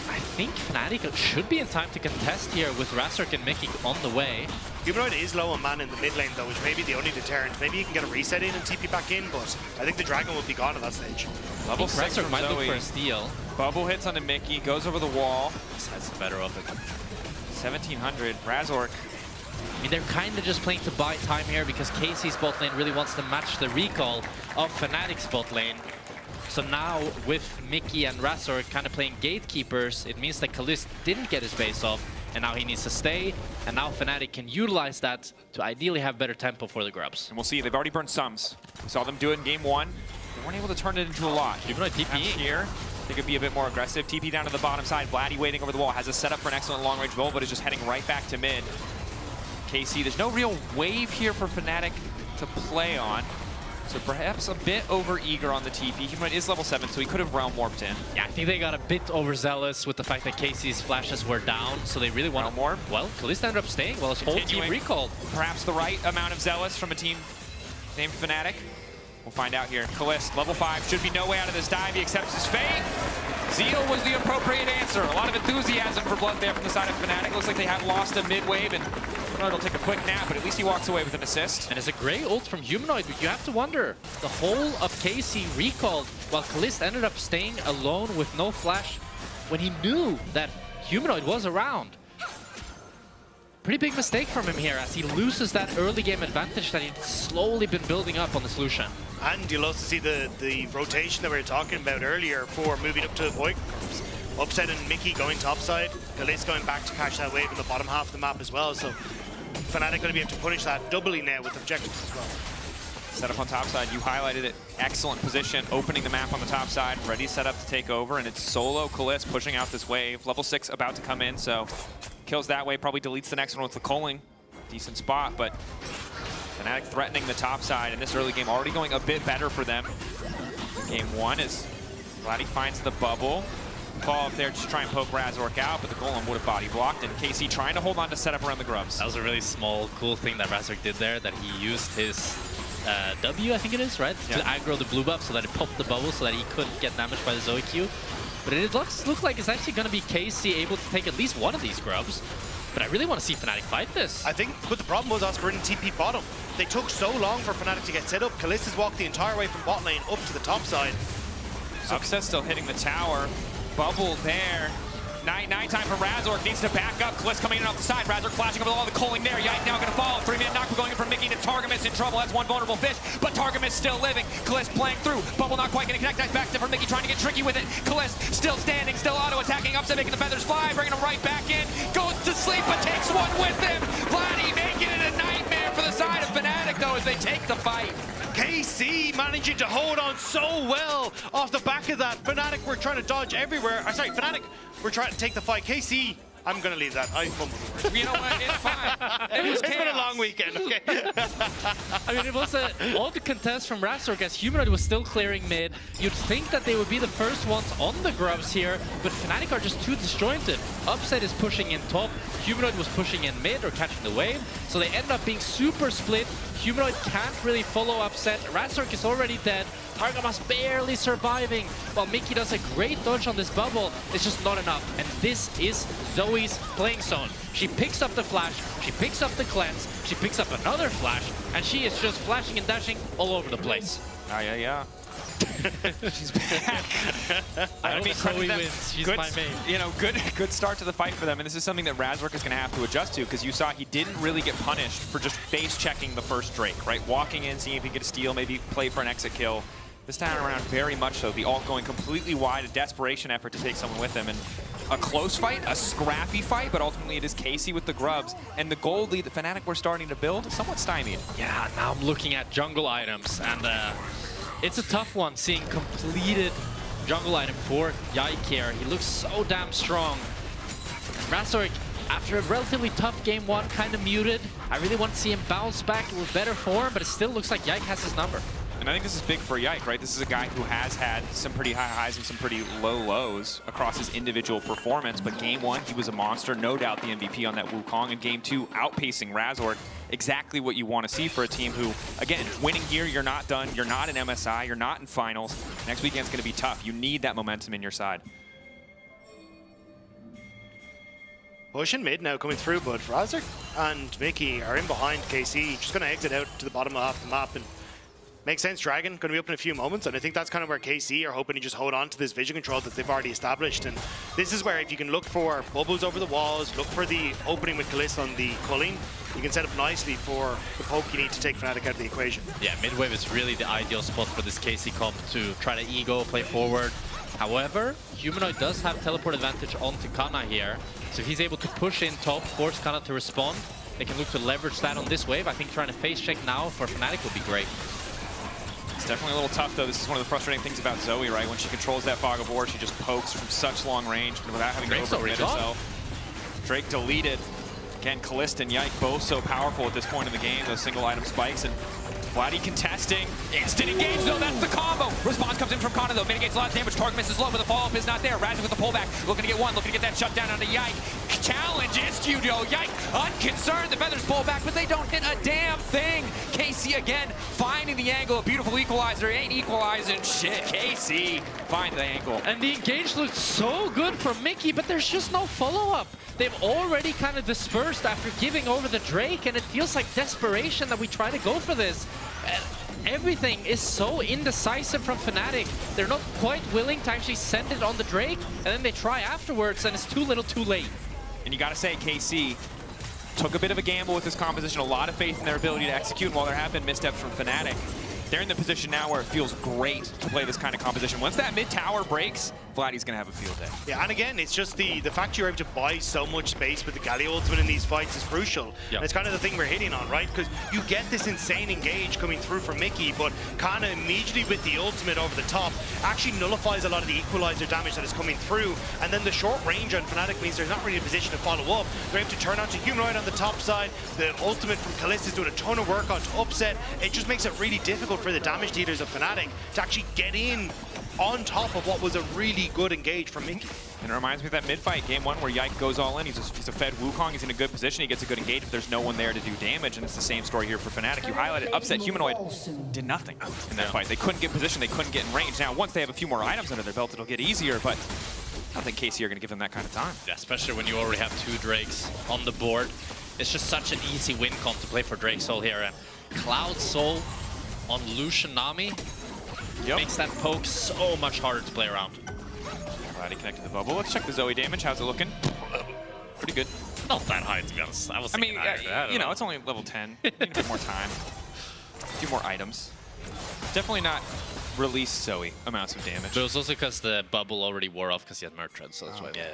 I think Fnatic should be in time to contest here with Razork and Mickey on the way. Humanoid is low on mana in the mid lane though, which may be the only deterrent. Maybe you can get a reset in and TP back in, but I think the dragon will be gone at that stage. Level 6 Razork from might Zoe. look for a steal. Bubble hits onto Mickey, goes over the wall. This has the better of it. 1700, Razork. I mean, they're kind of just playing to buy time here, because Casey's bot lane really wants to match the recall of Fnatic's bot lane. So now, with Mickey and Razork kind of playing gatekeepers, it means that Kalist didn't get his base off, and now he needs to stay, and now Fnatic can utilize that to ideally have better tempo for the grubs. And we'll see, they've already burned sums. We saw them do it in game 1. They weren't able to turn it into a lot. Humanoid TP here. They could be a bit more aggressive. TP down to the bottom side. Vladdy waiting over the wall. Has a setup for an excellent long-range roll, but is just heading right back to mid. KC, there's no real wave here for Fnatic to play on. So perhaps a bit over-eager on the TP. Humanoid is level 7, so he could have realm warped in. Yeah, I think they got a bit overzealous with the fact that Casey's flashes were down, so they really want to... more. Well, Kalist ended up staying while his whole team recalled. Perhaps the right amount of zealous from a team named Fnatic. We'll find out here. Kalist, level 5, should be no way out of this dive. He accepts his fate. Zeal was the appropriate answer. A lot of enthusiasm for blood there from the side of Fnatic. Looks like they have lost a mid-wave, and Humanoid will take a quick nap, but at least he walks away with an assist. And it's a great ult from Humanoid, but you have to wonder, the whole of KC recalled, while Kalist ended up staying alone with no flash when he knew that Humanoid was around. Pretty big mistake from him here, as he loses that early game advantage that he'd slowly been building up on this Lucian. And you'll also see the rotation that we were talking about earlier for moving up to avoid curves. Upset and Mickey going topside, Kalist going back to catch that wave in the bottom half of the map as well. So Fnatic going to be able to punish that doubly now with objectives as well. Set up on top side, you highlighted it. Excellent position, opening the map on the top side, ready set up to take over, and it's solo Kalist pushing out this wave. Level 6 about to come in, so kills that way, probably deletes the next one with the culling. Decent spot, but Fnatic threatening the top side in this early game, already going a bit better for them. Game 1 is Vladdy finds the bubble. Call up there just try and poke Razork out, but the Golem would have body blocked, and KC trying to hold on to set up around the grubs. That was a really small, cool thing that Razork did there, that he used his W, I think it is, right? Yeah. To aggro the blue buff so that it popped the bubble so that he couldn't get damaged by the Zoe Q. but it looks like it's actually going to be KC able to take at least one of these grubs. But I really want to see Fnatic fight this. I think, but the problem was Oscar didn't TP bottom. They took so long for Fnatic to get set up. Kallista's walked the entire way from bot lane up to the top side. Upset still hitting the tower. Bubble there. Night time for Razork, needs to back up. Kalista coming in off the side. Razork flashing over all the culling there. Yike now going to fall. 3-minute knock going in from Mickey to Targamas in trouble. That's one vulnerable fish, but Targamas still living. Kalista playing through. Bubble not quite going to connect. Nice back step from Mickey trying to get tricky with it. Kalista still standing, still auto-attacking. Upset making the feathers fly, bringing him right back in. Goes to sleep, but takes one with him. Vladdy making it a nightmare for the side of Fnatic, though, as they take the fight. KC managing to hold on so well off the back of that. Fnatic were trying to dodge everywhere. Sorry, Fnatic were trying to take the fight. KC, I'm going to leave that. I fumbled the word. You know what? It's fine. It's been a long weekend. Okay. I mean, it was all the contest from Razork as Humanoid was still clearing mid. You'd think that they would be the first ones on the grubs here, but Fnatic are just too disjointed. Upset is pushing in top. Humanoid was pushing in mid or catching the wave, so they end up being super split. Humanoid can't really follow Upset. Razork is already dead. Targamas barely surviving, while Mickey does a great dodge on this bubble. It's just not enough, and this is Zoe's playing zone. She picks up the flash, she picks up the cleanse, she picks up another flash, and she is just flashing and dashing all over the place. Yeah. She's back. I mean, Zoe wins. She's good, my main. You know, good start to the fight for them, and this is something that Razork is going to have to adjust to, because you saw he didn't really get punished for just face checking the first Drake, right? Walking in, seeing if he could get a steal, maybe play for an exit kill. This time around, very much so. The ult going completely wide, a desperation effort to take someone with him, and a close fight, a scrappy fight, but ultimately it is KC with the grubs, and the gold lead that Fnatic were starting to build, somewhat stymied. Yeah, now I'm looking at jungle items, and it's a tough one seeing completed jungle item for Yike here. He looks so damn strong. Razork, after a relatively tough game one, kind of muted. I really want to see him bounce back with better form, but it still looks like Yike has his number. And I think this is big for Yike, right? This is a guy who has had some pretty high highs and some pretty low lows across his individual performance, but game one, he was a monster, no doubt the MVP on that Wukong, and game two, outpacing Razork. Exactly what you want to see for a team who, again, winning here, you're not done, you're not in MSI, you're not in finals. Next weekend's going to be tough. You need that momentum in your side. Pushing mid now coming through, but Razork and Mickey are in behind KC, just going to exit out to the bottom of the map, and makes sense. Dragon going to be up in a few moments, and I think that's kind of where KC are hoping to just hold on to this vision control that they've already established. And this is where, if you can look for bubbles over the walls, look for the opening with Kalista on the culling, you can set up nicely for the poke you need to take Fnatic out of the equation. Yeah, mid-wave is really the ideal spot for this KC comp to try to ego, play forward. However, Humanoid does have teleport advantage onto Kana here, so if he's able to push in top, force Kana to respond, they can look to leverage that on this wave. I think trying to face check now for Fnatic would be great. It's definitely a little tough, though. This is one of the frustrating things about Zoe, right? When she controls that fog of war, she just pokes from such long range without having to overcommit herself. Drake deleted. Again, Kalista and Yike both so powerful at this point in the game, those single item spikes, and Vladdy contesting. Instant engage, though, that's the combo. Response comes in from Kana, though. Mitigates a lot of damage. Targamas is low, but the follow-up is not there. Razork with the pullback. Looking to get one, looking to get that shutdown onto Yike. Challenge institute, Yike unconcerned. The feathers pull back, but they don't hit a damn thing. KC again finding the angle. A beautiful equalizer. It ain't equalizing shit. KC find the angle. And the engage looked so good from Mickey, but there's just no follow-up. They've already kind of dispersed after giving over the Drake, and it feels like desperation that we try to go for this. Everything is so indecisive from Fnatic. They're not quite willing to actually send it on the Drake, and then they try afterwards, and it's too little too late. And you got to say, KC took a bit of a gamble with this composition, a lot of faith in their ability to execute, and while there have been missteps from Fnatic, they're in the position now where it feels great to play this kind of composition. Once that mid tower breaks, Vladdy's going to have a field day. Yeah, and again, it's just the fact you're able to buy so much space with the Galio ultimate in these fights is crucial. Yep. And it's kind of the thing we're hitting on, right? Because you get this insane engage coming through from Mickey, but Kana immediately with the ultimate over the top actually nullifies a lot of the equalizer damage that is coming through. And then the short range on Fnatic means they're not really in a position to follow up. They're able to turn onto Humanoid on the top side. The ultimate from Kalista is doing a ton of work onto Upset. It just makes it really difficult for the damage dealers of Fnatic to actually get in on top of what was a really good engage from Mickey. And it reminds me of that mid-fight, game one, where Yike goes all in. He's a fed Wukong. He's in a good position. He gets a good engage, but there's no one there to do damage, and it's the same story here for Fnatic. You highlighted Upset Humanoid did nothing in that fight. They couldn't get position. They couldn't get in range. Now, once they have a few more items under their belt, it'll get easier, but I don't think KC are going to give them that kind of time. Yeah, especially when you already have 2 Drakes on the board. It's just such an easy win con to play for Drake Soul here. And Cloud Soul on Lucian Nami makes that poke so much harder to play around. Glad he connected the bubble. Let's check the Zoe damage. How's it looking? Pretty good. Not that high, to be honest. I mean, you know, it's only level 10. You need a bit more time. A few more items. Definitely not release Zoe amounts of damage. But it was also because the bubble already wore off because he had Mertred, so that's why. Yeah.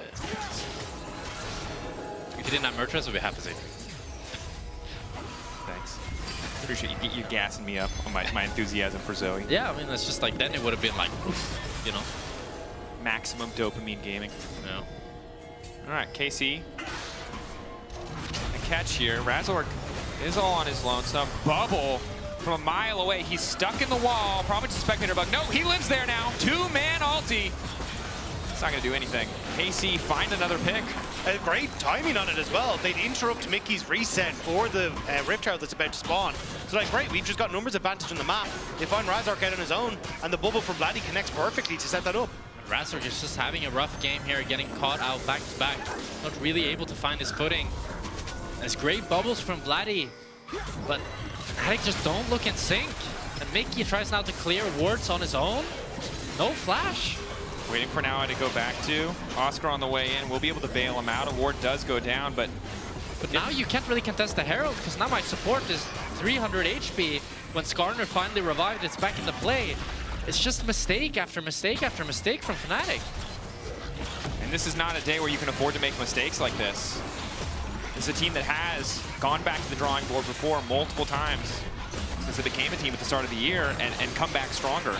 If he didn't have Mertred, we'd be happy to see. Thanks. Appreciate you gassing me up on my enthusiasm for Zoe. Yeah, I mean, it's just like, then it would have been like, you know. Maximum dopamine gaming. Yeah. All right, KC. The catch here. Razork is all on his lonesome. Bubble from a mile away. He's stuck in the wall. Probably just a spectator bug. No, he lives there now. 2-man ulti. It's not going to do anything. KC find another pick. Great timing on it as well. They'd interrupt Mickey's reset for the Rift Tower that's about to spawn. So like, great, we've just got numbers advantage on the map. They find Razork out on his own, and the bubble from Vladdy connects perfectly to set that up. Razork is just having a rough game here, getting caught out back to back. Not really able to find his footing. There's great bubbles from Vladdy, but Fnatic just don't look in sync. And Mickey tries now to clear wards on his own. No flash. Waiting for Now to go back to. Oscar on the way in. We'll be able to bail him out. A ward does go down, but now you can't really contest the Herald, because now my support is 300 HP. When Skarner finally revived, it's back into play. It's just mistake after mistake after mistake from Fnatic. And this is not a day where you can afford to make mistakes like this. This is a team that has gone back to the drawing board before multiple times since it became a team at the start of the year and come back stronger.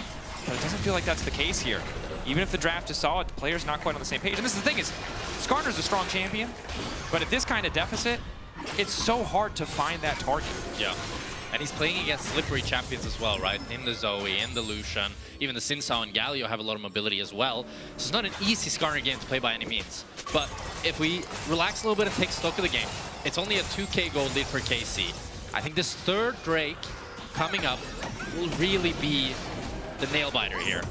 But it doesn't feel like that's the case here. Even if the draft is solid, the player's not quite on the same page. And this is the thing is, Skarner's a strong champion, but at this kind of deficit, it's so hard to find that target. Yeah. And he's playing against slippery champions as well, right? In the Zoe, in the Lucian, even the Xin Zhao and Galio have a lot of mobility as well. So it's not an easy Skarner game to play by any means. But if we relax a little bit and take stock of the game, it's only a 2k gold lead for KC. I think this 3rd Drake coming up will really be the nail-biter here.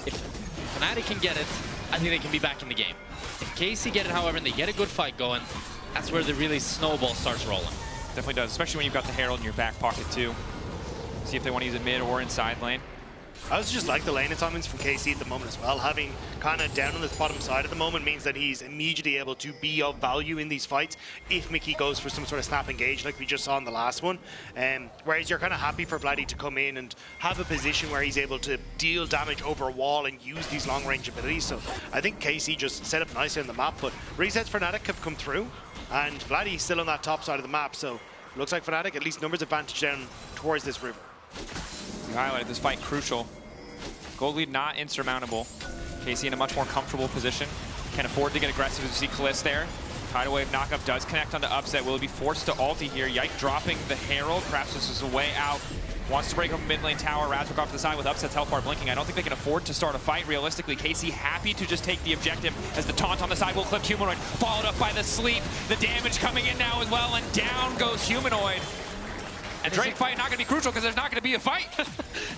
If Fnatic can get it, I think they can be back in the game. If KC get it, however, and they get a good fight going, that's where the really snowball starts rolling. Definitely does, especially when you've got the Herald in your back pocket too. See if they want to use it mid or inside lane. I also just like the lane assignments from KC at the moment as well. Having kind of down on this bottom side at the moment means that he's immediately able to be of value in these fights if Mickey goes for some sort of snap engage like we just saw in the last one. Whereas you're kind of happy for Vladdy to come in and have a position where he's able to deal damage over a wall and use these long range abilities. So I think KC just set up nicely on the map, but resets for Fnatic have come through and Vladdy's still on that top side of the map. So looks like Fnatic at least numbers advantage down towards this river. You highlighted this fight crucial. Gold lead not insurmountable. KC in a much more comfortable position. Can afford to get aggressive as we see Kaliss there. Tidal Wave knockup does connect onto Upset. Will he be forced to ulti here? Yike dropping the Herald. Perhaps this is a way out. Wants to break up mid lane tower. Razork off to the side with Upset's health bar blinking. I don't think they can afford to start a fight realistically. KC happy to just take the objective as the taunt on the side will clip Humanoid. Followed up by the sleep. The damage coming in now as well, and down goes Humanoid. And Drake fight not going to be crucial because there's not going to be a fight.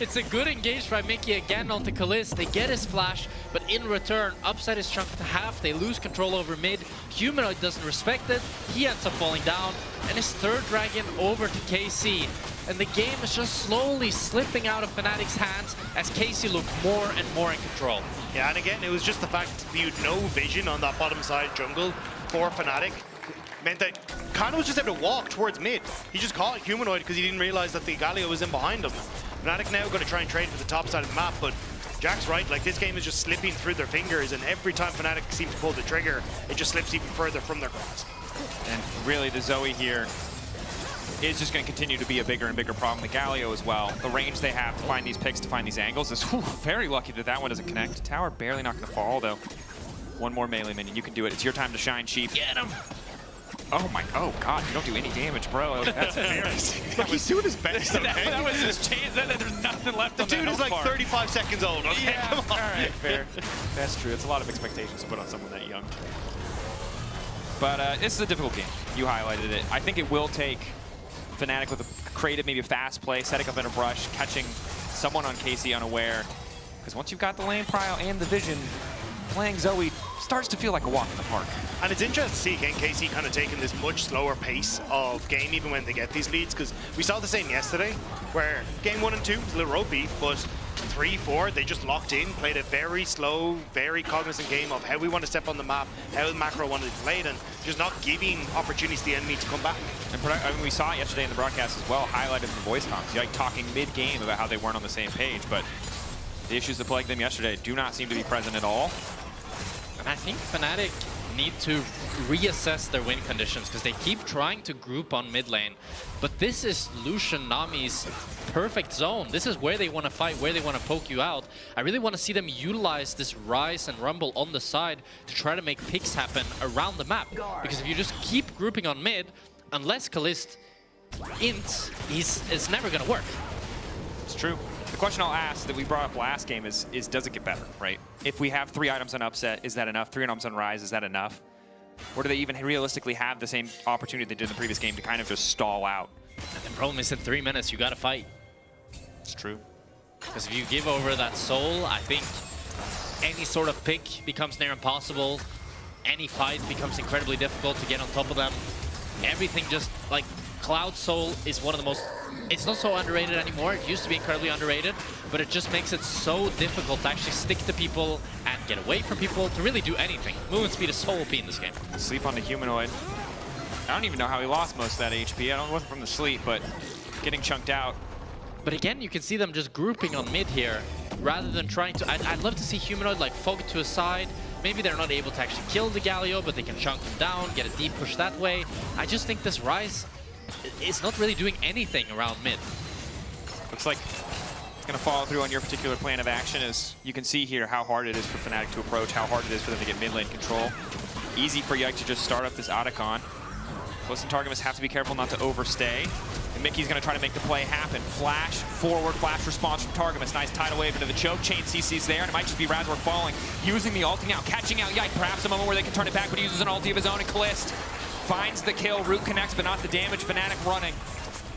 It's a good engage by Mickey again onto Kaliss. They get his flash, but in return, Upset is chunked to half. They lose control over mid. Humanoid doesn't respect it. He ends up falling down. And his 3rd dragon over to KC. And the game is just slowly slipping out of Fnatic's hands as KC look more and more in control. Yeah, and again, it was just the fact that you had no vision on that bottom side jungle for Fnatic. Meant that Kano was just able to walk towards mid. He just caught Humanoid because he didn't realize that the Galio was in behind him. Fnatic now going to try and trade for the top side of the map, but Jack's right, like this game is just slipping through their fingers, and every time Fnatic seems to pull the trigger, it just slips even further from their grasp. And really the Zoe here is just going to continue to be a bigger and bigger problem. The Galio as well. The range they have to find these picks, to find these angles is very lucky that that one doesn't connect. Tower barely not going to fall though. One more melee minion, you can do it. It's your time to shine, Chief. Get him! Oh God, you don't do any damage, bro. That's embarrassing. Look, he's doing his best, okay? that was his chance. There's nothing left on that. The dude is like 35 seconds old, okay? Yeah, come on. All right, fair. That's true. It's a lot of expectations to put on someone that young. But this is a difficult game. You highlighted it. I think it will take Fnatic with a creative, maybe a fast play, setting up in a brush, catching someone on KC unaware. Because once you've got the lane prio and the vision, playing Zoe starts to feel like a walk in the park. And it's interesting to see again KC kind of taking this much slower pace of game even when they get these leads, because we saw the same yesterday where game 1 and 2 was a little ropey, but 3, 4 they just locked in, played a very slow, very cognizant game of how we want to step on the map, how the macro wanted to play it, and just not giving opportunities to the enemy to come back. And I mean, we saw it yesterday in the broadcast as well, highlighted in the voice comms, like talking mid-game about how they weren't on the same page, but the issues that plagued them yesterday do not seem to be present at all. And I think Fnatic need to reassess their win conditions because they keep trying to group on mid lane. But this is Lucian Nami's perfect zone. This is where they want to fight, where they want to poke you out. I really want to see them utilize this Rise and Rumble on the side to try to make picks happen around the map. Because if you just keep grouping on mid, unless Kalist ints, it's never going to work. It's true. The question I'll ask that we brought up last game is does it get better, right? If we have 3 items on Upset, is that enough? 3 items on Rise, is that enough? Or do they even realistically have the same opportunity they did in the previous game to kind of just stall out? And the problem is in 3 minutes, you got to fight. It's true. Because if you give over that soul, I think any sort of pick becomes near impossible. Any fight becomes incredibly difficult to get on top of them. Everything just, like, Cloud Soul is one of the most... It's not so underrated anymore. It used to be incredibly underrated, but it just makes it so difficult to actually stick to people and get away from people to really do anything. Movement speed is so OP in this game. Sleep on the Humanoid. I don't even know how he lost most of that HP. I don't know, it wasn't from the sleep, but getting chunked out. But again, you can see them just grouping on mid here, rather than trying to... I'd love to see Humanoid like focus to a side. Maybe they're not able to actually kill the Galio, but they can chunk him down, get a deep push that way. I just think this Rise is not really doing anything around mid. Looks like it's going to follow through on your particular plan of action, as you can see here how hard it is for Fnatic to approach, how hard it is for them to get mid lane control. Easy for Yike to just start up this Otacon. Close and Targamas have to be careful not to overstay. And Mickey's going to try to make the play happen. Flash, forward, flash response from Targamas. Nice tidal wave into the choke chain. CC's there, and it might just be Razork falling. Using the ulti now, catching out Yike. Perhaps a moment where they can turn it back, but he uses an ulti of his own, and Kalist finds the kill. Root connects, but not the damage. Fnatic running.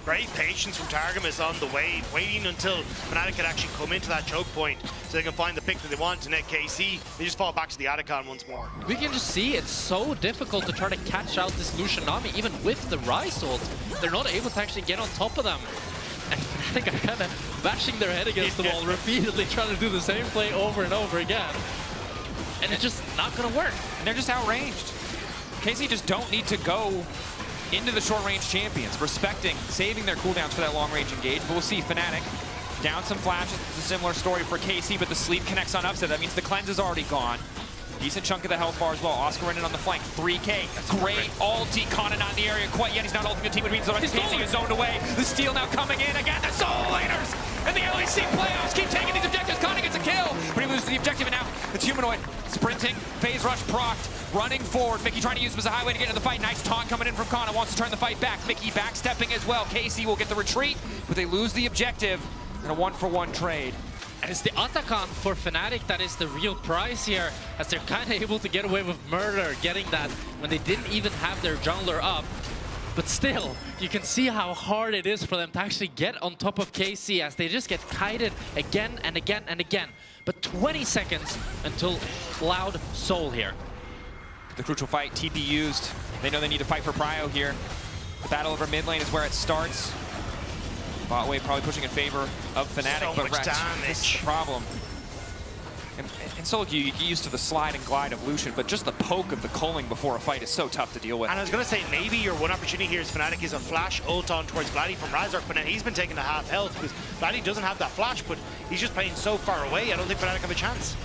Great patience from Targamas on the wave, waiting until Fnatic can actually come into that choke point so they can find the pick that they want to net KC. They just fall back to the Otacon once more. We can just see it's so difficult to try to catch out this Lucian Nami, even with the Rise ult. They're not able to actually get on top of them. And Fnatic are kind of bashing their head against the wall, repeatedly trying to do the same play over and over again. And it's just not going to work. And they're just outranged. KC just don't need to go into the short-range champions, respecting, saving their cooldowns for that long-range engage. But we'll see Fnatic down some flashes. It's a similar story for KC, but the sleep connects on Upset. That means the cleanse is already gone. Decent chunk of the health bar as well. Oscar in on the flank. 3K. Great ulti. Kana not in the area quite yet. He's not ulting the team, which means the rest of KC is zoned away. The steal now coming in again. The Soul Laners and the LEC playoffs keep taking these objectives. Kana gets a kill, but he loses the objective, and now it's Humanoid sprinting. Phase rush procced. Running forward. Mickey trying to use him as a highway to get into the fight. Nice taunt coming in from Kana. Wants to turn the fight back. Mickey backstepping as well. KC will get the retreat, but they lose the objective in a 1-for-1 trade. And it's the Otacon for Fnatic that is the real prize here, as they're kind of able to get away with murder, getting that when they didn't even have their jungler up. But still, you can see how hard it is for them to actually get on top of KC, as they just get kited again and again and again. But 20 seconds until Cloud Soul here. The crucial fight, TP used. They know they need to fight for prio here. The battle over mid lane is where it starts. Bot wave probably pushing in favor of Fnatic, so but much damage. This is the problem. And Soul, you get used to the slide and glide of Lucian, but just the poke of the culling before a fight is so tough to deal with. And I was going to say, maybe your one opportunity here is Fnatic is a flash ult on towards Vladdy from Razork, but now he's been taking the half health because Vladdy doesn't have that flash, but he's just playing so far away, I don't think Fnatic have a chance.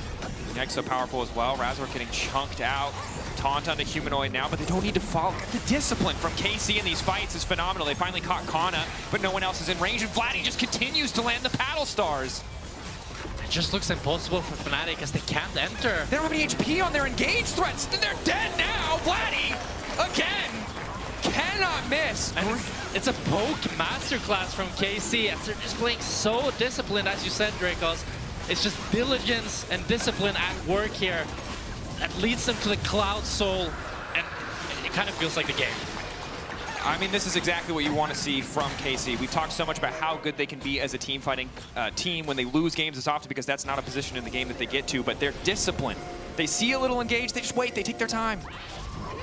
Yike's so powerful as well. Razork getting chunked out. Taunt on the Humanoid now, but they don't need to follow. The discipline from KC in these fights is phenomenal. They finally caught Kana, but no one else is in range, and Vladdy just continues to land the paddle stars. It just looks impossible for Fnatic as they can't enter. They don't have any HP on their engaged threats. They're dead now. Vladdy, again, cannot miss. And it's a poke masterclass from KC, as they're just playing so disciplined, as you said, Dracos. It's just diligence and discipline at work here that leads them to the Cloud Soul, and it kind of feels like the game. I mean, this is exactly what you want to see from KC. We've talked so much about how good they can be as a team fighting team when they lose games as often, because that's not a position in the game that they get to, but their discipline They see a little engaged, they just wait, they take their time.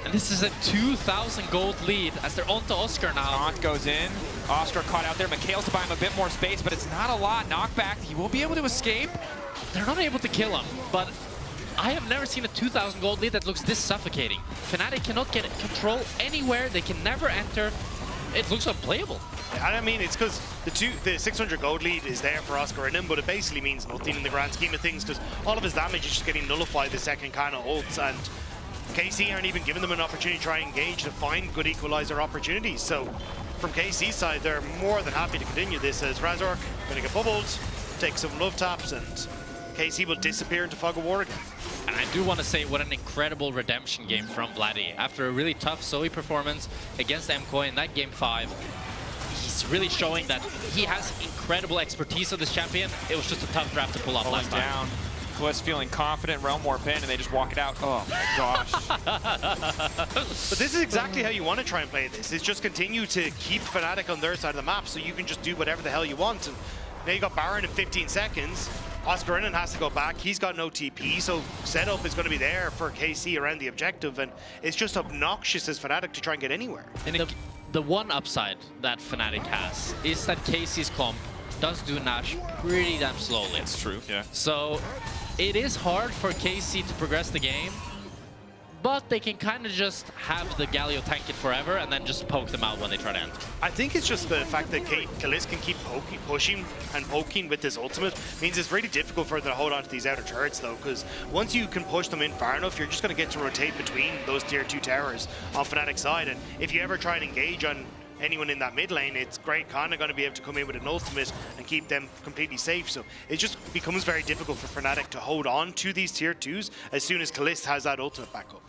And this is a 2,000 gold lead as they're on to Oscar now. Taunt goes in. Oscar caught out there. Mikhail's to buy him a bit more space, but it's not a lot. Knockback. He will be able to escape. They're not able to kill him, but I have never seen a 2,000 gold lead that looks this suffocating. Fnatic cannot get control anywhere. They can never enter. It looks unplayable. And I mean, it's because the 600 gold lead is there for Oscar Innan, but it basically means nothing in the grand scheme of things because all of his damage is just getting nullified the second kind of ults, and KC aren't even giving them an opportunity to try and engage to find good equalizer opportunities. So from KC's side, they're more than happy to continue this as Razork going to get bubbled, take some love taps, and KC will disappear into Fog of War again. And I do want to say what an incredible redemption game from Vladdy. After a really tough Zoe performance against MKOI in that game 5, he's really showing that he has incredible expertise of this champion. It was just a tough draft to pull off last time. Bliss feeling confident, Realm Warp in, and they just walk it out. Oh my gosh. But this is exactly how you want to try and play this. Is just continue to keep Fnatic on their side of the map so you can just do whatever the hell you want. And now you got Baron in 15 seconds. Oscar Innan has to go back. He's got no TP, so setup is going to be there for KC around the objective, and it's just obnoxious as Fnatic to try and get anywhere. And the one upside that Fnatic has is that KC's comp does do Nash pretty damn slowly. It's true, yeah. So it is hard for KC to progress the game, but they can kind of just have the Galio tank it forever and then just poke them out when they try to enter. I think it's just the fact that Kalist can keep pushing and poking with this ultimate means it's really difficult for them to hold on to these outer turrets though, because once you can push them in far enough, you're just going to get to rotate between those tier 2 towers on Fnatic's side, and if you ever try and engage on anyone in that mid lane, it's great kind of going to be able to come in with an ultimate and keep them completely safe. So it just becomes very difficult for Fnatic to hold on to these tier 2s as soon as Kalist has that ultimate back up.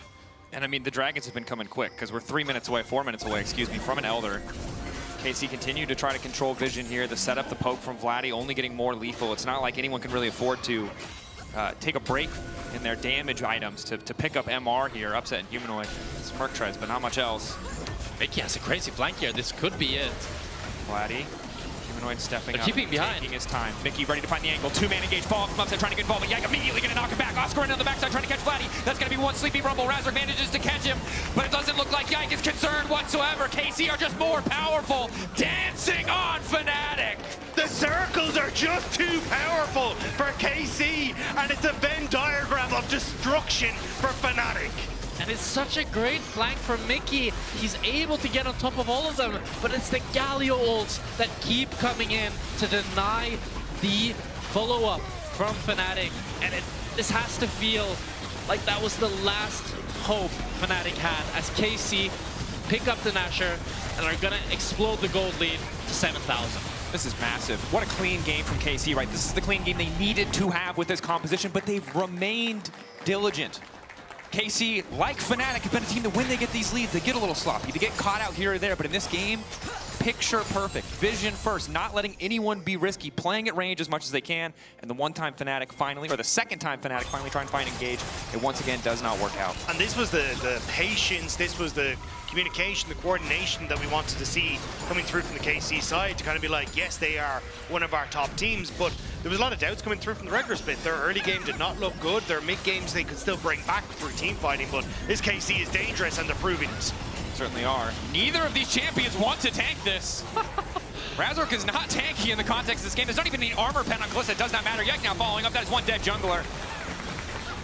And I mean, the Dragons have been coming quick because we're 4 minutes away, excuse me, from an Elder. KC continue to try to control vision here. The setup, the poke from Vladdy only getting more lethal. It's not like anyone can really afford to take a break in their damage items to pick up MR here, upset and Humanoid. Smirk treads, but not much else. Mickey has a crazy flank here. This could be it. Vladdy, Humanoid stepping up, keeping behind. taking his time. Mickey ready to find the angle. 2-man engage, fall from upside, trying to get involved, but Yank immediately going to knock him back. Oscar in on the backside, trying to catch Vladdy. That's going to be one sleepy rumble. Razork manages to catch him, but it doesn't look like Yank is concerned whatsoever. KC are just more powerful, dancing on Fnatic. The circles are just too powerful for KC, and it's a Venn diagram of destruction for Fnatic. And it's such a great flank from Mickey. He's able to get on top of all of them, but it's the Galio ults that keep coming in to deny the follow-up from Fnatic. And this has to feel like that was the last hope Fnatic had as KC pick up the Nasher and are gonna explode the gold lead to 7,000. This is massive. What a clean game from KC, right? This is the clean game they needed to have with this composition, but they've remained diligent. KC, like Fnatic, have been a team that when they get these leads, they get a little sloppy. They get caught out here or there, but in this game, picture perfect. Vision first, not letting anyone be risky, playing at range as much as they can, and the one-time Fnatic finally, or the second-time Fnatic finally trying to find engage, it once again does not work out. And this was the patience, this was the communication, the coordination that we wanted to see coming through from the KC side to kind of be like, yes, they are one of our top teams, but there was a lot of doubts coming through from the regular split. Their early game did not look good. Their mid games they could still bring back through team fighting, but this KC is dangerous and they're proving it. Certainly are. Neither of these champions want to tank this. Razork is not tanky in the context of this game. There's not even any armor pen on Kalist. It does not matter. Yek now following up. That is one dead jungler.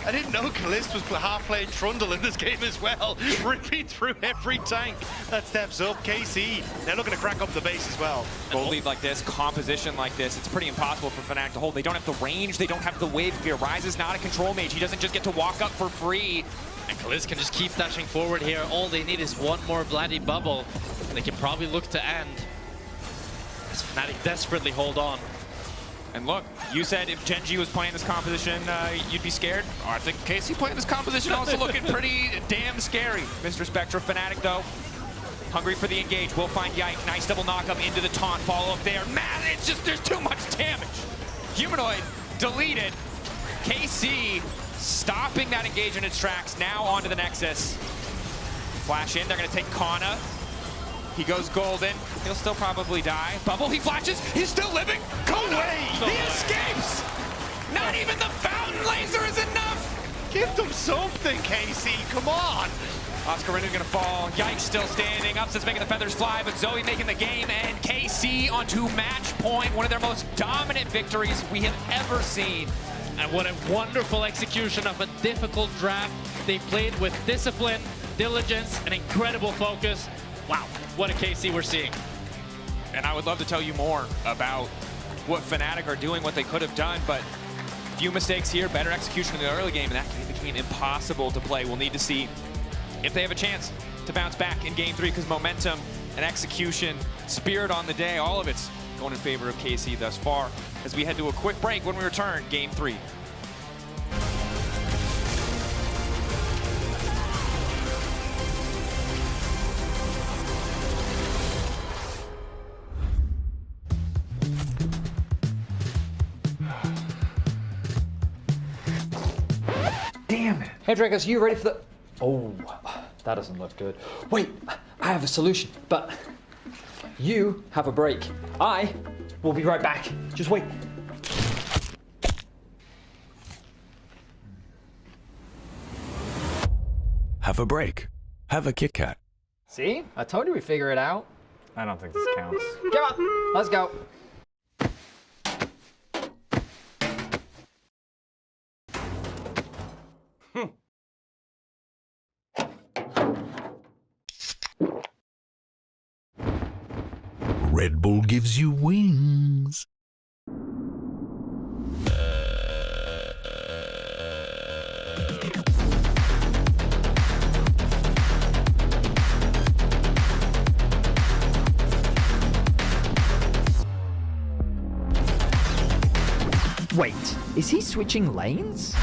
I didn't know Kalist was half playing Trundle in this game as well, ripping through every tank that steps up. KC, they're looking to crack up the base as well. Gold lead like this, composition like this, it's pretty impossible for Fnatic to hold. They don't have the range, they don't have the wave. If Ryze is not a control mage, he doesn't just get to walk up for free. And Kalist can just keep dashing forward here. All they need is one more bloody bubble, and they can probably look to end. As Fnatic desperately hold on. And look, you said if Genji was playing this composition, you'd be scared. Oh, I think KC playing this composition also looking pretty damn scary. Mr. Spectra, Fnatic though, hungry for the engage. Will find Yike. Nice double knock up into the taunt. Follow up there. Man, it's just, there's too much damage. Humanoid deleted. KC stopping that engage in its tracks. Now onto the Nexus. Flash in, they're gonna take Kana. He goes golden. He'll still probably die. Bubble, he flashes. He's still living. Go away. He escapes. Not even the fountain laser is enough. Give them something, KC. Come on. Oscarina gonna fall. Yikes still standing. Upset's making the feathers fly, but Zoe making the game, and KC onto match point. One of their most dominant victories we have ever seen. And what a wonderful execution of a difficult draft. They played with discipline, diligence, and incredible focus. Wow, what a KC we're seeing. And I would love to tell you more about what Fnatic are doing, what they could have done, but few mistakes here, better execution in the early game, and that became impossible to play. We'll need to see if they have a chance to bounce back in Game 3, because momentum and execution, spirit on the day, all of it's going in favor of KC thus far. As we head to a quick break, when we return, Game 3. Damn it. Hey, Dragos, you ready for the... Oh, that doesn't look good. Wait, I have a solution, but you have a break. I will be right back. Just wait. Have a break. Have a Kit Kat. See? I told you we'd figure it out. I don't think this counts. Come on, let's go. Red Bull gives you wings. Wait, is he switching lanes?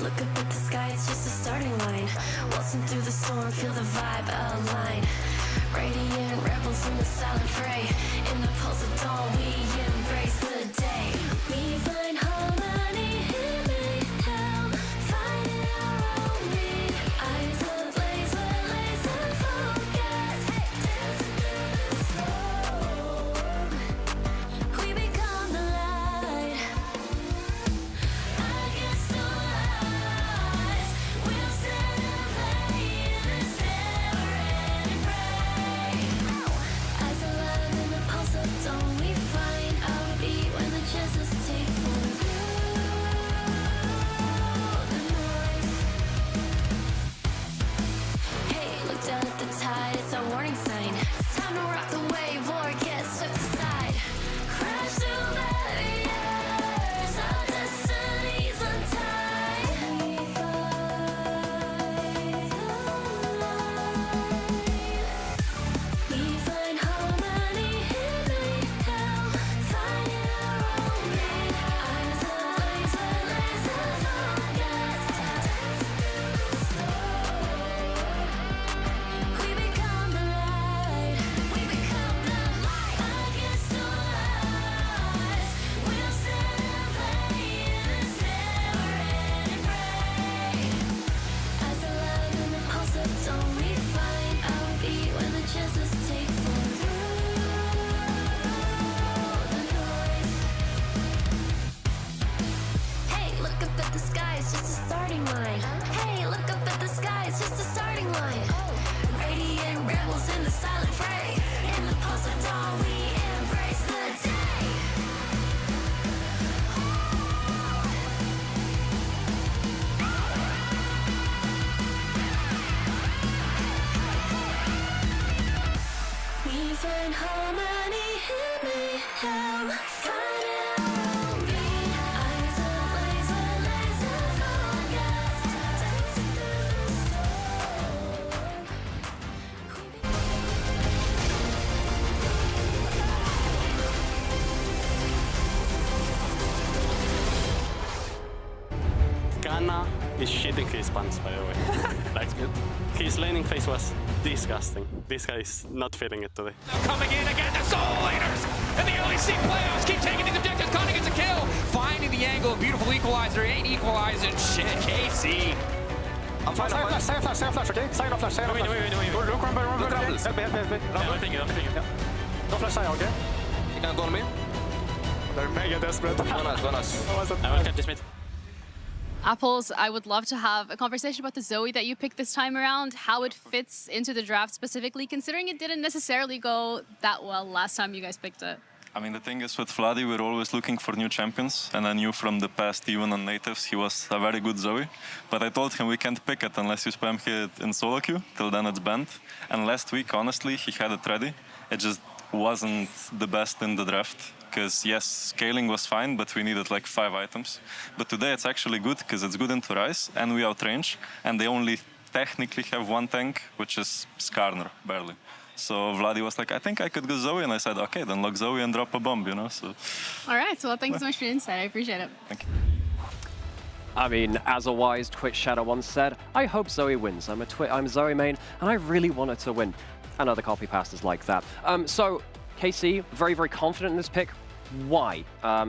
Look up at the sky, it's just a starting line. Waltzing through the storm, feel the vibe align. Radiant rebels in the silent fray. In the pulse of dawn, we embrace the day. We find harmony in mayhem, finding our own beat. Eyes ablaze, we're laser focused. Dancing through the storm, we become the light. Against the lies, we'll stand and play in this never-ending fray. Eyes alive in the pulse of dawn, we find hating his punch, by the way. That's good. His laning phase was disgusting. This guy is not feeling it today. Coming in again, the Soul Leaders in the LEC playoffs keep taking these objectives. Connie gets a kill, finding the angle, beautiful equalizer, ain't equalizing shit. KC. I'm fine, say a flash, okay? Say a flash, Wait. Look, remember. Help me. I'm thinking. Don't flash, okay? You can go on me. They're mega desperate. Go nice. I will catch this mid. Apples, I would love to have a conversation about the Zoe that you picked this time around, how it fits into the draft specifically, considering it didn't necessarily go that well last time you guys picked it. I mean, the thing is with Vladi, we're always looking for new champions, and I knew from the past, even on natives, he was a very good Zoe. But I told him we can't pick it unless you spam hit in solo queue, till then it's banned. And last week, honestly, he had it ready. It just wasn't the best in the draft, because yes, scaling was fine, but we needed like 5 items. But today it's actually good, because it's good into Rise, and we outrange, and they only technically have 1 tank, which is Skarner, barely. So Vladi was like, I think I could go Zoe, and I said, okay, then lock Zoe and drop a bomb, you know, so. All right, so well, thanks so much for your insight, I appreciate it. Thank you. I mean, as a wise Twitch shadow once said, I hope Zoe wins. I'm Zoe main, and I really want her to win. And other copy pastas like that. So, KC, very, very confident in this pick. Why?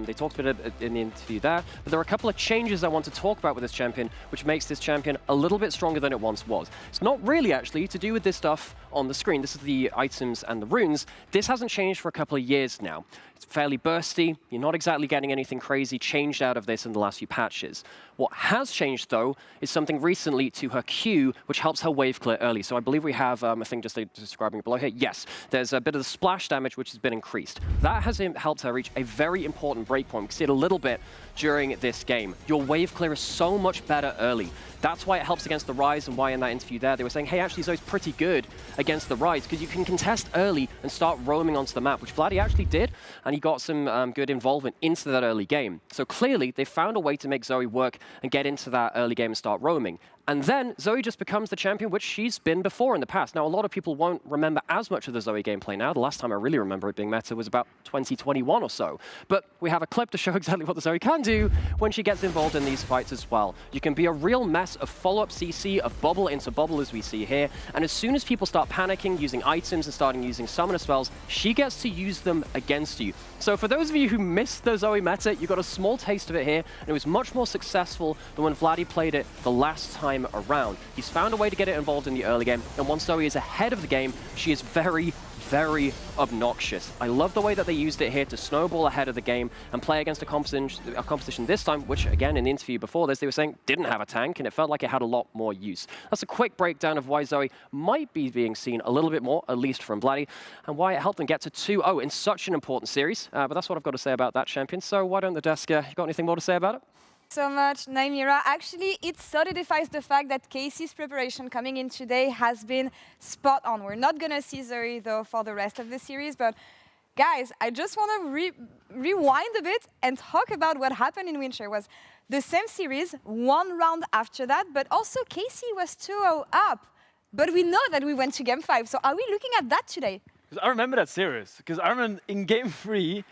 They talked a bit in the interview there, but there are a couple of changes I want to talk about with this champion, which makes this champion a little bit stronger than it once was. It's not really actually to do with this stuff on the screen. This is the items and the runes. This hasn't changed for a couple of years now. It's fairly bursty. You're not exactly getting anything crazy changed out of this in the last few patches. What has changed, though, is something recently to her Q, which helps her wave clear early. So I believe we have a thing just describing it below here. Yes, there's a bit of the splash damage, which has been increased. That has helped her reach a very important breakpoint. We can see it a little bit during this game. Your wave clear is so much better early. That's why it helps against the Rise, and why in that interview there, they were saying, hey, actually, Zoe's pretty good against the Rise, because you can contest early and start roaming onto the map, which Vladi actually did, and he got some good involvement into that early game. So clearly, they found a way to make Zoe work and get into that early game and start roaming. And then Zoe just becomes the champion, which she's been before in the past. Now, a lot of people won't remember as much of the Zoe gameplay now. The last time I really remember it being meta was about 2021 or so. But we have a clip to show exactly what the Zoe can do when she gets involved in these fights as well. You can be a real mess of follow-up CC, of bubble into bubble, as we see here. And as soon as people start panicking, using items and starting using summoner spells, she gets to use them against you. So for those of you who missed the Zoe meta, you got a small taste of it here, and it was much more successful than when Vladi played it the last time around. He's found a way to get it involved in the early game, and once Zoe is ahead of the game, she is very, very obnoxious. I love the way that they used it here to snowball ahead of the game and play against a competition this time, which again in the interview before this they were saying didn't have a tank, and it felt like it had a lot more use. That's a quick breakdown of why Zoe might be being seen a little bit more, at least from Vladi, and why it helped them get to 2-0 in such an important series. But that's what I've got to say about that champion. So why don't the desk, you got anything more to say about it? So much, Naimira. Actually, it solidifies the fact that Casey's preparation coming in today has been spot on. We're not going to see Zoe, though, for the rest of the series. But, guys, I just want to rewind a bit and talk about what happened in Winter. It was the same series, 1 round after that, but also Casey was 2-0 up. But we know that we went to Game 5. So are we looking at that today? I remember that series. Because I remember in Game 3,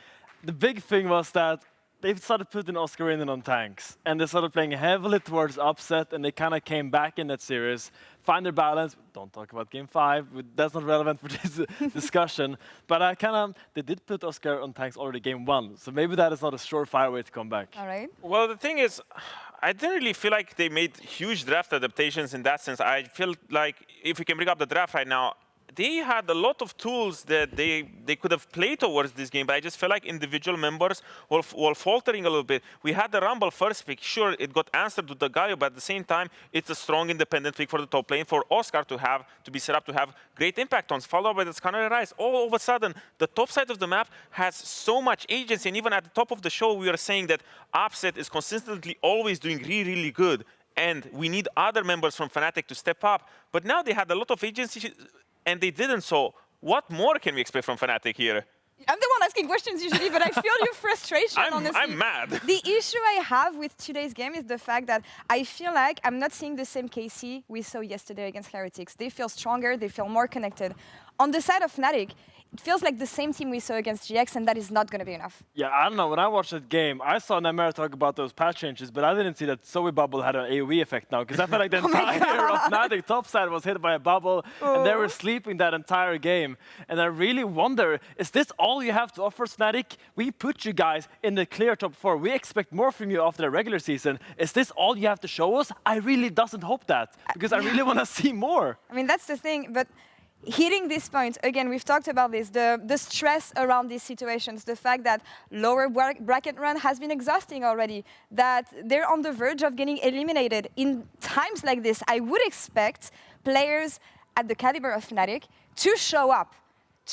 the big thing was that they started putting Oscar in on tanks, and they started playing heavily towards upset, and they kind of came back in that series, find their balance. Don't talk about Game 5, that's not relevant for this discussion. But they did put Oscar on tanks already Game 1, so maybe that is not a surefire way to come back. All right. Well, the thing is, I didn't really feel like they made huge draft adaptations in that sense. I feel like if we can bring up the draft right now, they had a lot of tools that they could have played towards this game, but I just felt like individual members were faltering a little bit. We had the Rumble first pick. Sure, it got answered to the Galio, but at the same time, it's a strong independent pick for the top lane, for Oscar to be set up to have great impact on, followed by the Skarner Rise. All of a sudden, the top side of the map has so much agency, and even at the top of the show, we were saying that Upset is consistently always doing really, really good, and we need other members from Fnatic to step up. But now they had a lot of agency, and they didn't, so what more can we expect from Fnatic here? I'm the one asking questions usually, but I feel your frustration, honestly. I'm mad. The issue I have with today's game is the fact that I feel like I'm not seeing the same KC we saw yesterday against Heretics. They feel stronger, they feel more connected. on the side of Fnatic, it feels like the same team we saw against GX, and that is not going to be enough. Yeah, I don't know. When I watched that game, I saw Namera talk about those patch changes, but I didn't see that Zoe bubble had an AoE effect now, because I felt like the entire of Fnatic top side was hit by a bubble, and they were sleeping that entire game. And I really wonder, is this all you have to offer, Fnatic? We put you guys in the clear top 4. We expect more from you after the regular season. Is this all you have to show us? I really doesn't hope that, because I really want to see more. I mean, that's the thing, but hitting this point, again, we've talked about this, the stress around these situations, the fact that lower bracket run has been exhausting already, that they're on the verge of getting eliminated. In times like this, I would expect players at the caliber of Fnatic to show up,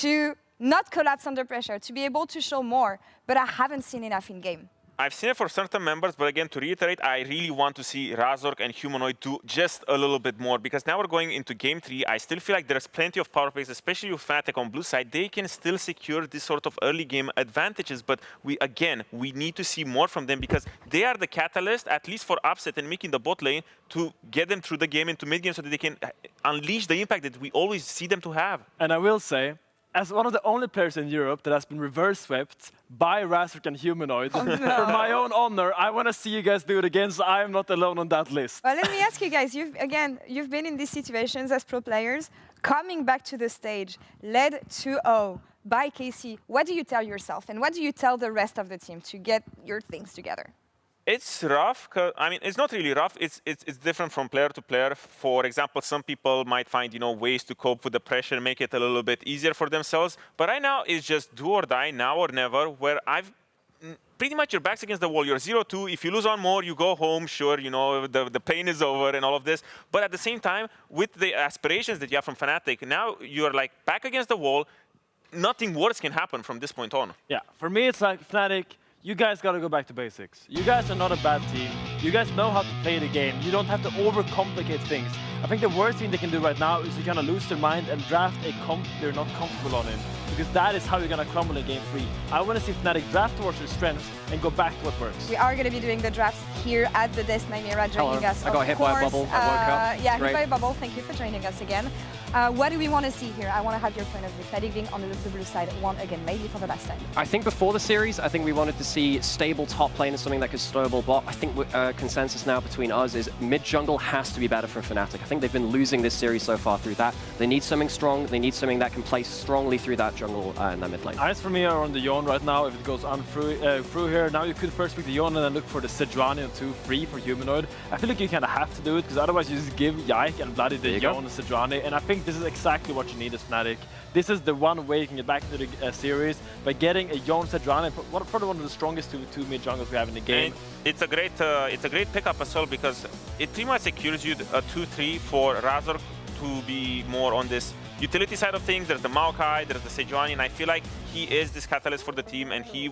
to not collapse under pressure, to be able to show more, but I haven't seen enough in game. I've seen it for certain members, but again, to reiterate, I really want to see Razork and Humanoid do just a little bit more, because now we're going into Game 3. I still feel like there's plenty of power plays, especially with Fnatic on blue side. They can still secure this sort of early game advantages, but we need to see more from them, because they are the catalyst, at least for upset and making the bot lane, to get them through the game into mid game so that they can unleash the impact that we always see them to have. And I will say, as one of the only players in Europe that has been reverse swept by Razork and Humanoid, for my own honor, I want to see you guys do it again, so I am not alone on that list. Well, let me ask you guys, you've been in these situations as pro players, coming back to the stage, led 2-0 by KC. What do you tell yourself, and what do you tell the rest of the team to get your things together? It's rough. I mean, it's not really rough. It's different from player to player. For example, some people might find ways to cope with the pressure and make it a little bit easier for themselves. But right now, it's just do or die, now or never. Where pretty much your back's against the wall. You're 0-2. If you lose one more, you go home. Sure, the pain is over and all of this. But at the same time, with the aspirations that you have from Fnatic, now you're like back against the wall. Nothing worse can happen from this point on. Yeah, for me, it's like Fnatic. You guys got to go back to basics. You guys are not a bad team. You guys know how to play the game. You don't have to overcomplicate things. I think the worst thing they can do right now is to kind of lose their mind and draft a comp they're not comfortable on in. Because that is how you're going to crumble in Game 3. I want to see Fnatic draft towards their strengths and go back to what works. We are going to be doing the drafts here at the Desk Namera joining us. I got hit by a bubble. Yeah, hit by a bubble. Thank you for joining us again. What do we want to see here? I want to have your point of view. Fnatic being on the blue side one again, maybe for the last time. I think before the series, I think we wanted to see stable top lane as something that could snowball bot. I think consensus now between us is mid jungle has to be better for Fnatic. I think they've been losing this series so far through that. They need something strong. They need something that can play strongly through that jungle and that mid lane. Eyes for me are on the Yone right now. If it goes on through here, now you could first pick the Yone and then look for the Sejuani and 2-3 for Humanoid. I feel like you kind of have to do it, because otherwise you just give Yike and Bloody the Yone and Sejuani. And I think this is exactly what you need as Fnatic. This is the one way you can get back into the series by getting a Yone Sejuani, probably one of the strongest two mid jungles we have in the game. And it's a great pickup as well, because it pretty much secures you a 2-3 for Razork to be more on this utility side of things. There's the Maokai, there's the Sejuani, and I feel like he is this catalyst for the team, and he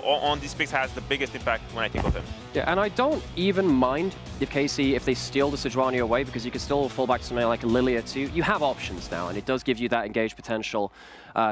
on these picks has the biggest impact when I think of him. Yeah, and I don't even mind if KC, if they steal the Sejuani away, because you can still fall back to something like Lilia too. You have options now, and it does give you that engaged potential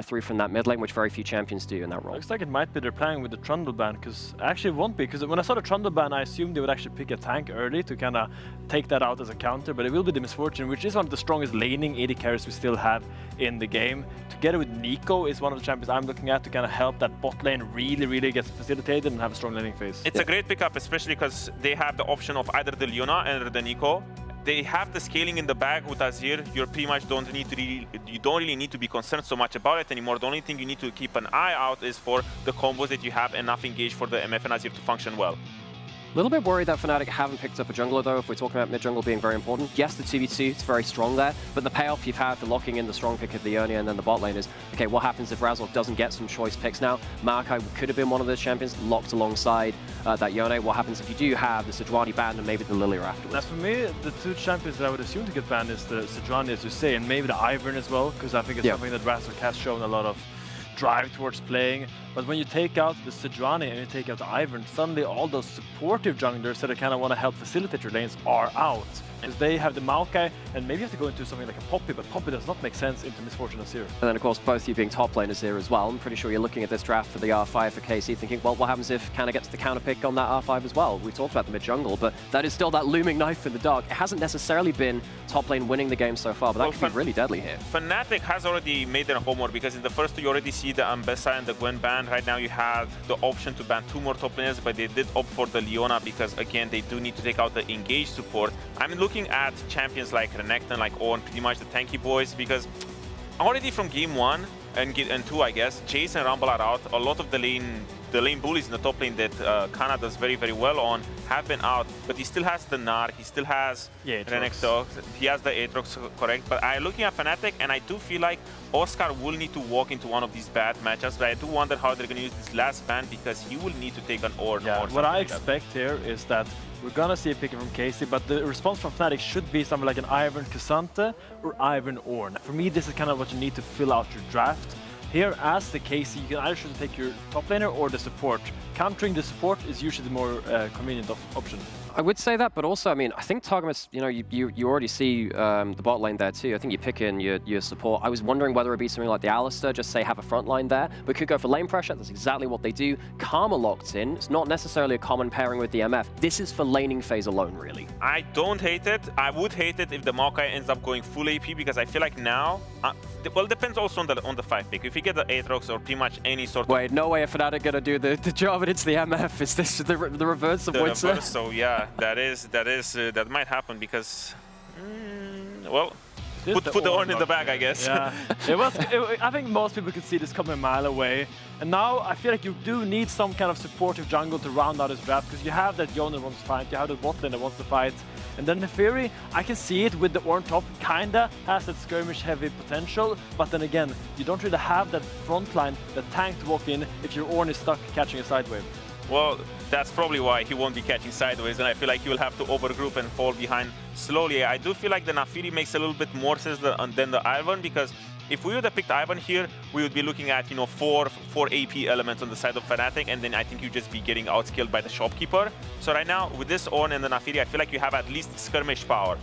through from that mid lane, which very few champions do in that role. Looks like it might be they're playing with the Trundle ban, because actually it won't be, because when I saw the Trundle ban, I assumed they would actually pick a tank early to kind of take that out as a counter, but it will be the Misfortune, which is one of the strongest laning AD carries we still have in the game. Together with Nico is one of the champions I'm looking at to kind of help that bot lane really get facilitated and have a strong laning phase. It's a great pickup, especially because they have the option of either the Leona or the Nico. They have the scaling in the bag with Azir. You pretty much don't really need to be concerned so much about it anymore. The only thing you need to keep an eye out is for the combos that you have enough engaged for the MF and Azir to function well. A little bit worried that Fnatic haven't picked up a jungler, though, if we're talking about mid-jungle being very important. Yes, the 2v2, it's very strong there, but the payoff you've had for locking in the strong pick of the Ionia and then the bot lane is, okay, what happens if Razork doesn't get some choice picks now? Maokai could have been one of those champions locked alongside that Yone. What happens if you do have the Sejuani banned and maybe the Lilia afterwards? Now, for me, the two champions that I would assume to get banned is the Sejuani, as you say, and maybe the Ivern as well, because I think it's something that Razork has shown a lot of drive towards playing. But when you take out the Sejuani and you take out the Ivern, suddenly all those supportive junglers that kind of want to help facilitate your lanes are out. They have the Maokai, and maybe you have to go into something like a Poppy, but Poppy does not make sense into Misfortune Azir. And then, of course, both you being top laners here as well. I'm pretty sure you're looking at this draft for the R5 for KC, thinking, well, what happens if Kana gets the counter pick on that R5 as well? We talked about the mid-jungle, but that is still that looming knife in the dark. It hasn't necessarily been top lane winning the game so far, but that could be really deadly here. Fnatic has already made their homework, because in the first two you already see the Ambessa and the Gwen ban. Right now you have the option to ban 2 more top laners, but they did opt for the Leona because, again, they do need to take out the engaged support. I'm looking at champions like Renekton, like Ornn, pretty much the tanky boys, because already from game 1 and 2, I guess, Jace and Rumble are out. A lot of the lane bullies in the top lane that Kana does very, very well on have been out, but he still has the Gnar, he still has Renekton, he has the Aatrox, correct? But I'm looking at Fnatic, and I do feel like Oscar will need to walk into one of these bad matchups, but I do wonder how they're going to use this last ban, because he will need to take an Ornn. Yeah, what I expect here is that we're gonna see a pick from KC, but the response from Fnatic should be something like an Ivern Cassante or Ivern Ornn. For me, this is kind of what you need to fill out your draft. Here, as the KC, you can either choose to take your top laner or the support. Countering the support is usually the more convenient option. I would say that, but also, I mean, I think Targamas, you know, you already see the bot lane there too. I think you pick in your support. I was wondering whether it'd be something like the Alistar, just say have a front line there, but could go for lane pressure. That's exactly what they do. Karma locked in. It's not necessarily a common pairing with the MF. This is for laning phase alone, really. I don't hate it. I would hate it if the Maokai ends up going full AP, because I feel like now, well, it depends also on the 5 pick. If you get the Aatrox or pretty much any sort of... Wait, no way a Fnatic gonna do the job, and it's the MF. Is this the reverse of what's there? So yeah, that might happen, because well, put the Ornn in the bag, I guess. Yeah, I think most people could see this coming a mile away, and now I feel like you do need some kind of supportive jungle to round out his draft, because you have that Yone that wants to fight, you have the bot lane that wants to fight, and then Neferi, I can see it with the Ornn top, kinda has that skirmish-heavy potential, but then again, you don't really have that front line, that tank to walk in if your Ornn is stuck catching a side wave. Well, that's probably why he won't be catching sideways, and I feel like he will have to overgroup and fall behind slowly. I do feel like the Nafiri makes a little bit more sense than the Ivern, because if we would have picked Ivern here, we would be looking at, you know, four AP elements on the side of Fnatic, and then I think you'd just be getting outskilled by the shopkeeper. So right now, with this Ornn and the Nafiri, I feel like you have at least skirmish power.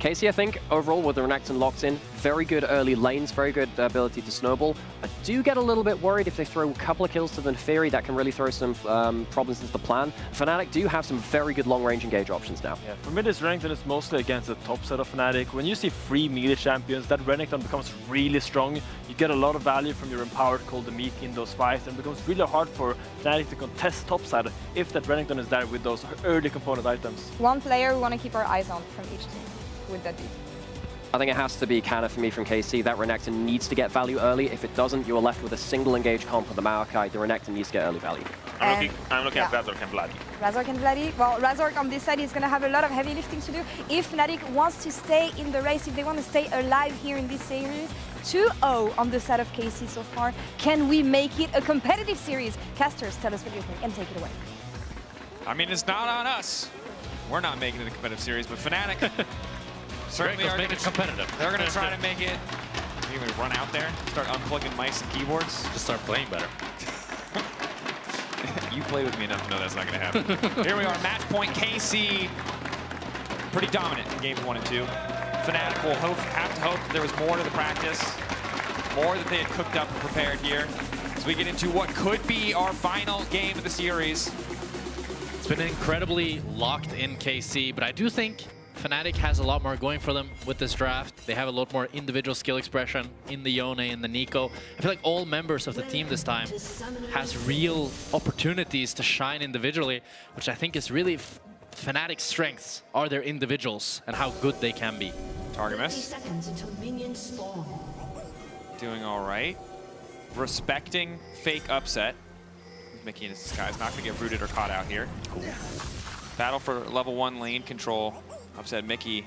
KC, I think, overall, with the Renekton locked in, very good early lanes, very good ability to snowball. I do get a little bit worried if they throw a couple of kills to the Neferi, that can really throw some problems into the plan. Fnatic do have some very good long-range engage options now. Yeah, for me, this Renekton is mostly against the top set of Fnatic. When you see 3 melee champions, that Renekton becomes really strong. You get a lot of value from your empowered Cold Meek in those fights, and it becomes really hard for Fnatic to contest topside if that Renekton is there with those early component items. One player we want to keep our eyes on from each team. Would that be? I think it has to be Kana for me from KC. That Renekton needs to get value early. If it doesn't, you are left with a single engage comp with the Maokai. The Renekton needs to get early value. I'm looking at Razork and Vladdy. Razork and Vladdy? Well, Razork on this side is going to have a lot of heavy lifting to do. If Fnatic wants to stay in the race, if they want to stay alive here in this series, 2-0 on the side of KC so far. Can we make it a competitive series? Casters, tell us what you think and take it away. I mean, it's not on us. We're not making it a competitive series, but Fnatic certainly are going to competitive. They're going to try to make it. You're going to run out there, start unplugging mice and keyboards. Just start playing better. You play with me enough to know that's not going to happen. Here we are, match point. KC, pretty dominant in games 1 and 2. Fnatic will have to hope that there was more to the practice, more that they had cooked up and prepared here. As we get into what could be our final game of the series. It's been incredibly locked in KC, but I do think Fnatic has a lot more going for them with this draft. They have a lot more individual skill expression in the Yone, in the Nico. I feel like all members of the team this time has real opportunities to shine individually, which I think is really Fnatic's strengths are their individuals and how good they can be. Targamas doing all right. Respecting fake upset. Mickey in his disguise, not going to get rooted or caught out here. Cool. Battle for level 1 lane control. Upset Mickey.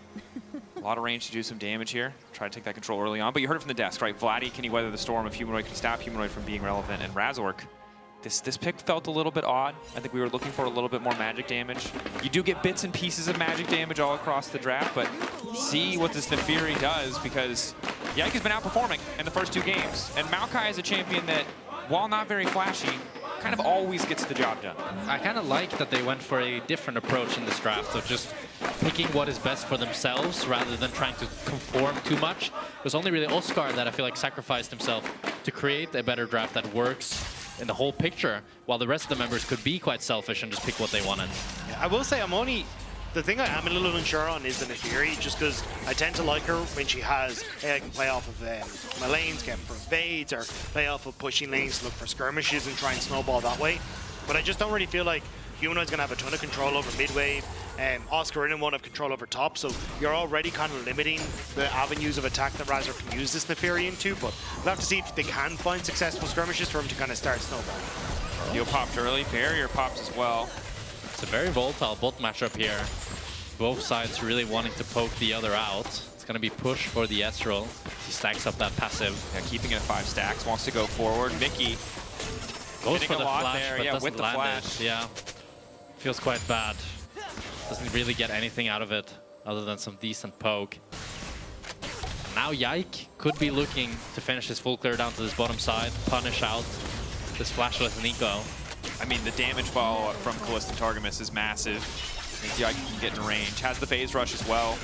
A lot of range to do some damage here. Try to take that control early on, but you heard it from the desk, right? Vladdy, can he weather the storm of Humanoid? Can he stop Humanoid from being relevant? And Razork, this pick felt a little bit odd. I think we were looking for a little bit more magic damage. You do get bits and pieces of magic damage all across the draft, but see what this Neferi does, because Yike has been outperforming in the first 2 games. And Maokai is a champion that, while not very flashy, kind of always gets the job done. I kind of like that they went for a different approach in this draft of just picking what is best for themselves rather than trying to conform too much. It was only really Oscar that I feel like sacrificed himself to create a better draft that works in the whole picture, while the rest of the members could be quite selfish and just pick what they wanted. Yeah, I will say the thing I am a little unsure on is the Neferi, just because I tend to like her when she has, hey, I can play off of my lanes, get for evades, or play off of pushing lanes to look for skirmishes and try and snowball that way. But I just don't really feel like Humanoid's going to have a ton of control over mid-wave, Oscar and won't have control over top, so you're already kind of limiting the avenues of attack that Razor can use this Neferi into, but we'll have to see if they can find successful skirmishes for him to kind of start snowballing. Heal popped early, barrier pops as well. It's a very volatile bot matchup here. Both sides really wanting to poke the other out. It's going to be push for the Ezreal. He stacks up that passive. Yeah, keeping it at 5 stacks, wants to go forward. Mickey goes for the flash, there. but Yeah, doesn't with the land flash. it. Yeah, feels quite bad. Doesn't really get anything out of it other than some decent poke. Now Yike could be looking to finish his full clear down to this bottom side, punish out this flashless Nico. I mean, the damage follow-up from Kalista and Targamas is massive. I think Yike can get in range. Has the phase rush as well.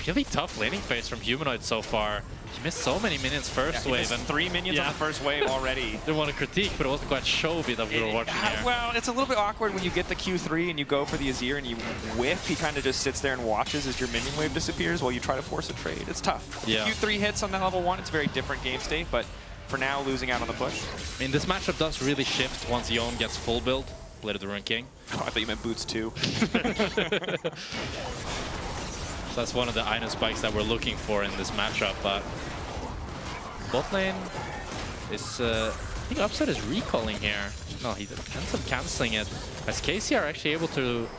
Really tough laning phase from Humanoid so far. He missed so many minions first wave. And 3 minions on the first wave already. Didn't want to critique, but it wasn't quite Shobi that we were watching here. Well, it's a little bit awkward when you get the Q3 and you go for the Azir and you whiff. He kind of just sits there and watches as your minion wave disappears while you try to force a trade. It's tough. Yeah. Q3 hits on that level 1. It's a very different game state, but for now, losing out on the push. I mean, this matchup does really shift once Yon gets full build. Blade of the Ruined King. Oh, I thought you meant boots too. So that's one of the item spikes that we're looking for in this matchup, but bot lane is, I think Upset is recalling here. No, he ends up canceling it. As KC are actually able to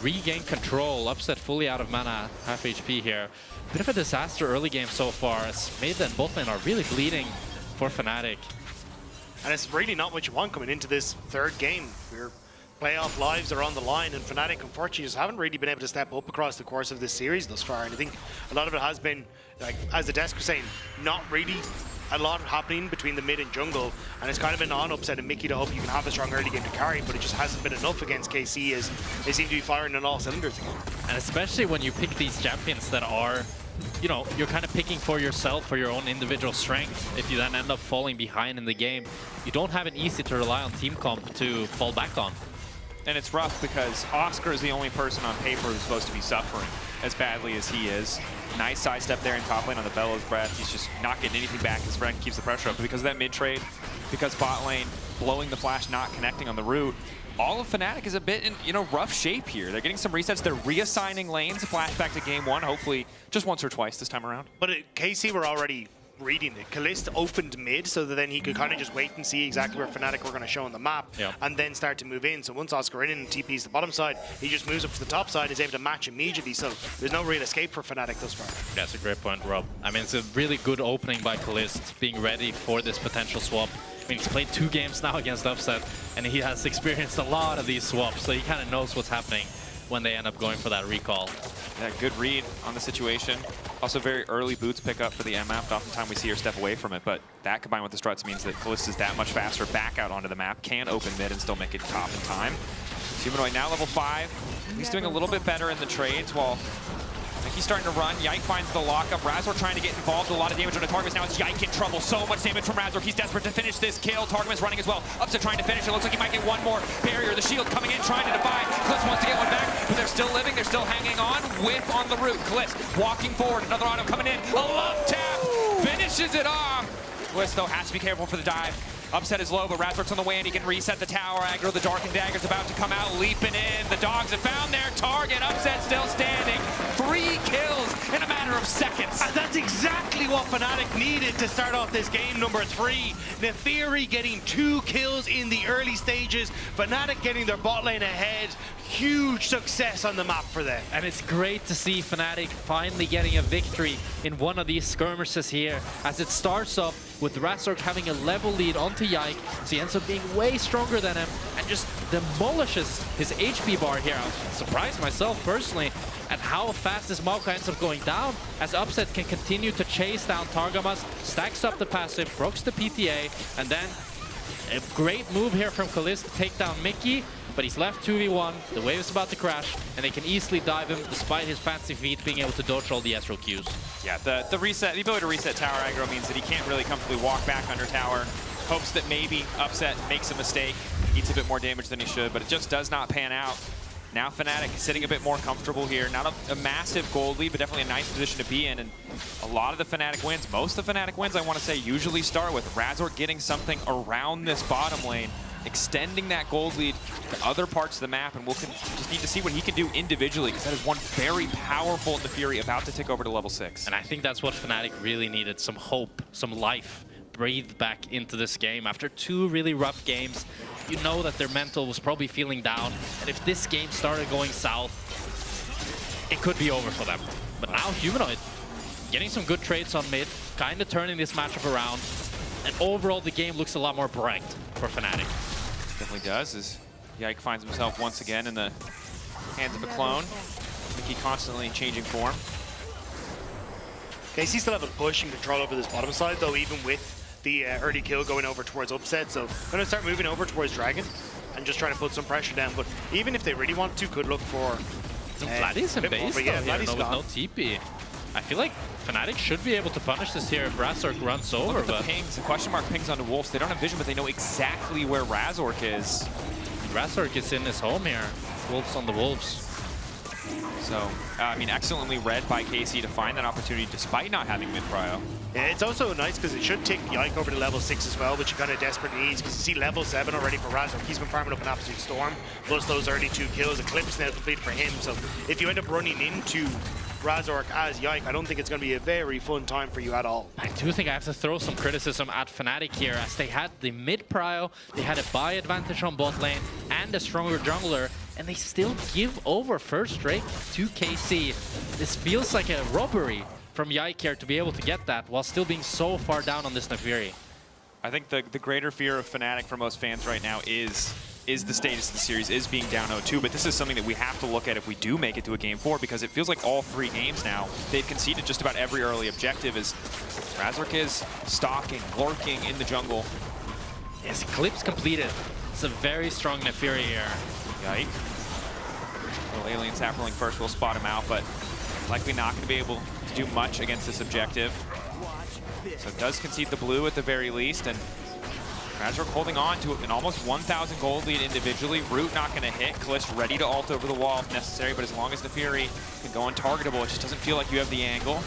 regain control. Upset fully out of mana, half HP here. Bit of a disaster early game so far, as Maiden and bot lane are really bleeding for Fnatic. And it's really not what you want coming into this third game. Your playoff lives are on the line, and Fnatic unfortunately just haven't really been able to step up across the course of this series thus far. And I think a lot of it has been, like as the desk was saying, not really a lot happening between the mid and jungle, and it's kind of been on Upset and Mickey to hope you can have a strong early game to carry, but it just hasn't been enough against KC as they seem to be firing on all cylinders again. And especially when you pick these champions that are, you know, you're kind of picking for yourself, for your own individual strength. If you then end up falling behind in the game, you don't have it easy to rely on team comp to fall back on. And it's rough because Oscar is the only person on paper who's supposed to be suffering as badly as he is. Nice sidestep there in top lane on the Bellow's Breath. He's just not getting anything back. His friend keeps the pressure up. But because of that mid trade, because bot lane blowing the flash, not connecting on the route, all of Fnatic is a bit in, you know, rough shape here. They're getting some resets. They're reassigning lanes. Flashback to game 1, hopefully just once or twice this time around. But KC were already reading it. Kalista opened mid so that then he could kind of just wait and see exactly where Fnatic were going to show on the map, and then start to move in. So once Oscar in and TP's the bottom side, he just moves up to the top side and is able to match immediately. So there's no real escape for Fnatic thus far. That's a great point, Rob. I mean, it's a really good opening by Kalista, being ready for this potential swap. I mean, he's played 2 games now against Upset, and he has experienced a lot of these swaps, so he kind of knows what's happening when they end up going for that recall. Yeah, good read on the situation. Also very early boots pick up for the MF. Oftentimes we see her step away from it, but that combined with the struts means that Kalista's that much faster back out onto the map, can open mid and still make it top in time. Humanoid now level 5. He's doing a little bit better in the trades while Mickey's starting to run. Yike finds the lockup. Razor trying to get involved. A lot of damage on the Targamas. Now it's Yike in trouble. So much damage from Razor. He's desperate to finish this kill. Targamas running as well. Upset trying to finish. It looks like he might get one more. Barrier, the shield coming in, trying to divide. Kliss wants to get one back, but they're still living. They're still hanging on. Whip on the route. Kliss walking forward. Another auto coming in. A love tap. Finishes it off. Kliss, though, has to be careful for the dive. Upset is low, but Razor's on the way, and he can reset the tower. Aggro, the Dark and Dagger's about to come out, leaping in. The dogs have found their target. Upset still standing. 3 kills in a matter of seconds. And that's exactly what Fnatic needed to start off this game number 3. Neferi getting 2 kills in the early stages. Fnatic getting their bot lane ahead. Huge success on the map for them. And it's great to see Fnatic finally getting a victory in one of these skirmishes here, as it starts off with Razork having a level lead onto Yike, so he ends up being way stronger than him and just demolishes his HP bar here. I was surprised myself personally at how fast this Maokai ends up going down, as Upset can continue to chase down Targamas, stacks up the passive, brooks the PTA, and then a great move here from Kalista to take down Mickey. but he's left 2v1, the wave is about to crash, and they can easily dive him despite his fancy feet being able to dodge all the Ezreal Qs. Yeah, the ability to reset tower aggro means that he can't really comfortably walk back under tower. Hopes that maybe Upset makes a mistake, eats a bit more damage than he should, but it just does not pan out. Now Fnatic is sitting a bit more comfortable here. Not a massive gold lead, but definitely a nice position to be in. And a lot of the Fnatic wins, most of the Fnatic wins, I want to say, usually start with Razork getting something around this bottom lane, extending that gold lead to other parts of the map, and we'll just need to see what he can do individually, because that is one very powerful Naafiri about to tick over to level 6. And I think that's what Fnatic really needed, some hope, some life breathed back into this game. After 2 really rough games, you know that their mental was probably feeling down, and if this game started going south, it could be over for them. But now Humanoid getting some good trades on mid, kind of turning this matchup around, and overall the game looks a lot more bright for Fnatic. Definitely does, as Yike finds himself once again in the hands of a clone. Mickey constantly changing form. KC still have a push and control over this bottom side, though, even with the early kill going over towards Upset. So I'm going to start moving over towards Dragon and just trying to put some pressure down. But even if they really want to, could look for some Vladdy's in base though, yeah, here, with no TP. I feel like Fnatic should be able to punish this here if Razork runs over. Look at the pings, the question mark pings onto Wolves. They don't have vision, but they know exactly where Razork is. Razork is in his home here. Wolves on the Wolves. So, I mean, excellently read by KC to find that opportunity despite not having mid-prio. Yeah, it's also nice because it should take Yike over to level 6 as well, which he kind of desperately needs, because you see level 7 already for Razork. He's been farming up an absolute storm, plus those early 2 kills. Eclipse now complete for him, so if you end up running into Razork as Yike, I don't think it's going to be a very fun time for you at all. I do think I have to throw some criticism at Fnatic here, as they had the mid-prio, they had a buy advantage on bot lane, and a stronger jungler, and they still give over first straight to KC. This feels like a robbery from Yike here to be able to get that while still being so far down on this Naafiri. I think the greater fear of Fnatic for most fans right now is the status of the series, is being down 0-2, but this is something that we have to look at if we do make it to a Game 4, because it feels like all 3 games now, they've conceded just about every early objective as Razork is stalking, lurking in the jungle. Yes, Eclipse completed. It's a very strong Naafiri here. Yike. Little Alien Sapperling first will spot him out, but likely not going to be able to do much against this objective. So it does concede the blue at the very least, and Razork holding on to an almost 1,000 gold lead individually. Root not going to hit. Kalist ready to ult over the wall if necessary, but as long as Naafiri can go untargetable, it just doesn't feel like you have the angle.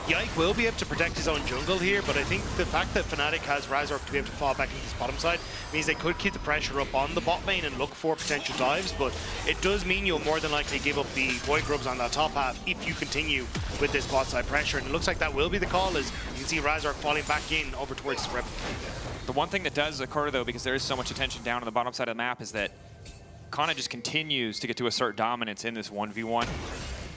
Yike will be able to protect his own jungle here, but I think the fact that Fnatic has Razork to be able to fall back into this bottom side means they could keep the pressure up on the bot lane and look for potential dives, but it does mean you'll more than likely give up the Void Grubs on that top half if you continue with this bot side pressure, and it looks like that will be the call, as you can see Razork falling back in over towards the Rebel. The one thing that does occur, though, because there is so much attention down on the bottom side of the map, is that Kana just continues to get to assert dominance in this 1v1.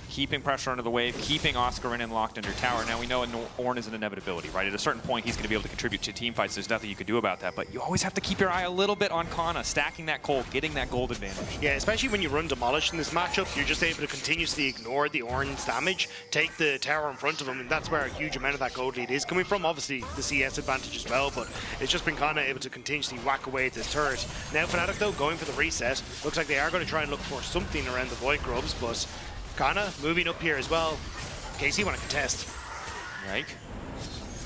Keeping pressure under the wave, keeping Oscarinen locked under tower. Now we know Ornn is an inevitability, right? At a certain point, he's going to be able to contribute to team fights. There's nothing you can do about that, but you always have to keep your eye a little bit on Kana, stacking that coal, getting that gold advantage. Yeah, especially when you run Demolish in this matchup, you're just able to continuously ignore the Ornn's damage, take the tower in front of him, and that's where a huge amount of that gold lead is coming from. Obviously, the CS advantage as well, but it's just been Kana able to continuously whack away at this turret. Now Fnatic, though, going for the reset. Looks like they are going to try and look for something around the Void Grubs, but Kana moving up here as well. KC want to contest. Right.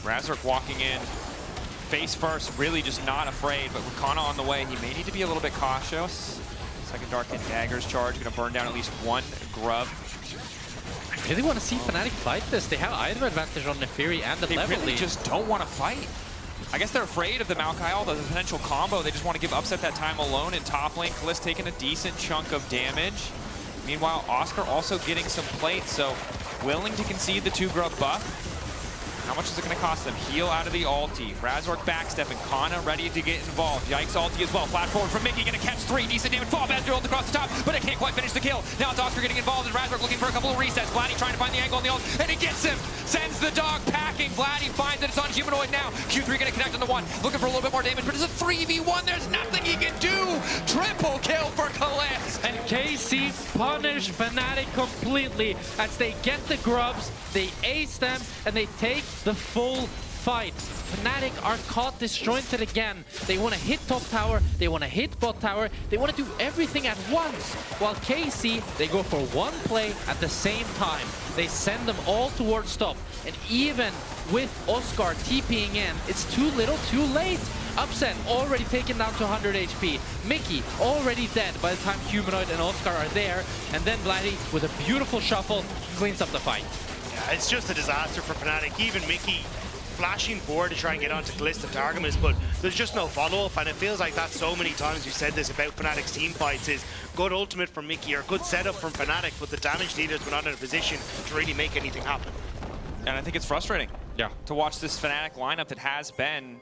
Razork walking in face first, really just not afraid, but with Kana on the way, he may need to be a little bit cautious. Second Dark and Dagger's charge, going to burn down at least 1 grub. I really want to see Fnatic fight this. They have either advantage on Naafiri and the level lead. They really just don't want to fight. I guess they're afraid of the Maokai, the potential combo. They just want to give Upset that time alone in top lane. Kalist taking a decent chunk of damage. Meanwhile, Oscar also getting some plates, so willing to concede the 2 grub buff. How much is it going to cost them? Heal out of the ulti. Razork backstepping. Kana ready to get involved. Yike's ulti as well. Flat forward from Mickey. Going to catch 3. Decent damage. Fall back ult across the top, but it can't quite finish the kill. Now it's Oscar getting involved, and Razork looking for a couple of resets. Vladdy trying to find the angle on the ult, and he gets him. Sends the dog packing. Vladdy finds that it's on Humanoid now. Q3 going to connect on the 1. Looking for a little bit more damage, but it's a 3v1. There's nothing he can do. Triple kill for Kalist. And KC punish Fnatic completely as they get the grubs, they ace them, and they take the full fight. Fnatic are caught disjointed again. They want to hit top tower, they want to hit bot tower, they want to do everything at once. While KC, they go for one play at the same time. They send them all towards top. And even with Oscar TPing in, it's too little, too late. Upset already taken down to 100 HP. Mickey already dead by the time Humanoid and Oscar are there. And then Vladdy, with a beautiful shuffle, cleans up the fight. Yeah, it's just a disaster for Fnatic. Even Mickey flashing forward to try and get onto Kalista Targamas, but there's just no follow-up, and it feels like that so many times we've said this about Fnatic's team fights is good ultimate from Mickey or good setup from Fnatic, but the damage dealers were not in a position to really make anything happen. And I think it's frustrating to watch this Fnatic lineup that has been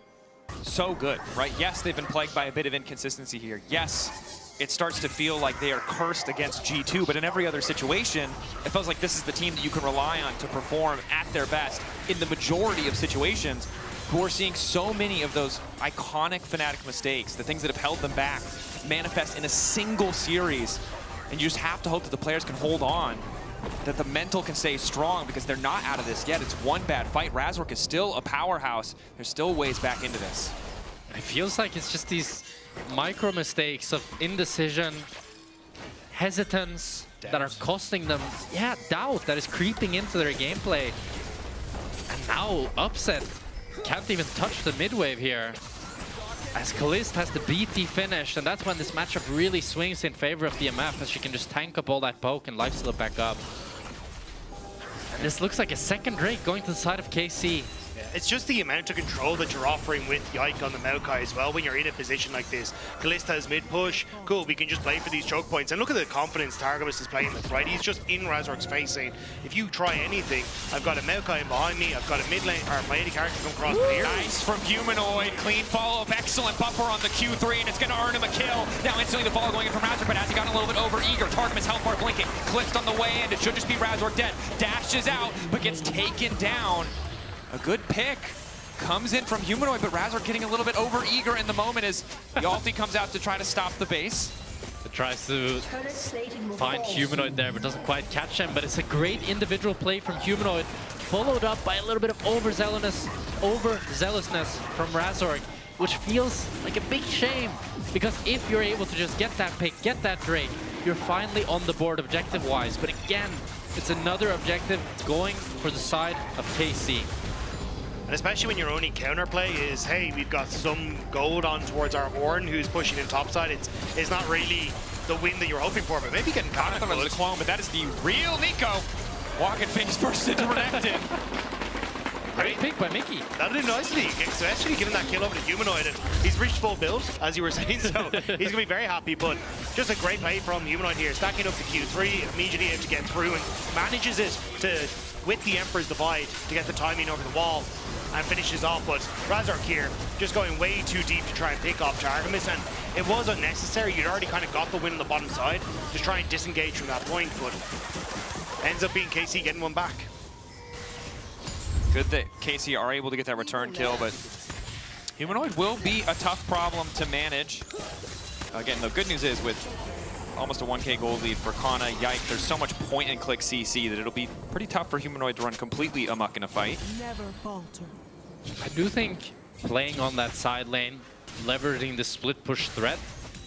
so good, right? Yes, they've been plagued by a bit of inconsistency here. Yes, it starts to feel like they are cursed against G2, but in every other situation, it feels like this is the team that you can rely on to perform at their best in the majority of situations. Who are seeing so many of those iconic Fnatic mistakes, the things that have held them back, manifest in a single series, and you just have to hope that the players can hold on, that the mental can stay strong, because they're not out of this yet. It's one bad fight. Razork is still a powerhouse. There's still ways back into this. It feels like it's just these micro mistakes of indecision, hesitance that are costing them, doubt that is creeping into their gameplay. And now Upset can't even touch the mid-wave here, as Kalist has the BT finished, and that's when this matchup really swings in favor of DMF, as she can just tank up all that poke and lifesteal it back up. And this looks like a second Drake going to the side of KC. It's just the amount of control that you're offering with Yike on the Maokai as well when you're in a position like this. Kalista's mid-push, cool, we can just play for these choke points. And look at the confidence Targamas is playing with, right? He's just in Razork's face saying, if you try anything, I've got a Maokai in behind me, I've got a mid lane, or my AD character come across here. Nice from Humanoid, clean follow-up, excellent buffer on the Q3, and it's going to earn him a kill. Now instantly the follow going in from Razork, but has he gotten a little bit over-eager? Targamas health bar blinking, clipped on the way in, it should just be Razork dead. Dashes out, but gets taken down. A good pick. Comes in from Humanoid, but Razork getting a little bit over-eager in the moment as the ulti comes out to try to stop the base. It tries to find Humanoid there, but doesn't quite catch him. But it's a great individual play from Humanoid, followed up by a little bit of overzealousness from Razork, which feels like a big shame. Because if you're able to just get that pick, get that Drake, you're finally on the board objective-wise. But again, it's another objective going for the side of KC. And especially when your only counterplay is, hey, we've got some gold on towards our Ornn who's pushing in topside. It's not really the win that you're hoping for, but maybe getting caught. I thought it was a clone, but that is the real Nico. Walking face first into Renekton. Great pick by Mickey. That'll do nicely, especially giving that kill over to Humanoid. And he's reached full build, as you were saying, so he's going to be very happy. But just a great play from Humanoid here, stacking up the Q3, immediately able to get through and manages it to, with the Emperor's Divide, to get the timing over the wall and finishes off. But Razork here just going way too deep to try and pick off Targamas, and it was unnecessary. You'd already kind of got the win on the bottom side. Just try and disengage from that point, but ends up being KC getting one back. Good that KC are able to get that return kill, but Humanoid will be a tough problem to manage. Again, the good news is with almost a 1K gold lead for Kana, Yike, there's so much point and click CC that it'll be pretty tough for Humanoid to run completely amok in a fight. Never falter. I do think playing on that side lane, leveraging the split push threat,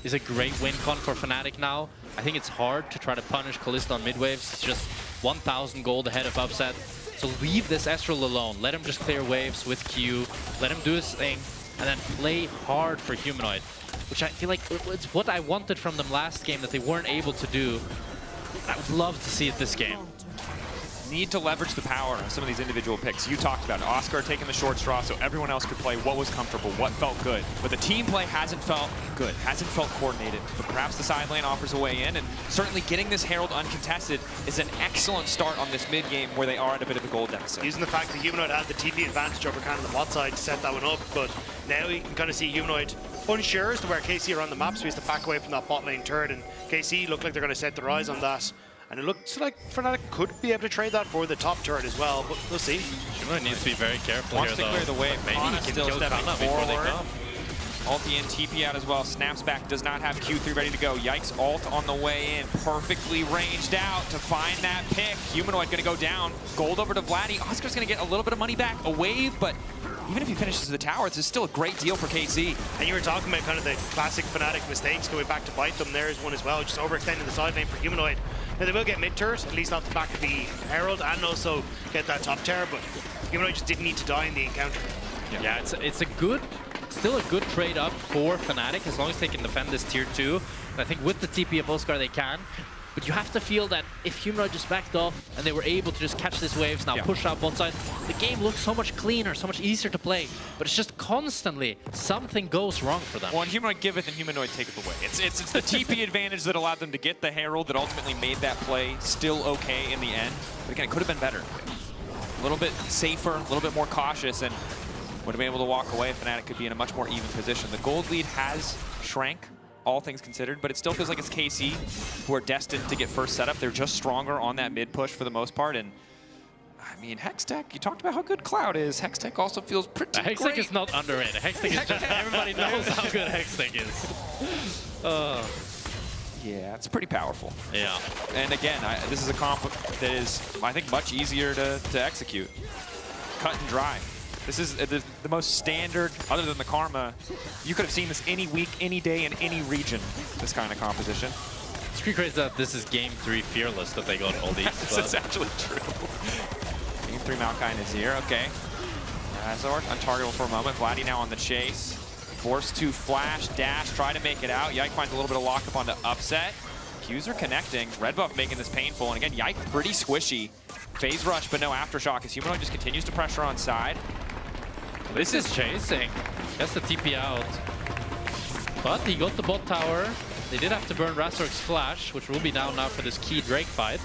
is a great win con for Fnatic now. I think it's hard to try to punish Kalista on mid waves. It's just 1,000 gold ahead of Upset. So leave this Estral alone. Let him just clear waves with Q. Let him do his thing, and then play hard for Humanoid, which I feel like it's what I wanted from them last game that they weren't able to do. I would love to see it this game. Need to leverage the power of some of these individual picks. You talked about Oscar taking the short straw so everyone else could play what was comfortable, what felt good. But the team play hasn't felt good, hasn't felt coordinated. But perhaps the side lane offers a way in, and certainly getting this Herald uncontested is an excellent start on this mid game where they are at a bit of a gold deficit. Using the fact that Humanoid had the TP advantage over kind of the bot side to set that one up, but now you can kind of see Humanoid unsure as to where KC are on the map, so he has to back away from that bot lane turret, and KC look like they're going to set their eyes on that. And it looks like Fnatic could be able to trade that for the top turret as well, but we'll see. Humanoid needs to be very careful Wants here, to clear the wave. Maybe he can still kill stepping Kana before they forward. come. Ulti in, TP out as well. Snaps back, does not have Q3 ready to go. Yikes, ult on the way in. Perfectly ranged out to find that pick. Humanoid gonna go down. Gold over to Vladdy. Oscar's gonna get a little bit of money back. A wave, but even if he finishes the tower, it's still a great deal for KC. And you were talking about kind of the classic Fnatic mistakes going back to bite them. There's one as well, just overextending the side lane for Humanoid. Now they will get mid turret, at least off the back of the Herald, and also get that top tower, but Humanoid just didn't need to die in the encounter. Yeah, it's a good, still a good trade up for Fnatic as long as they can defend this tier 2. And I think with the TP of Oscar they can. But you have to feel that if Humanoid just backed off and they were able to just catch these waves, now push out bot side, the game looks so much cleaner, so much easier to play. But it's just constantly something goes wrong for them. Well, and Humanoid giveth and Humanoid taketh away. It's the TP advantage that allowed them to get the Herald that ultimately made that play still okay in the end. But again, it could have been better. A little bit safer, a little bit more cautious, and would have been able to walk away. Fnatic could be in a much more even position. The gold lead has shrank, all things considered, but it still feels like it's KC who are destined to get first setup. They're just stronger on that mid push for the most part, and I mean, Hextech, you talked about how good Cloud is. Hextech also feels pretty great. Hextech is not underrated. Hextech is just, everybody knows how good Hextech is. Yeah, it's pretty powerful. Yeah. And again, this is a comp that is, I think, much easier to execute. Cut and dry. This is the most standard, other than the Karma. You could have seen this any week, any day, in any region, this kind of composition. It's pretty crazy that this is Game 3 Fearless that they got all these. That's actually true. Game 3 Malkine is here, okay. Azor, untargetable for a moment. Vladdy now on the chase. Forced to flash, dash, try to make it out. Yike finds a little bit of lockup on the upset. Qs are connecting. Red buff making this painful. And again, Yike pretty squishy. Phase rush, but no aftershock as Humanoid just continues to pressure on side. This is chasing. Gets the TP out. But he got the bot tower. They did have to burn Razork's flash, which will be down now for this key Drake fight.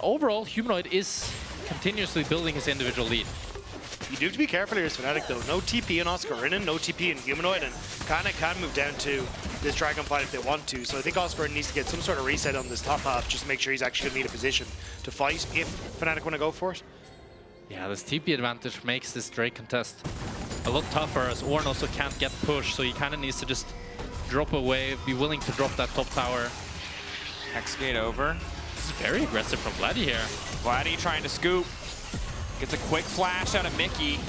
Overall, Humanoid is continuously building his individual lead. You do have to be careful here as Fnatic though. No TP in Oscar Rinnan, no TP in Humanoid, and kinda can move down to this Dragon fight if they want to. So I think Oscar Rinnan needs to get some sort of reset on this top half just to make sure he's actually gonna be in a position to fight if Fnatic wanna go for it. Yeah, this TP advantage makes this Drake contest a lot tougher as Ornn also can't get pushed, so he kinda needs to just drop a wave, be willing to drop that top tower. Hexgate over. This is very aggressive from Vladdy here. Vladdy trying to scoop. Gets a quick flash out of Mickey.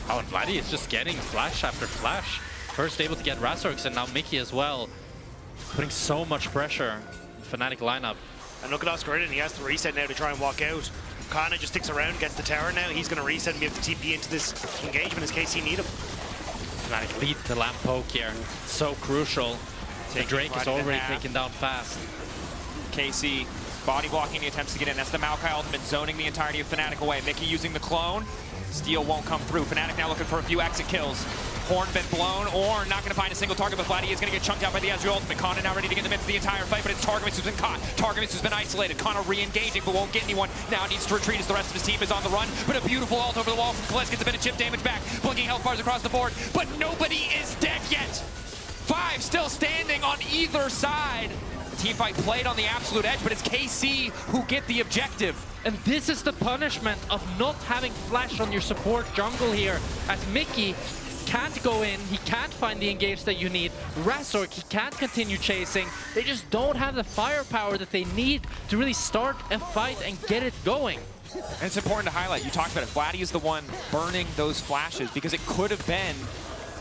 Oh, and Vladdy is just getting flash after flash. First able to get Razorks and now Mickey as well. Putting so much pressure in Fnatic lineup. And look at Oscar Rinnan, he has to reset now to try and walk out. Kana just sticks around, gets the tower now. He's going to reset and be able to TP into this engagement as KC need him. Fnatic lead the lamp poke here. So crucial. The Drake is already taken down fast. KC body blocking the attempts to get in. That's the Maokai ultimate, zoning the entirety of Fnatic away. Mickey using the clone. Steel won't come through. Fnatic now looking for a few exit kills. Horn been blown. Ornn not going to find a single target, but Vladdy is going to get chunked out by the Azure ultimate. Kana now ready to get in the midst of the entire fight, but it's Targamas who's been caught. Targamas who's been isolated. Kana re-engaging, but won't get anyone. Now needs to retreat as the rest of his team is on the run. But a beautiful ult over the wall from Kalesk gets a bit of chip damage back. Blinking health bars across the board, but nobody is dead yet. 5 still standing on either side. Team fight played on the absolute edge, but it's KC who get the objective. And this is the punishment of not having flash on your support jungle here, as Mickey can't go in, he can't find the engage that you need. Razork, he can't continue chasing. They just don't have the firepower that they need to really start a fight and get it going. And it's important to highlight, you talked about it, Vladdy is the one burning those flashes because it could have been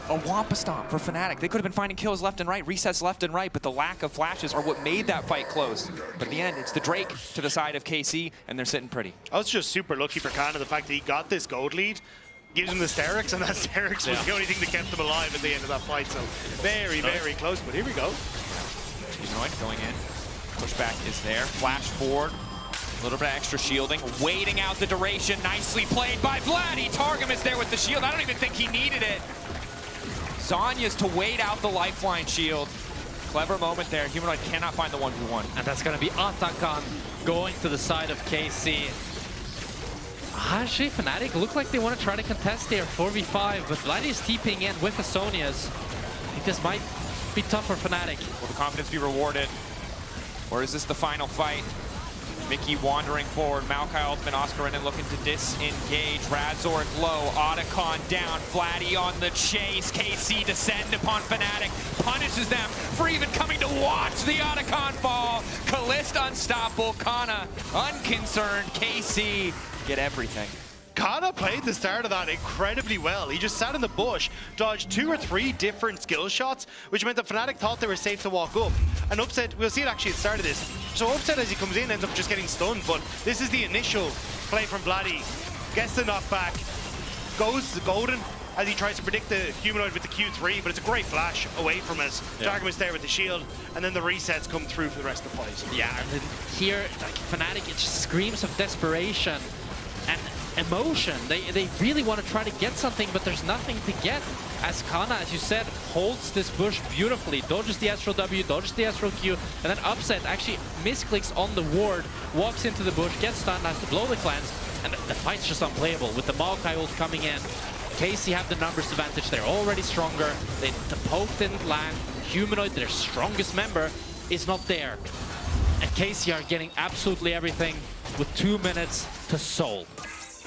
a Wampa Stomp for Fnatic. They could have been finding kills left and right, resets left and right, but the lack of flashes are what made that fight close. But in the end, it's the Drake to the side of KC, and they're sitting pretty. I was just super lucky for Kana, the fact that he got this gold lead, gives him the Sterix, and that Sterix was the only thing that kept them alive at the end of that fight. So very, very close, but here we go. Humanoid going in. Pushback is there. Flash forward. A little bit of extra shielding. Waiting out the duration. Nicely played by Vladdy. Targum is there with the shield. I don't even think he needed it. Zanya's to wait out the lifeline shield. Clever moment there. Humanoid cannot find the 1v1. And that's going to be Atakan going to the side of KC. Actually, Fnatic look like they want to try to contest here, 4v5, but Vladdy is TPing in with the Sonias. I think this might be tough for Fnatic. Will the confidence be rewarded? Or is this the final fight? Mickey wandering forward. Maokai ultimate, Oscarinen looking to disengage. Razork low, Otacon down, Flatty on the chase. KC descend upon Fnatic, punishes them for even coming to watch the Otacon fall. Kalist unstoppable, Kana unconcerned, KC get everything. Kana played the start of that incredibly well. He just sat in the bush, dodged 2 or 3 different skill shots, which meant that Fnatic thought they were safe to walk up. And Upset, we'll see it actually at the start of this. So Upset, as he comes in, ends up just getting stunned, but this is the initial play from Vladdy. Gets the knockback, goes to Golden as he tries to predict the humanoid with the Q3, but it's a great flash away from us. Jargamus there with the shield, and then the resets come through for the rest of the fight. Yeah, and then here, like Fnatic, it just screams of desperation and emotion. They really want to try to get something, but there's nothing to get. As Kana, as you said, holds this bush beautifully, dodges the Astral W, dodges the Astral Q, and then Upset actually misclicks on the ward, walks into the bush, gets stunned, has to blow the cleanse, and the fight's just unplayable with the Maokai ult coming in. KC have the numbers advantage, they're already stronger, the poke didn't land, Humanoid, their strongest member, is not there. And KC are getting absolutely everything with 2 minutes to Soul.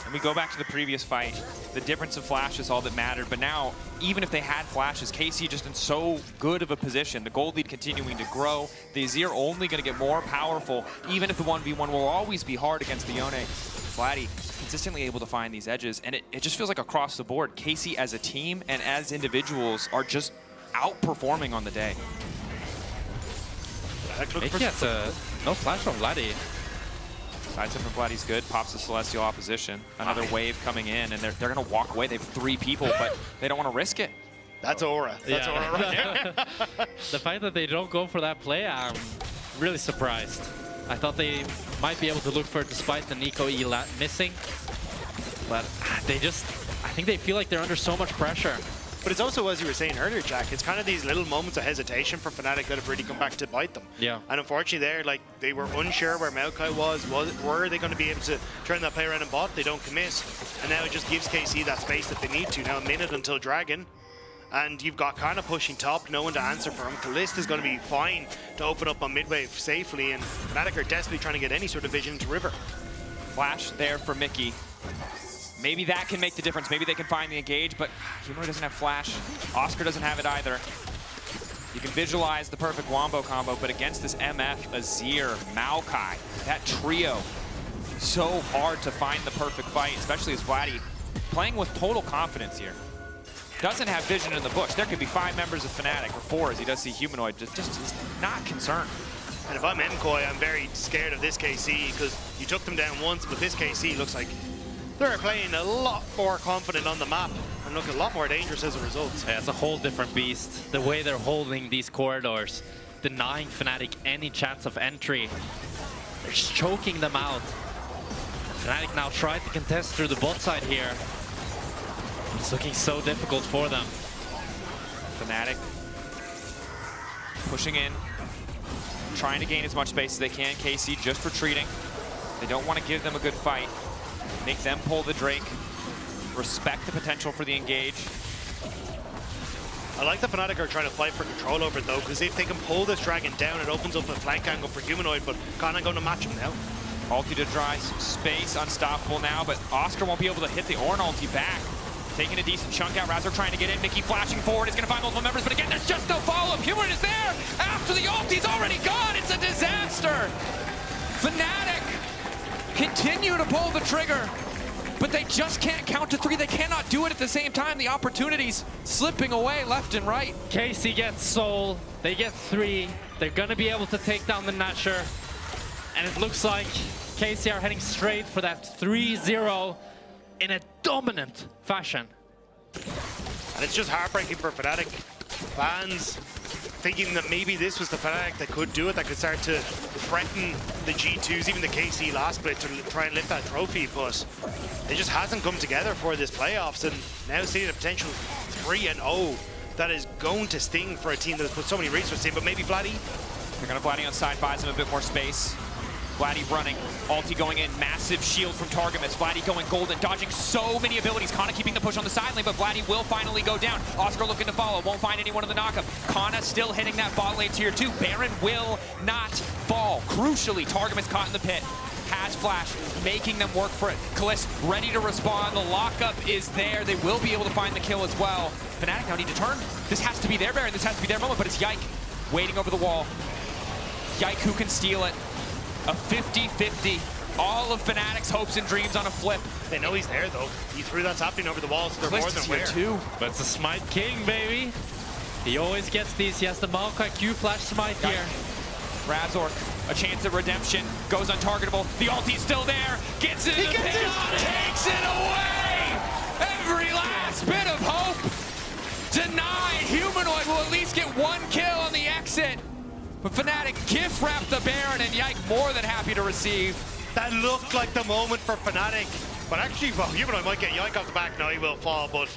And we go back to the previous fight. The difference of flash is all that mattered, but now, even if they had flashes, KC just in so good of a position. The gold lead continuing to grow. The Azir only going to get more powerful, even if the 1v1 will always be hard against the Yone. Flatty consistently able to find these edges, and it just feels like across the board, KC as a team and as individuals are just outperforming on the day. No flash from Vladdy. Sidestep from Vladdy's good, pops the Celestial opposition. Another wave coming in, and they're going to walk away. They have 3 people, but they don't want to risk it. That's Aura. That's Aura right there. The fact that they don't go for that play, I'm really surprised. I thought they might be able to look for it despite the Nico E missing. But they just, I think they feel like they're under so much pressure. But it's also, as you were saying earlier, Jack, it's kind of these little moments of hesitation for Fnatic that have really come back to bite them. Yeah. And unfortunately there, like, they were unsure where Maokai was. Were they going to be able to turn that play around and bot? They don't commit. And now it just gives KC that space that they need to. Now a minute until Dragon. And you've got kind of pushing top, no one to answer for him. Kalist is going to be fine to open up on mid-wave safely, and Fnatic are desperately trying to get any sort of vision into River. Flash there for Mickey. Maybe that can make the difference. Maybe they can find the engage, but Humor doesn't have flash. Oscar doesn't have it either. You can visualize the perfect wombo combo, but against this MF, Azir, Maokai, that trio, so hard to find the perfect fight, especially as Vladdy playing with total confidence here. Doesn't have vision in the bush. There could be 5 members of Fnatic, or 4 as he does see Humanoid, just not concerned. And if I'm MKOI, I'm very scared of this KC, because you took them down once, but this KC looks like they're playing a lot more confident on the map and look a lot more dangerous as a result. Yeah, it's a whole different beast. The way they're holding these corridors, denying Fnatic any chance of entry. They're just choking them out. Fnatic now tried to contest through the bot side here. It's looking so difficult for them. Fnatic pushing in, trying to gain as much space as they can. KC just retreating. They don't want to give them a good fight. Make them pull the Drake. Respect the potential for the engage. I like the Fnatic are trying to fight for control over it though, because if they can pull this Dragon down, it opens up a flank angle for Humanoid, but Kana going to match him now. Ulti to dry space, unstoppable now, but Oscar won't be able to hit the Ornn ulti back. Taking a decent chunk out, Razor trying to get in, Mickey flashing forward, is going to find multiple members, but again, there's just no follow-up. Humanoid is there after the ulti's already gone. It's a disaster. Fnatic continue to pull the trigger, but they just can't count to 3. They cannot do it at the same time. The opportunities slipping away left and right. KC gets Soul, they get 3. They're going to be able to take down the Nashor, and it looks like KC are heading straight for that 3-0 in a dominant fashion. And it's just heartbreaking for Fnatic fans, thinking that maybe this was the Fnatic that could do it, that could start to threaten the G2s, even the KC last split, to try and lift that trophy, but it just hasn't come together for this playoffs, and now seeing a potential 3-0 that is going to sting for a team that has put so many resources in, but maybe Vladdy? They're going to Vladdy on side, buys him a bit more space. Vladdy running, ulti going in, massive shield from Targamas. Vladdy going golden, dodging so many abilities. Kana keeping the push on the side lane, but Vladdy will finally go down. Oscar looking to follow, won't find anyone in the knockup. Kana still hitting that bot lane tier 2. Baron will not fall. Crucially, Targamas caught in the pit. has flash, making them work for it. Kalist ready to respond. The lockup is there. They will be able to find the kill as well. Fnatic now need to turn. This has to be their Baron. This has to be their moment, but it's Yike waiting over the wall. Yike who can steal it. A 50-50. All of Fnatic's hopes and dreams on a flip. They know he's there, though. He threw that sapling over the wall, so they're more than aware. Too. But it's a Smite King, baby. He always gets these. He has the Maokai Q flash Smite here. Razork, a chance of redemption, goes untargetable. The ulti's still there. Gets it in the pit, takes it away! Every last bit of hope denied. Humanoid will at least get one kill on the exit. But Fnatic gift wrap the Baron, and Yike more than happy to receive. That looked like the moment for Fnatic. But actually, well, Humanoid might get Yike off the back. No, he will fall, but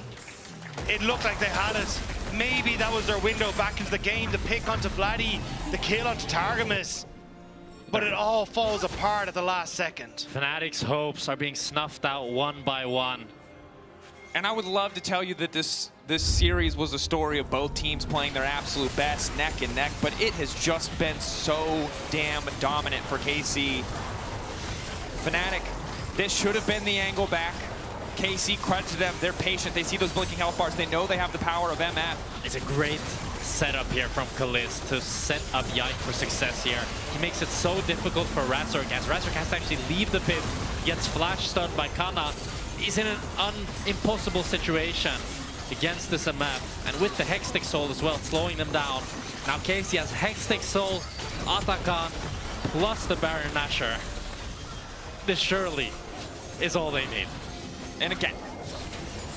it looked like they had it. Maybe that was their window back into the game. The pick onto Vladdy, the kill onto Targamas. But it all falls apart at the last second. Fnatic's hopes are being snuffed out one by one. And I would love to tell you that this series was a story of both teams playing their absolute best, neck and neck, but it has just been so damn dominant for KC. Fnatic, this should have been the angle back. KC, credit to them, they're patient. They see those blinking health bars. They know they have the power of MF. It's a great setup here from Kalist to set up Yike for success here. He makes it so difficult for Razork, as Razork has to actually leave the pit, gets flash stunned by Kana. He's in an impossible situation against this MF, and with the Hextech Soul as well, slowing them down. Now KC has Hextech Soul, Atakan, plus the Baron Nashor. This surely is all they need. And again,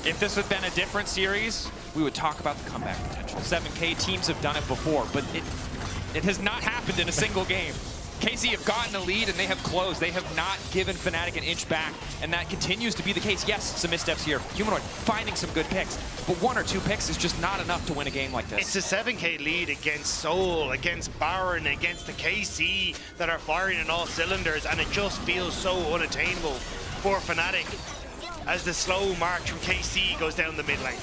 if this had been a different series, we would talk about the comeback potential. 7K teams have done it before, but it has not happened in a single game. KC have gotten a lead and they have closed. They have not given Fnatic an inch back, and that continues to be the case. Yes, some missteps here. Humanoid finding some good picks, but 1 or 2 picks is just not enough to win a game like this. It's a 7K lead against Soul, against Baron, against the KC that are firing in all cylinders, and it just feels so unattainable for Fnatic as the slow march from KC goes down the mid lane.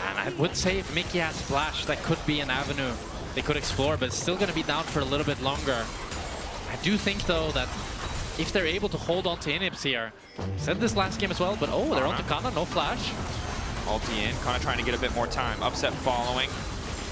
And I would say if Mickey has flash, that could be an avenue they could explore, but it's still going to be down for a little bit longer. I do think, though, that if they're able to hold on to inhibs here, said this last game as well, but oh, they're on to Kana, no flash. Ulti in, Kana trying to get a bit more time. Upset following,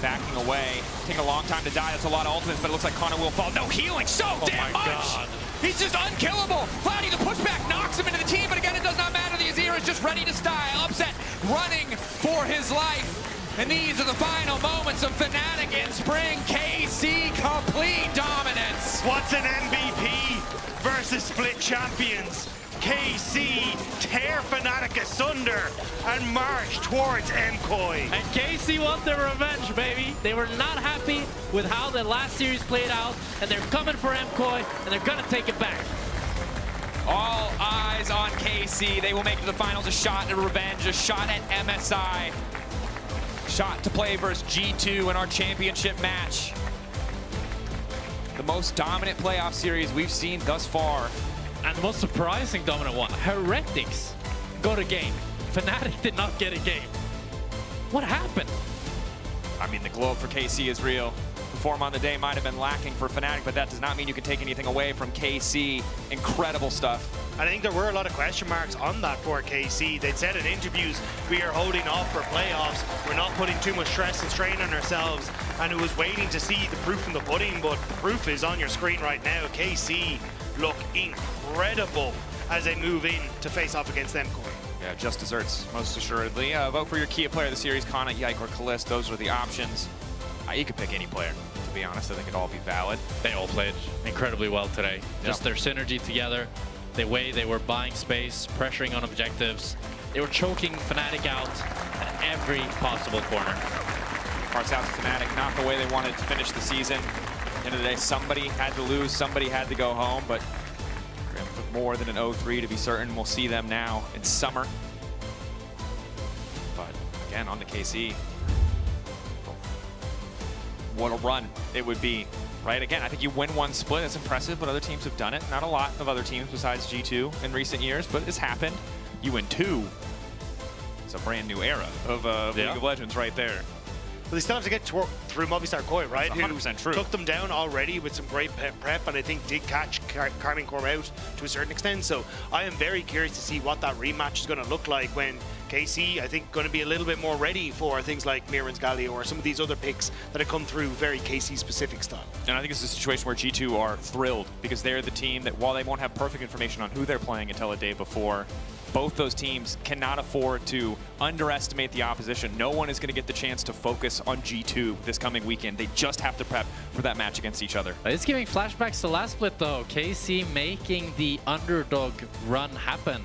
backing away, taking a long time to die. That's a lot of ultimates, but it looks like Kana will fall. No healing, so damn much! God. He's just unkillable. Vladdy, the pushback knocks him into the team, but again, it does not matter. The Azir is just ready to style. Upset, running for his life. And these are the final moments of Fnatic in spring. KC, complete dominance. What's an MVP versus split champions? KC tear Fnatic asunder and march towards MCOY. And KC want their revenge, baby. They were not happy with how the last series played out, and they're coming for MCOY, and they're gonna take it back. All eyes on KC. They will make it to the finals. A shot at revenge, a shot at MSI. Shot to play versus G2 in our championship match. The most dominant playoff series we've seen thus far. And the most surprising dominant one, Heretics got a game. Fnatic did not get a game. What happened? I mean, the glow for KC is real. The form on the day might have been lacking for Fnatic, but that does not mean you can take anything away from KC. Incredible stuff. I think there were a lot of question marks on that for KC. They'd said in interviews, we are holding off for playoffs. We're not putting too much stress and strain on ourselves. And it was waiting to see the proof in the pudding, but the proof is on your screen right now. KC look incredible as they move in to face off against MCOY. Yeah, just desserts, most assuredly. Vote for your key player of the series, Kana, Yike, or Kalist. Those are the options. You could pick any player, to be honest. I think it'd all be valid. They all played incredibly well today. Just their synergy together, the way they were buying space, pressuring on objectives. They were choking Fnatic out at every possible corner. Parts out to Fnatic, not the way they wanted to finish the season. At the end of the day, somebody had to lose, somebody had to go home, but more than an 0-3 to be certain. We'll see them now in summer. But again, on the KC. What a run it would be, right? Again, I think you win one split, that's impressive, but other teams have done it. Not a lot of other teams besides G2 in recent years, but it's happened. You win 2. It's a brand new era of League of Legends right there. but they still have to get through Movistar Koi, right? That's 100% true. Took them down already with some great prep, and I think did catch Carmine Corm out to a certain extent. So I am very curious to see what that rematch is going to look like when KC, I think, going to be a little bit more ready for things like Mirren's Galio or some of these other picks that have come through very KC-specific style. And I think it's a situation where G2 are thrilled because they're the team that, while they won't have perfect information on who they're playing until a day before, both those teams cannot afford to underestimate the opposition. No one is going to get the chance to focus on G2 this coming weekend. They just have to prep for that match against each other. It's giving flashbacks to last split, though. KC making the underdog run happen.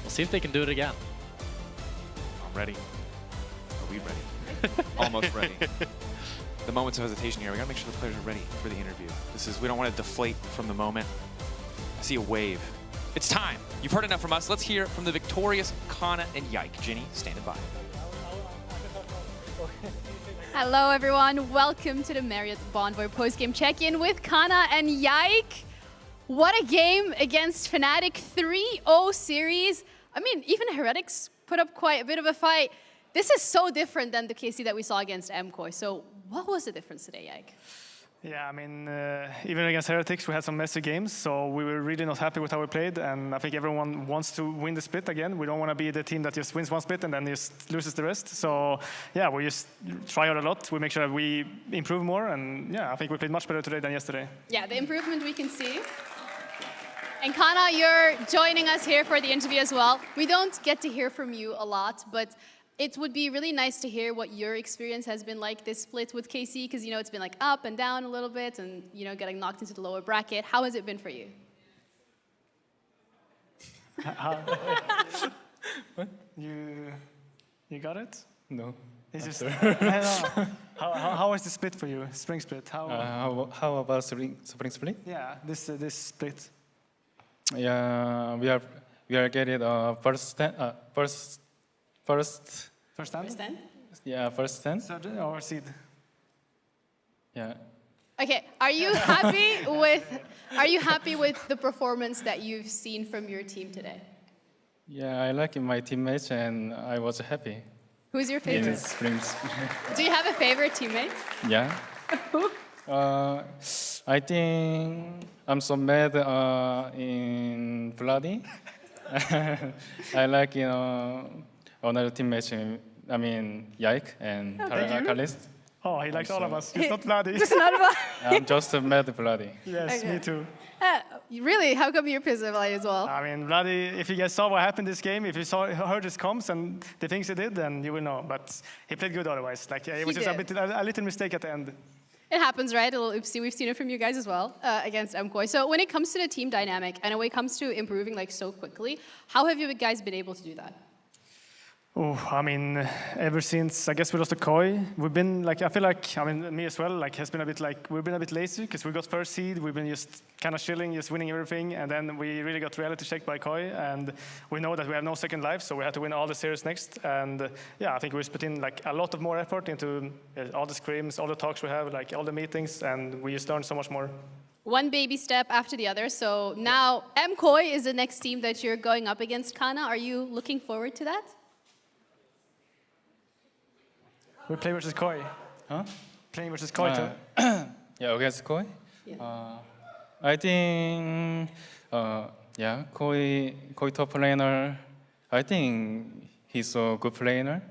We'll see if they can do it again. I'm ready. Are we ready? Almost ready. The moments of hesitation here. We got to make sure the players are ready for the interview. We don't want to deflate from the moment. I see a wave. It's time. You've heard enough from us. Let's hear from the victorious Kana and Yike. Ginny, standing by. Hello, everyone. Welcome to the Marriott Bonvoy post-game check-in with Kana and Yike. What a game against Fnatic. 3-0 series. I mean, even Heretics put up quite a bit of a fight. This is so different than the KC that we saw against MKOI. So what was the difference today, Yike? Yeah, I mean, even against Heretics, we had some messy games, so we were really not happy with how we played, and I think everyone wants to win the split again. We don't want to be the team that just wins one split and then just loses the rest. So, yeah, we just try out a lot. We make sure that we improve more, and yeah, I think we played much better today than yesterday. Yeah, the improvement we can see. And Kana, you're joining us here for the interview as well. We don't get to hear from you a lot, but it would be really nice to hear what your experience has been like this split with KC, because, you know, it's been like up and down a little bit and, you know, getting knocked into the lower bracket. How has it been for you? What? You got it? No. It's just, how was the split for you, spring split? How about spring split? Yeah, this split. Yeah, we are getting first stand. First stand? Yeah, first stand. Third or seed? Yeah. Okay, are you happy with the performance that you've seen from your team today? Yeah, I like my teammates and I was happy. Who's your favorite? In spring. Do you have a favorite teammate? Yeah. I think I'm so mad in Vladi. I like, you know, another teammate, I mean, Yike and Kalist. Oh, he likes all of us. He's not Vladi. Just not Vladi. I'm just mad Vladi. Yes, Okay. me too. Really? How come you're pissed at Vladi as well? I mean, Vladi, if you guys saw what happened this game, if you heard his comms and the things he did, then you will know. But he played good otherwise. Like, it was just a little mistake at the end. It happens, right? A little oopsie. We've seen it from you guys as well against MKOI. So when it comes to the team dynamic and when it comes to improving like so quickly, how have you guys been able to do that? Oh, I mean, ever since I guess we lost to Koi, we've been like, I feel like, I mean, me as well, like, has been a bit like, we've been a bit lazy because we got first seed, we've been just kind of chilling, just winning everything, and then we really got reality checked by Koi, and we know that we have no second life, so we had to win all the series next, and yeah, I think we put in like a lot of more effort into all the scrims, all the talks we have, like all the meetings, and we just learned so much more. One baby step after the other. So now MKOI is the next team that you're going up against, Kana. Are you looking forward to that? We play versus Koi. Huh? Playing versus Koi too. Yeah, against Koi? Yeah. I think, yeah, Koi top laner, I think he's a good player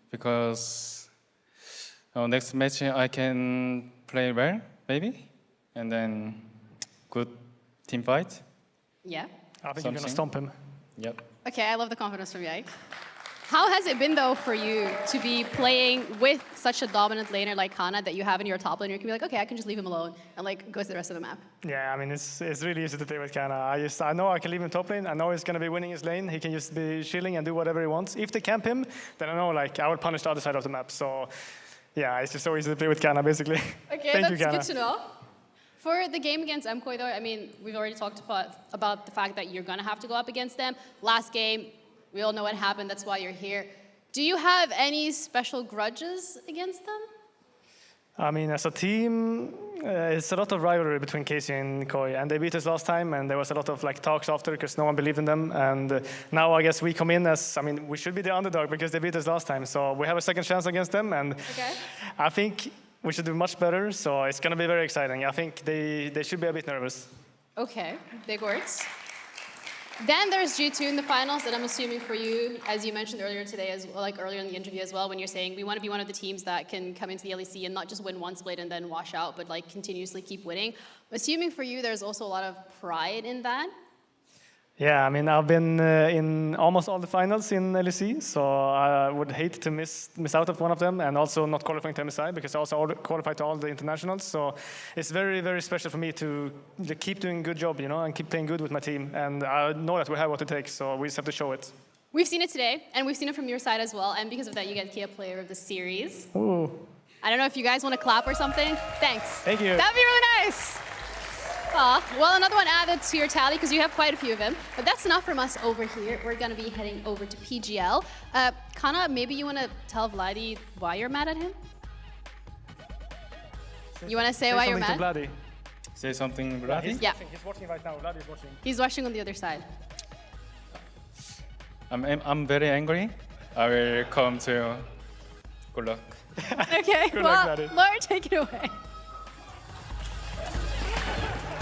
because next match I can play well, maybe, and then good team fight. Yeah. I think you're going to stomp him. Yep. Okay, I love the confidence from Yike. How has it been, though, for you to be playing with such a dominant laner like Kana that you have in your top laner? You can be like, okay, I can just leave him alone and like go to the rest of the map. Yeah, I mean, it's really easy to play with Kana. I know I can leave him top lane. I know he's going to be winning his lane. He can just be chilling and do whatever he wants. If they camp him, then I know like I will punish the other side of the map. So yeah, it's just so easy to play with Kana, basically. Okay, Thank that's you, Kana. good to know. For the game against MKOI, though, I mean, we've already talked about the fact that you're going to have to go up against them. Last game, we all know what happened. That's why you're here. Do you have any special grudges against them? I mean, as a team, it's a lot of rivalry between Casey and Koi, and they beat us last time, and there was a lot of like talks after because no one believed in them. And now I guess we come in as, I mean, we should be the underdog because they beat us last time, so we have a second chance against them, and I think we should do much better. So it's going to be very exciting. I think they should be a bit nervous. Okay, big words. Then there's G2 in the finals, and I'm assuming for you, as you mentioned earlier today, as well, like earlier in the interview as well, when you're saying we want to be one of the teams that can come into the LEC and not just win one split and then wash out, but like continuously keep winning. Assuming for you, there's also a lot of pride in that. Yeah, I mean, I've been in almost all the finals in LEC, so I would hate to miss out of one of them, and also not qualifying to MSI because I also qualified to all the internationals. So it's very, very special for me to keep doing a good job, you know, and keep playing good with my team. And I know that we have what it takes, so we just have to show it. We've seen it today, and we've seen it from your side as well, and because of that, you get Kia Player of the Series. Ooh. I don't know if you guys want to clap or something. Thanks. Thank you. That'd be really nice. Well, another one added to your tally because you have quite a few of them. But that's enough from us over here. We're going to be heading over to PGL. Kana, maybe you want to tell Vladi why you're mad at him? You want to say why you're mad? Vladi. Say something, Vladi? Yeah. He's watching right now. Vladi is watching. He's watching on the other side. I'm very angry. I will come to good luck. Okay, Good well, luck, Vladi. Laura, take it away.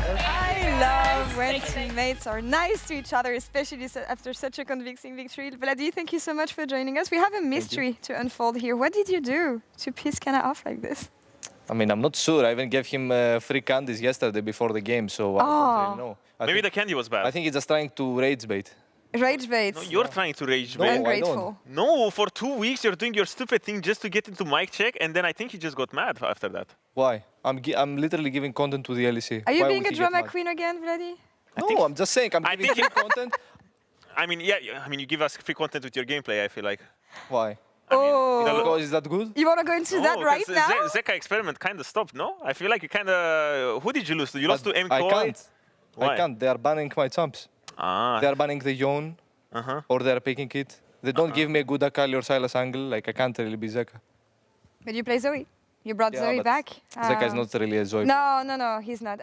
I love when teammates are nice to each other, especially after such a convincing victory. Vladi, thank you so much for joining us. We have a mystery to unfold here. What did you do to piss Kana off like this? I mean, I'm not sure. I even gave him free candies yesterday before the game, so I don't really know. Maybe the candy was bad. I think he's just trying to rage bait. Rage bait. No, you're trying to rage No, bait. Ungrateful. No, for 2 weeks you're doing your stupid thing just to get into mic check, and then I think he just got mad after that. Why? I'm literally giving content to the LEC. Are you Why being would a he get drama mad? queen again, Vladi? No, I'm just saying I'm giving him content. I mean, yeah, I mean, you give us free content with your gameplay, I feel like. Why? Oh. Because is that good? You want to go into that right now? Zeka experiment kind of stopped, no? I feel like you kind of... Who did you lose to? You lost to MKOI? I can't. Why? I can't. They are banning my champs. They are banning the Yon, or they are picking it. They don't give me a good Akali or Sylas angle. Like, I can't really be Zeka. But you play Zoe. You brought Yeah, Zoe but back. Zeka is not really a Zoe. No, he's not.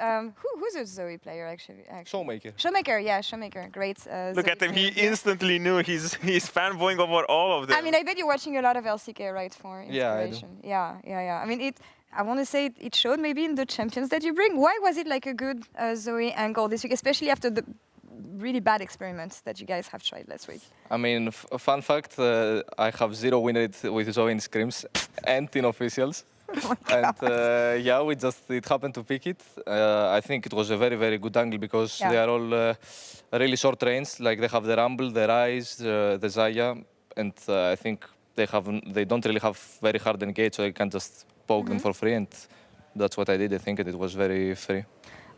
Who's a Zoe player, actually? Showmaker. Showmaker, yeah, Showmaker. Great. Look Zoe at him, player. he instantly knew he's fanboying over all of them. I mean, I bet you're watching a lot of LCK, right, for inspiration. Yeah, I do. Yeah. I mean, I want to say it showed maybe in the champions that you bring. Why was it like a good Zoe angle this week, especially after the really bad experiments that you guys have tried last week? I mean, fun fact, I have 0 win rate with Zoe in scrims and in officials. And yeah, it happened to pick it. I think it was a very, very good angle because they are all really short range. Like they have the Rumble, the Rise, the Zaya, and I think they don't really have very hard engage, so you can just poke them for free. And that's what I did. I think it was very free.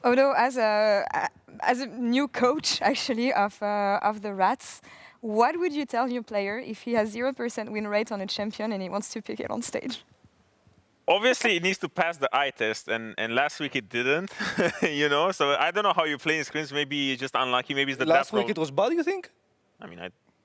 Although, as a new coach, actually, of the Rats, what would you tell your player if he has 0% win rate on a champion and he wants to pick it on stage? Obviously, it needs to pass the eye test, and last week it didn't, you know? So I don't know how you play in scrims. Maybe you're just unlucky. Maybe it's the Last week it was bad, you think? I mean,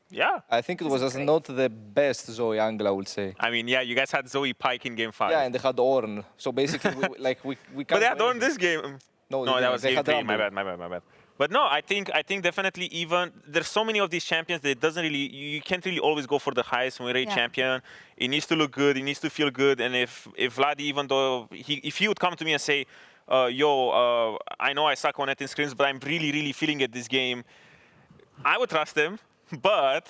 yeah. I think it was just not the best Zoe angle, I would say. I mean, yeah, you guys had Zoe Pike in game 5. Yeah, and they had Ornn. So basically, we can't. But they had Ornn this game. No, that was they game had 3. Rumble. My bad. But no, I think definitely even there's so many of these champions that it doesn't really, you can't really always go for the highest win rate champion. It needs to look good. It needs to feel good. And if Vladi, even though if he would come to me and say, I know I suck on it in scrims, but I'm really, really feeling it this game, I would trust him. But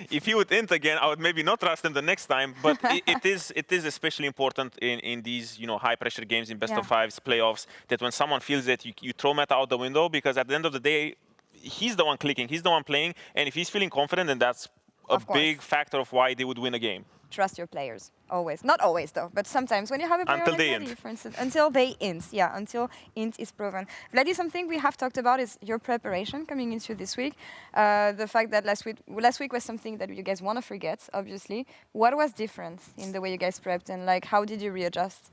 if he would int again, I would maybe not trust him the next time. But it is especially important in these high pressure games in best of 5s, playoffs, that when someone feels that you throw meta out the window, because at the end of the day, he's the one clicking, he's the one playing, and if he's feeling confident, then that's a big factor of why they would win a game. Trust your players, always. Not always, though, but sometimes when you have a player until like they Vladi, int. for instance. Until they int, yeah, until int is proven. Vladi, something we have talked about is your preparation coming into this week. The fact that last week was something that you guys want to forget, obviously. What was different in the way you guys prepped, and how did you readjust?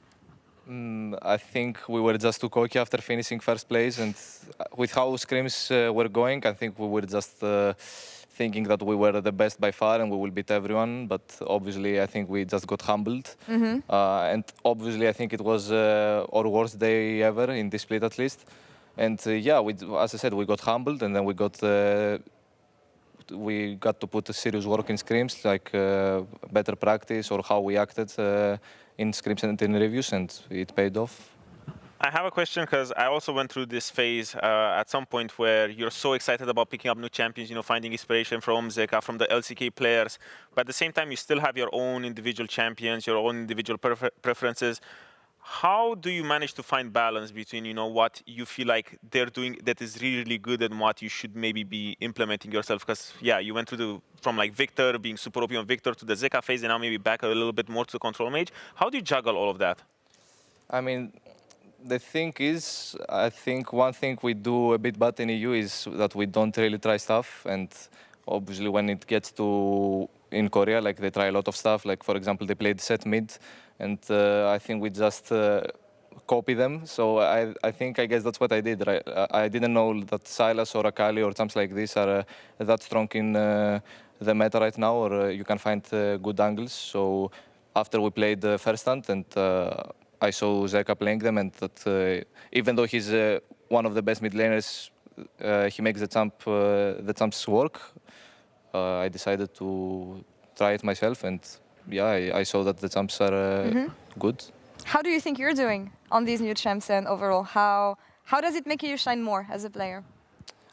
I think we were just too cocky after finishing first place, and with how scrims were going, I think we were just thinking that we were the best by far and we will beat everyone. But obviously, I think we just got humbled. And obviously, I think it was our worst day ever in this split, at least. And yeah, as I said, we got humbled, and then we got to put a serious work in scrims, like better practice or how we acted in scrims and in reviews, and it paid off. I have a question because I also went through this phase at some point where you're so excited about picking up new champions, finding inspiration from Zeka, from the LCK players, but at the same time you still have your own individual champions, your own individual preferences. How do you manage to find balance between, what you feel like they're doing that is really, really good and what you should maybe be implementing yourself? Because, yeah, you went through from like Victor, being super OP on Victor, to the Zeka phase, and now maybe back a little bit more to Control Mage. How do you juggle all of that? I mean, the thing is, I think one thing we do a bit bad in EU is that we don't really try stuff. And obviously when it gets to in Korea, like they try a lot of stuff. Like, for example, they played set mid. And I think we just copy them. So I guess that's what I did. Right? I didn't know that Silas or Akali or something like this are that strong in the meta right now, or you can find good angles. So after we played the first stand, and I saw Zeka playing them, and that even though he's one of the best mid laners, he makes the jumps work. I decided to try it myself, and yeah, I saw that the jumps are good. How do you think you're doing on these new champs, and overall, how does it make you shine more as a player?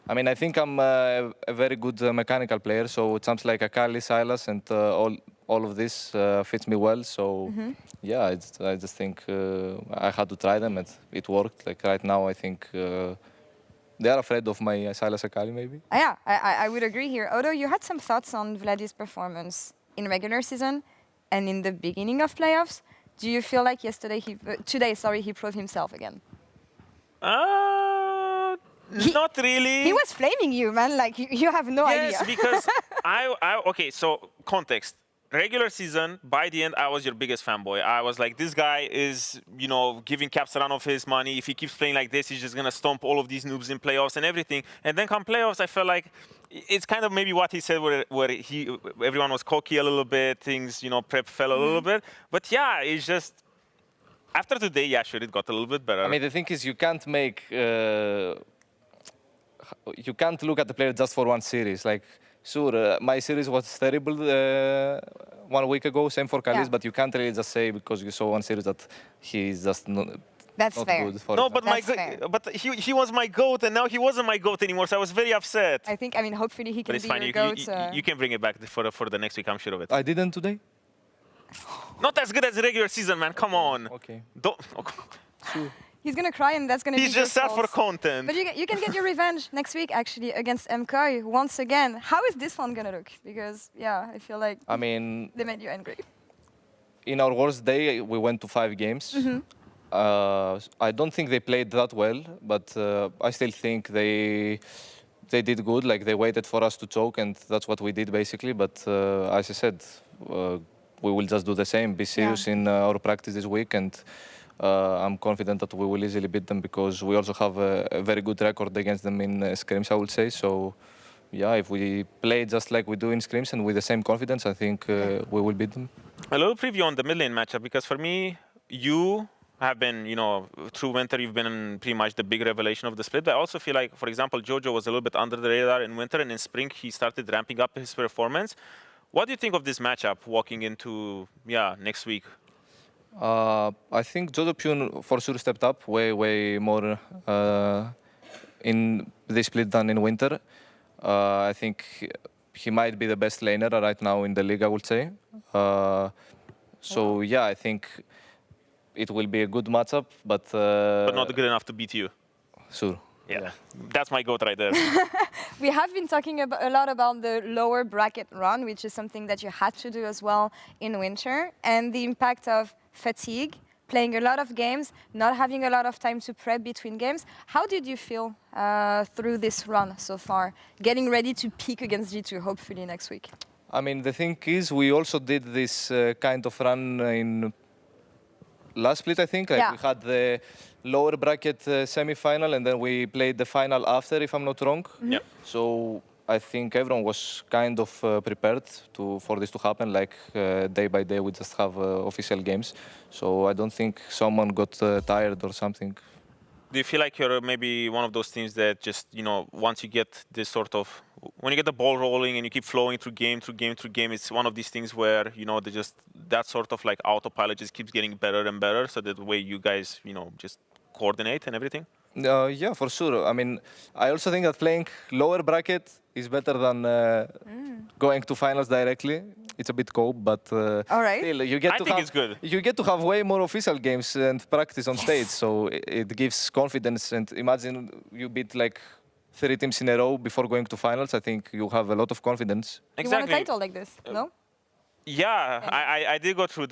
I mean, I think I'm a very good mechanical player, so jumps like Akali, Silas, and all of this fits me well. So yeah, I just think I had to try them, and it worked. Like right now, I think they are afraid of my Silas Akali, maybe. Yeah, I would agree here. Odo, you had some thoughts on Vladdy's performance in regular season and in the beginning of playoffs. Do you feel like today he proved himself again? Not really. He was flaming you, man. Like you have no idea. Yes, because okay, so context. Regular season, by the end, I was your biggest fanboy. I was like, this guy is, giving Caps a run of his money. If he keeps playing like this, he's just going to stomp all of these noobs in playoffs and everything. And then come playoffs, I felt like it's kind of maybe what he said, where everyone was cocky a little bit, things, prep fell a little bit. But yeah, it's just, after today, yeah, sure, it got a little bit better. I mean, the thing is, you can't look at the player just for one series. Like, sure, my series was terrible 1 week ago, same for Kalis, but you can't really just say because you saw one series that he's just not good for but he was my GOAT, and now he wasn't my GOAT anymore, so I was very upset. I think, hopefully he can be fine. your GOAT. You can bring it back for the next week, I'm sure of it. I didn't today? Not as good as the regular season, man, come on. Okay. Sure. He's going to cry, and that's going to be He's just sad for content. But you can get your revenge next week, actually, against MKOI once again. How is this one going to look? Because, yeah, I feel like they made you angry. In our worst day, we went to 5 games. I don't think they played that well, but I still think they did good. Like, they waited for us to choke, and that's what we did, basically. But as I said, we will just do the same, be serious in our practice this week, and I'm confident that we will easily beat them because we also have a very good record against them in scrims, I would say. So, yeah, if we play just like we do in scrims and with the same confidence, I think we will beat them. A little preview on the mid lane matchup, because for me, you have been, through winter, you've been pretty much the big revelation of the split. But I also feel like, for example, Jojo was a little bit under the radar in winter, and in spring, he started ramping up his performance. What do you think of this matchup walking into, next week? I think Jojo Pune for sure stepped up way more in this split than in winter. I think he might be the best laner right now in the league, I would say. So yeah, I think it will be a good matchup, but not good enough to beat you. Sure. Yeah, that's my GOAT right there. We have been talking a lot about the lower bracket run, which is something that you had to do as well in winter, and the impact of fatigue, playing a lot of games, not having a lot of time to prep between games. How did you feel through this run so far, getting ready to peak against G2, hopefully next week? I mean, the thing is, we also did this kind of run in last split, I think. Like we had the lower bracket semi-final, and then we played the final after, if I'm not wrong. Yep. So I think everyone was kind of prepared for this to happen. Like day by day, we just have official games. So I don't think someone got tired or something. Do you feel like you're maybe one of those teams that just, once you get this sort of, when you get the ball rolling and you keep flowing through game, it's one of these things where, they just, that sort of like autopilot just keeps getting better and better, so that the way you guys, just coordinate and everything? Yeah, for sure. I mean, I also think that playing lower bracket is better than going to finals directly. It's a bit cold, but still, you get it's good. You get to have way more official games and practice on stage, so it gives confidence. And imagine you beat like 3 teams in a row before going to finals. I think you have a lot of confidence. You won a title like this, no? Yeah, I did go through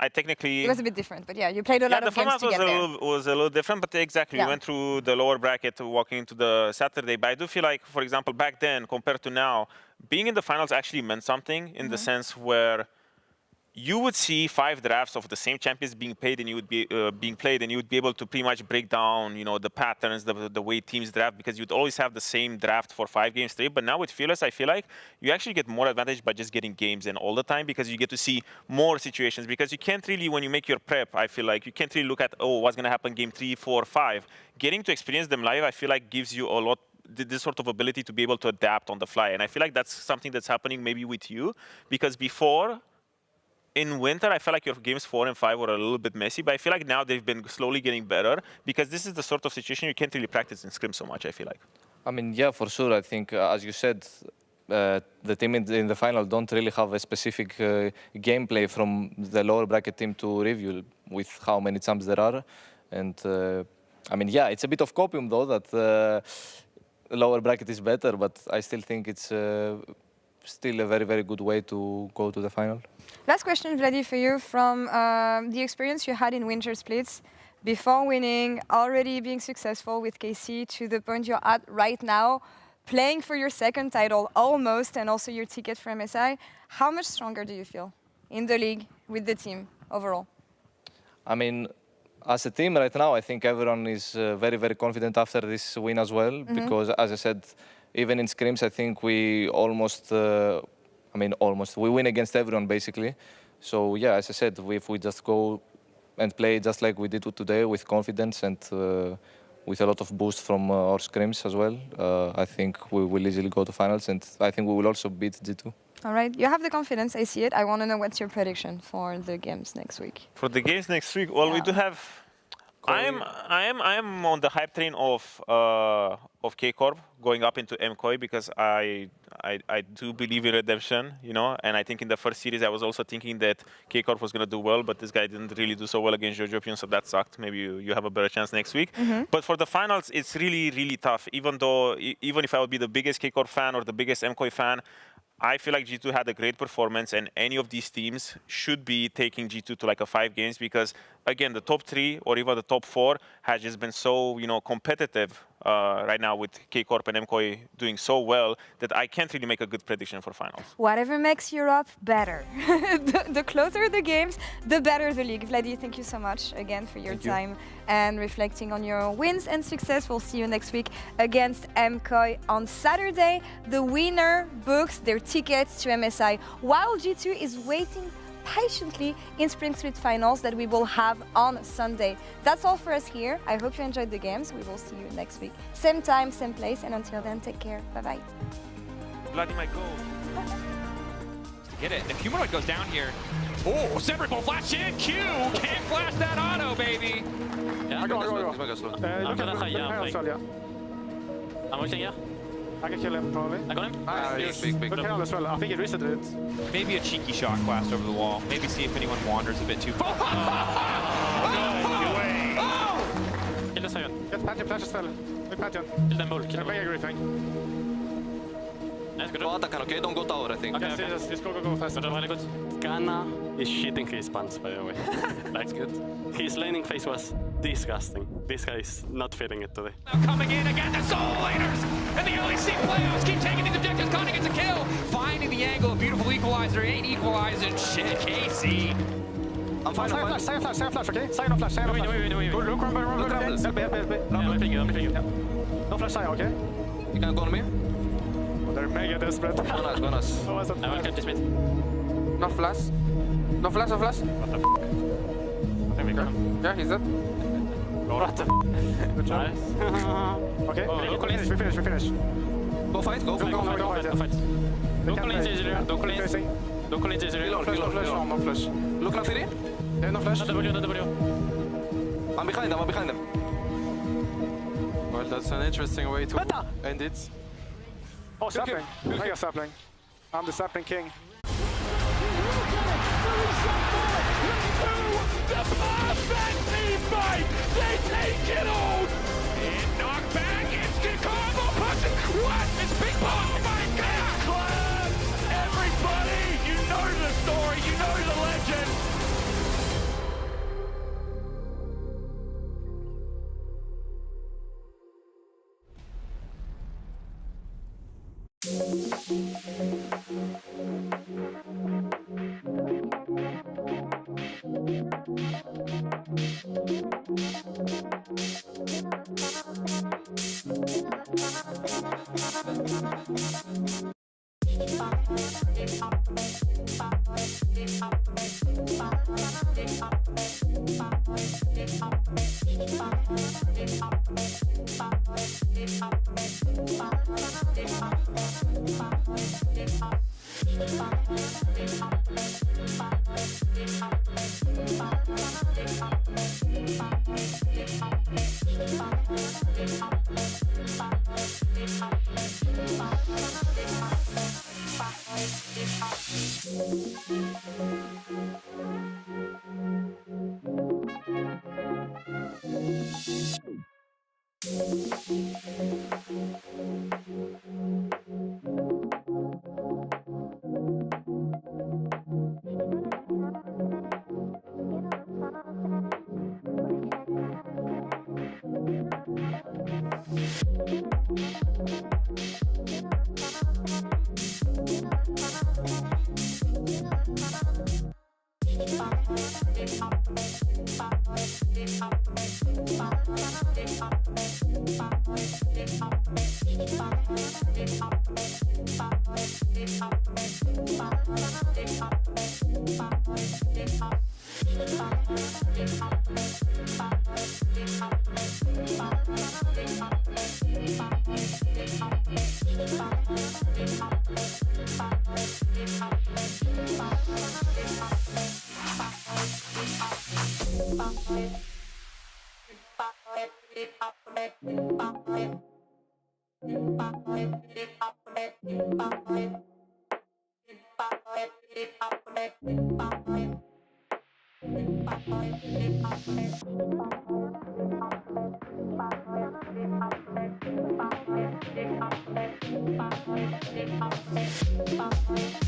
I technically... It was a bit different, but yeah, you played a lot of games to get there. The format was a little different, but exactly, we went through the lower bracket walking into the Saturday. But I do feel like, for example, back then, compared to now, being in the finals actually meant something in the sense where you would see 5 drafts of the same champions being played, and you would be able to pretty much break down, the patterns, the way teams draft, because you'd always have the same draft for 5 games straight. But now with Fearless, I feel like you actually get more advantage by just getting games in all the time, because you get to see more situations. Because you can't really, when you make your prep, I feel like you can't really look at, what's going to happen game 3, 4, 5. Getting to experience them live, I feel like gives you a lot, this sort of ability to be able to adapt on the fly. And I feel like that's something that's happening maybe with you, because before, in winter, I feel like your games 4 and 5 were a little bit messy, but I feel like now they've been slowly getting better, because this is the sort of situation you can't really practice in scrim so much, I feel like. I mean, yeah, for sure. I think, as you said, the team in the final don't really have a specific gameplay from the lower bracket team to review with how many champs there are. And I mean, yeah, it's a bit of copium though, that the lower bracket is better, but I still think it's still a very, very good way to go to the final. Last question, Vladi, for you. From the experience you had in winter splits, before winning, already being successful with KC to the point you're at right now, playing for your 2nd title almost, and also your ticket for MSI, how much stronger do you feel in the league with the team overall? I mean, as a team right now, I think everyone is very, very confident after this win as well, because as I said, even in scrims, I think we almost, we win against everyone basically. So yeah, as I said, if we just go and play just like we did today with confidence and with a lot of boost from our scrims as well, I think we will easily go to finals, and I think we will also beat G2. All right, you have the confidence, I see it. I want to know what's your prediction for the games next week. For the games next week, well, we do have. I am on the hype train of K-Corp going up into MKOI, because I do believe in redemption, and I think in the first series I was also thinking that K-Corp was going to do well, but this guy didn't really do so well against Jojopion, so that sucked. Maybe you have a better chance next week. But for the finals, it's really, really tough. Even if I would be the biggest K-Corp fan or the biggest MKOI fan, I feel like G2 had a great performance, and any of these teams should be taking G2 to like a 5 games, because again, the top 3 or even the top 4 has just been so, competitive right now with K-Corp and MKOI doing so well that I can't really make a good prediction for finals. Whatever makes Europe better. The closer the games, the better the league. Vladi, thank you so much again for your time and reflecting on your wins and success. We'll see you next week against MKOI on Saturday. The winner books their tickets to MSI, while G2 is waiting patiently in Spring Split finals that we will have on Sunday. That's all for us here. I hope you enjoyed the games. We will see you next week. Same time, same place, and until then, take care. Bye-bye. Vladi might go. To get it. If Humanoid goes down here. Oh, Separate will flash in. Q can't flash that auto, baby. Ja, Gå. Han kan haja. Han var känga. I can kill him, probably. I got him. Big. Look at as well. I think he resetted it. Maybe a cheeky shot blast over the wall. Maybe see if anyone wanders a bit too far. No way! Kill the Sion. Get Pantheon flash istället. With Pantheon. Kill den bulk. Mega griefing. Bra attack, okay? Don't go tower, I think. Okay, just go fast. Really good. Ghana is shitting his pants, by the way. That's good. His laning phase was disgusting. This guy is not feeling it today. Now coming in again, the Soul Laners and the LEC playoffs keep taking these objectives. Connie gets a kill, finding the angle, a beautiful equalizer, 8 equalizers. Shit, KC. I'm fine. Say a flash, okay? Say no flash. Wait. Look, run. LB. I'm flying. No flash, okay? You can go on me? You can go on me. Okay. You can go on me. You can go on me? No flash, say, okay? You can go on me? They're mega desperate. Go nice. Oh, what's that? I will catch this mid. No flash. No flash, no flash. What the f***? I think we got him. Yeah, he's dead. What the f***? Good job. Nice. Okay, Oh, we finish. Go fight. Go fight. Don't call in Zizir. Don't call in. Don't call in Zizir. Reload. No flash. Look now, Firi. Yeah, no flash. No W. I'm behind them. Well, that's an interesting way to end it. Oh, sapling. I got sapling. I'm the sapling king. The perfect team fight! They take it all! In knockback, instant combo punches! What? It's big ball! Oh my god! Club! Everybody! You know the story, you know the legend! Bye.